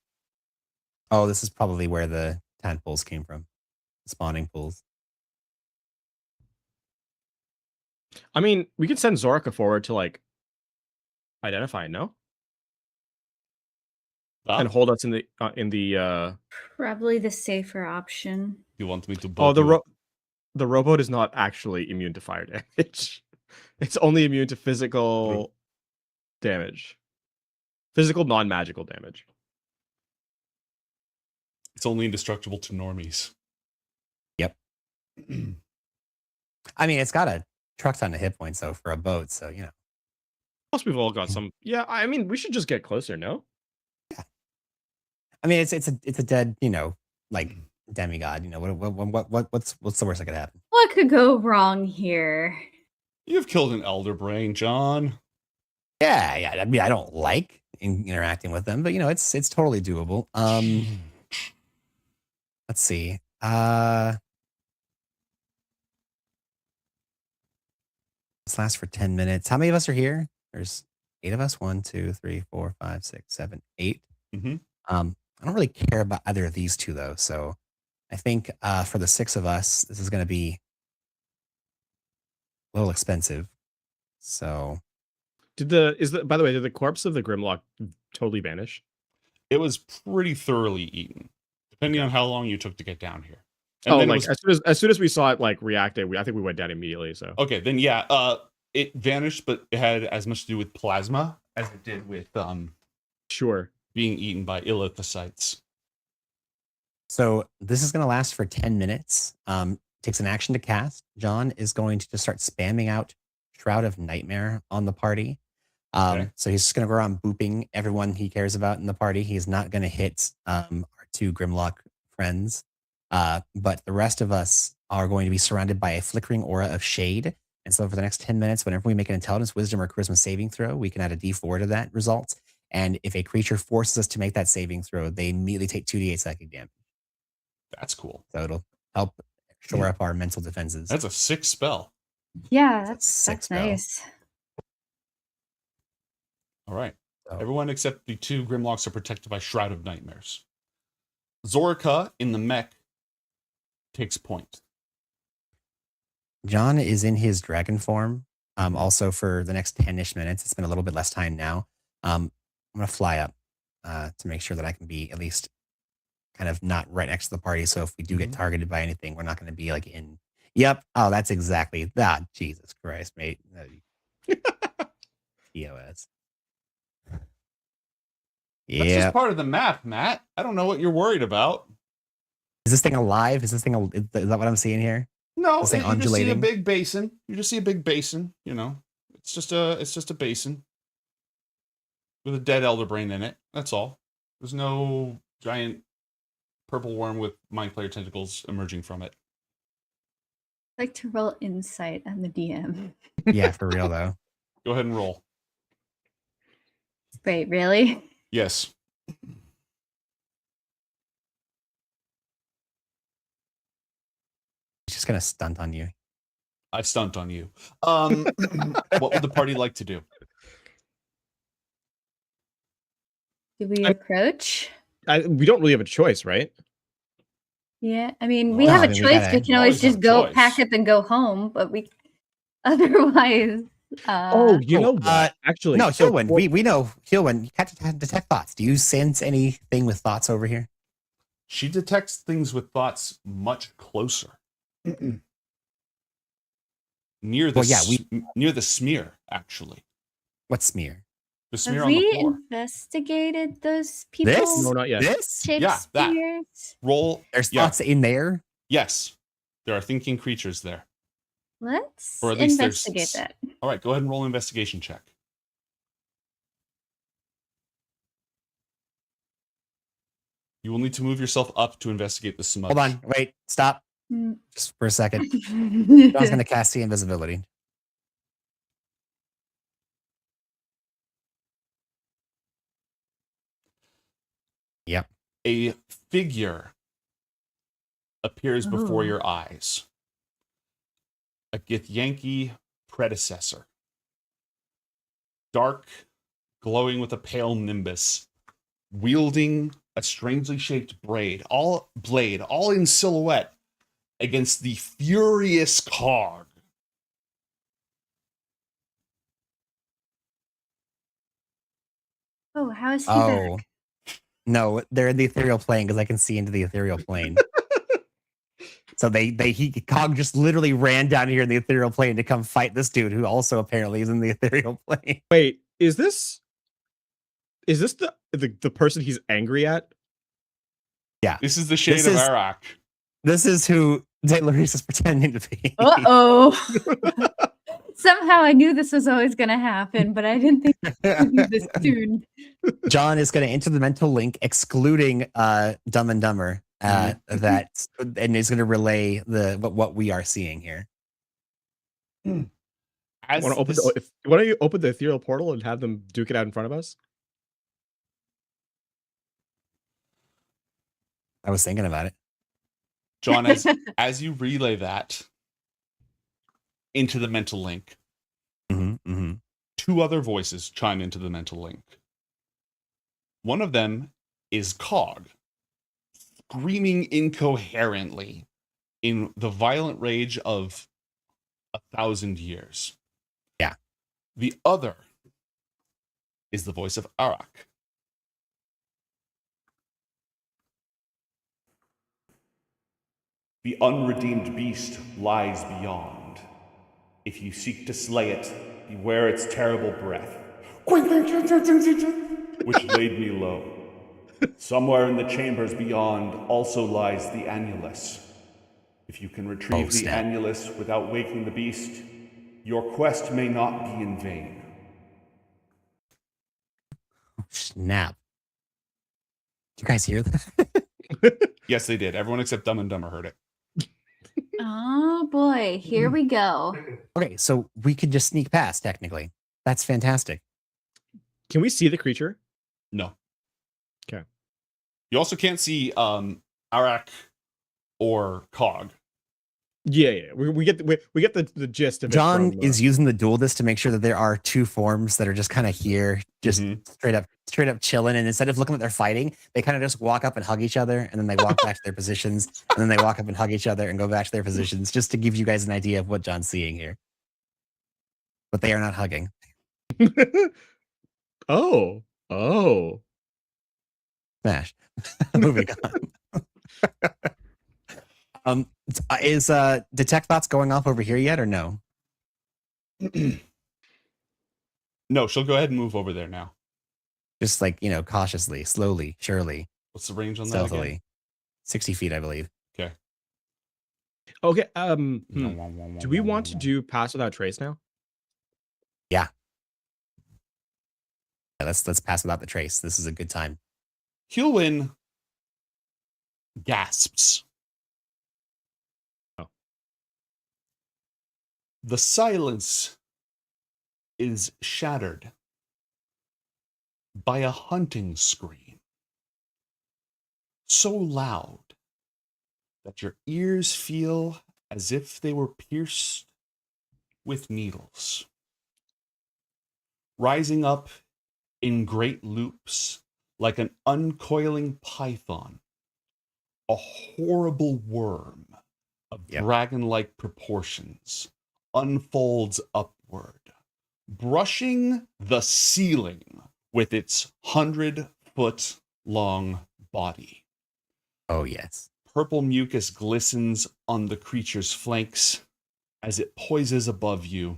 Oh, this is probably where the tadpoles came from. Spawning pools. I mean, we could send Zorica forward to like identify it, no? And hold us in the Probably the safer option. You want me to Oh, the rowboat is not actually immune to fire damage. It's only immune to physical damage. Physical, non-magical damage. It's only indestructible to normies. Yep. I mean, it's got a truck ton of hit points though for a boat, so you know. Most people all got some. Yeah, I mean, we should just get closer, no? Yeah. I mean, it's a dead, you know, like demigod. You know, what's the worst that could happen? What could go wrong here? You've killed an elder brain, John. Yeah. I mean, I don't like interacting with them, but you know, it's totally doable. Let's see. This lasts for 10 minutes. How many of us are here? There's 8 of us. 1, 2, 3, 4, 5, 6, 7, 8. Mm-hmm. I don't really care about either of these two though. So I think for the 6 of us, this is going to be a little expensive. So by the way, did the corpse of the Grimlock totally vanish? It was pretty thoroughly eaten, depending on how long you took to get down here. And then as soon as we saw it like react, I think we went down immediately. So okay, then yeah, it vanished, but it had as much to do with plasma as it did with sure being eaten by illithocytes. So this is going to last for 10 minutes. Takes an action to cast. John is going to just start spamming out Shroud of Nightmare on the party. So he's just going to go around booping everyone he cares about in the party. He's not going to hit our 2 Grimlock friends. But the rest of us are going to be surrounded by a flickering aura of shade. And so for the next 10 minutes, whenever we make an intelligence, wisdom, or charisma saving throw, we can add a d4 to that result. And if a creature forces us to make that saving throw, they immediately take 2d8 psychic damage. That's cool. So it'll help shore up our mental defenses. That's a 6 spell. Yeah, that's nice. All right. Everyone except the 2 Grimlocks are protected by Shroud of Nightmares. Zorica in the mech takes point. John is in his dragon form. Also for the next 10-ish minutes. It's been a little bit less time now. I'm gonna fly up to make sure that I can be at least kind of not right next to the party. So if we do get targeted by anything, we're not going to be like in. Yep. Oh, that's exactly that. Jesus Christ, mate. TOS. That's just part of the map, Matt. I don't know what you're worried about. Is this thing alive? Is that what I'm seeing here? No, This you thing just see a undulating? big basin. You just see a big basin. You know, it's just a basin with a dead elder brain in it. That's all. There's no giant purple worm with mind player tentacles emerging from it. I'd like to roll insight on the DM. Yeah, for real though. Go ahead and roll. Wait, really? Yes. He's just gonna stunt on you. I stunt on you. What would the party like to do? Do we approach? We don't really have a choice, right? Yeah, I mean, we Well, have I a mean, we choice. gotta- We can we always always have just a go choice. pack up and go home, but we otherwise. Oh, you know what? Actually, no, so Hilwin. for- We know Hilwin. You have to detect thoughts. Do you sense anything with thoughts over here? She detects things with thoughts much closer. Near the Well, yeah, near the smear, actually. What smear? The smear Have on the we floor. investigated those people? This? No, not yet. This? Yeah, that. Shakespeare's? Roll. There's yeah. thoughts in there. Yes, there are thinking creatures there. Let's Or at least investigate that. All right, go ahead and roll an investigation check. You will need to move yourself up to investigate the smudge. Hold on. Wait. Stop. Mm. Just for a second. John's gonna cast the invisibility. Yep. A figure appears before Oh. your eyes. A Githyanki predecessor. Dark, glowing with a pale nimbus, wielding a strangely shaped all in silhouette against the furious cog. Oh, how is he Oh. back? No, they're in the ethereal plane because I can see into the ethereal plane. So Cog just literally ran down here in the ethereal plane to come fight this dude who also apparently is in the ethereal plane. Wait, is this the person he's angry at? Yeah. This is the shade of Arak. This is who Laurice is pretending to be. Uh-oh. Somehow I knew this was always going to happen, but I didn't think it would be this soon. John is going to enter the mental link, excluding Dumb and Dumber, and is going to relay what we are seeing here. Why don't you open the ethereal portal and have them duke it out in front of us? I was thinking about it. John, as you relay that into the mental link, two other voices chime into the mental link. One of them is Cog, screaming incoherently in the violent rage of 1,000 years. Yeah. The other is the voice of Arak. The unredeemed beast lies beyond. If you seek to slay it, beware its terrible breath, which laid me low. Somewhere in the chambers beyond also lies the annulus. If you can retrieve the annulus without waking the beast, your quest may not be in vain. Snap. Did you guys hear that? Yes, they did. Everyone except Dumb and Dumber heard it. Oh boy, here we go. Okay, so we could just sneak past, technically. That's fantastic. Can we see the creature? No. Okay. You also can't see Arak or Cog. Yeah. We get the gist of it. John from, is using the dual disc to make sure that there are two forms that are just kind of here, just straight up chilling. And instead of looking like they're fighting, they kind of just walk up and hug each other, and then they walk back to their positions, and then they walk up and hug each other and go back to their positions, just to give you guys an idea of what John's seeing here. But they are not hugging. Oh. Smash. Moving on. Is detect thoughts going off over here yet or no? No, she'll go ahead and move over there now. Just like, cautiously, slowly, surely. What's the range on that Stealthily. again? 60 feet, I believe. Okay. Okay. Do we want to do pass without trace now? Yeah. Let's pass without the trace. This is a good time. Hulwyn gasps. Oh. The silence is shattered by a hunting scream, so loud that your ears feel as if they were pierced with needles. Rising up in great loops like an uncoiling python, a horrible worm of dragon-like proportions unfolds upward, brushing the ceiling with its 100-foot-long body. Oh, yes. Purple mucus glistens on the creature's flanks as it poises above you,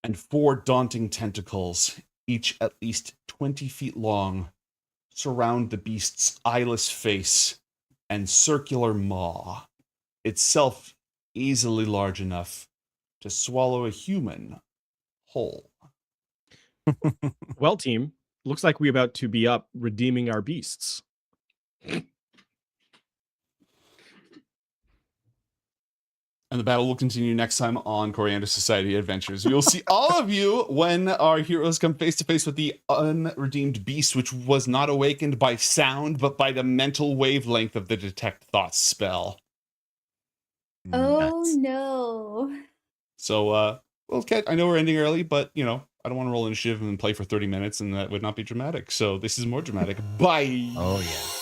and 4 daunting tentacles, each at least 20 feet long, surround the beast's eyeless face and circular maw, itself easily large enough to swallow a human whole. Well, team, looks like we're about to be up redeeming our beasts. And the battle will continue next time on Coriander Society Adventures. We will see all of you when our heroes come face to face with the unredeemed beast, which was not awakened by sound, but by the mental wavelength of the Detect Thoughts spell. Oh no. So, well, okay, I know we're ending early, but, I don't want to roll initiative and play for 30 minutes, and that would not be dramatic. So this is more dramatic. Bye! Oh, yeah.